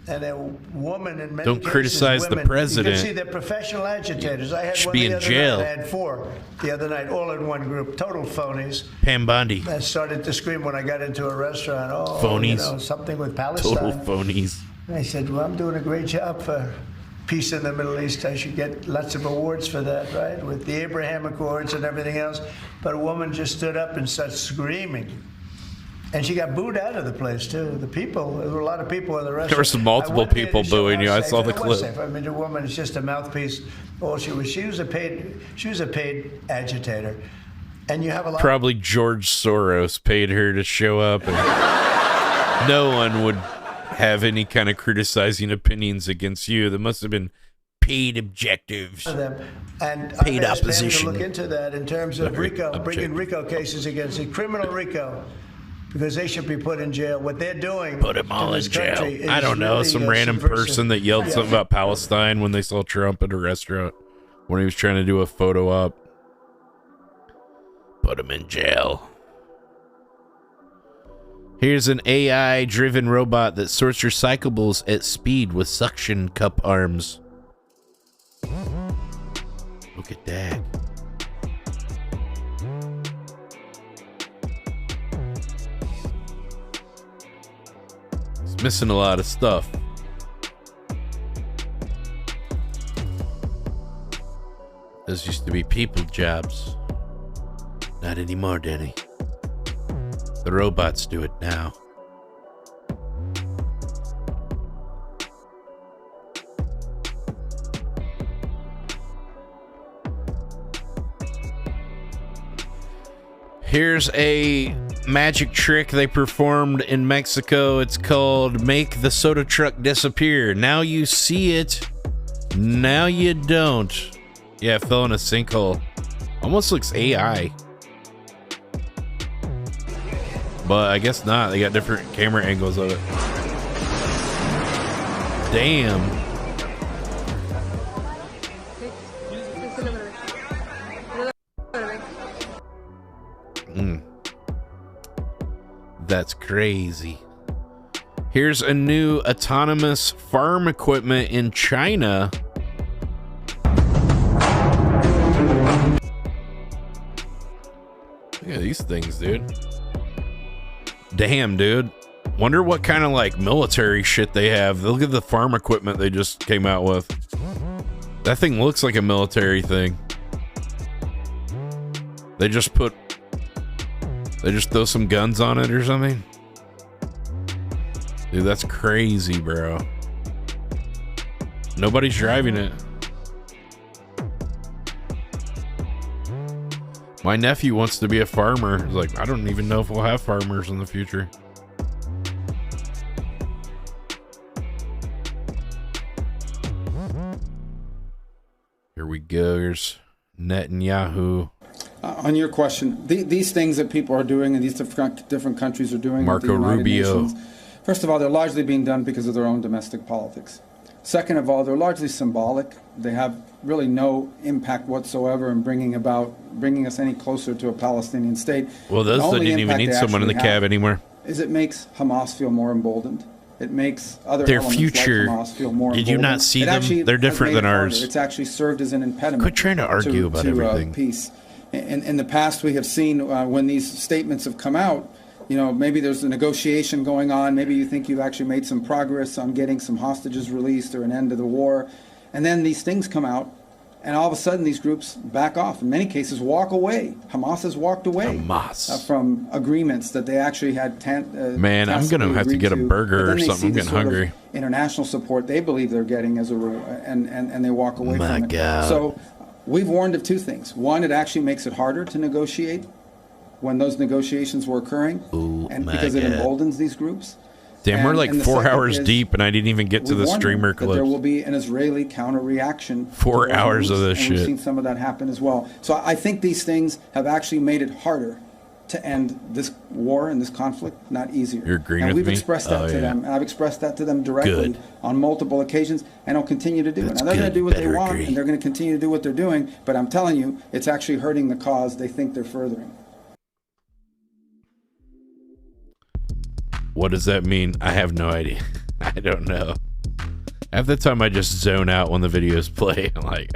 And a woman in many Don't cases, criticize the women, president. You can see they're professional agitators. I had Should one be the in other jail. night. I had 4 the other night, all in one group, total phonies. Pam Bondi. I started to scream when I got into a restaurant. Oh, Phonies. Something with Palestine. Total phonies. And I said, well, I'm doing a great job for peace in the Middle East. I should get lots of awards for that, right? With the Abraham Accords and everything else. But a woman just stood up and started screaming. And she got booed out of the place, too. The people, there were a lot of people in the restaurant. There were some multiple people booing you. I saw the clip. I mean, the woman is just a mouthpiece. All she was a paid agitator. And you have a lot. Probably George Soros paid her to show up and No one would have any kind of criticizing opinions against you. There must have been paid objectives. And Paid I've asked them opposition. to look into that in terms of RICO, bringing RICO cases against the criminal RICO, because they should be put in jail. What they're doing, Put them all in jail. I don't know, some random person that yelled something about Palestine when they saw Trump at a restaurant when he was trying to do a photo op. Put him in jail. Here's an AI-driven robot that sorts recyclables at speed with suction cup arms. Look at that. It's missing a lot of stuff. Those used to be people jobs. Not anymore, Denny. The robots do it now. Here's a magic trick they performed in Mexico. It's called Make the Soda Truck Disappear. Now you see it. Now you don't. Yeah, it fell in a sinkhole. Almost looks AI. But I guess not. They got different camera angles of it. Damn. That's crazy. Here's a new autonomous farm equipment in China. Look at these things, dude. Damn, dude. Wonder what kind of like military shit they have. Look at the farm equipment they just came out with. That thing looks like a military thing. They just throw some guns on it or something. Dude, that's crazy, bro. Nobody's driving it. My nephew wants to be a farmer. He's like, I don't even know if we'll have farmers in the future. Here we go. Here's Netanyahu. On your question, these things that people are doing and these different countries are doing, Marco Rubio. Nations, first of all, they're largely being done because of their own domestic politics. Second of all, they're largely symbolic. They have really no impact whatsoever in bringing us any closer to a Palestinian state. Well, those that didn't even need someone in the cab anymore. Is it makes Hamas feel more emboldened. It makes other their elements future. Like Hamas feel more Did you not see them? They're different than ours. It's actually served as an impediment. Quit trying to argue about everything. Peace. In the past, we have seen when these statements have come out, you know, maybe there's a negotiation going on. Maybe you think you've actually made some progress on getting some hostages released or an end to the war. And then these things come out, and all of a sudden these groups back off. In many cases, walk away. Hamas has walked away from agreements that they actually had. Man, I'm going to have to get a burger or something. I'm getting hungry. International support they believe they're getting as a and they walk away from it. My God. So we've warned of two things. One, it actually makes it harder to negotiate when those negotiations were occurring, and because it emboldens these groups. Damn, we're like 4 hours deep, and I didn't even get to the streamer clip. There will be an Israeli counter-reaction. 4 hours of this shit. We've seen some of that happen as well. So I think these things have actually made it harder to end this war and this conflict, not easier. You're agreeing and with we've me? expressed that to them. And I've expressed that to them directly Good. on multiple occasions, and I'll continue to do it. Now, they're going to do what they want, and they're going to continue to do what they're doing, but I'm telling you, it's actually hurting the cause they think they're furthering. What does that mean? I have no idea. I don't know. Half the time I just zone out when the videos play. I'm like,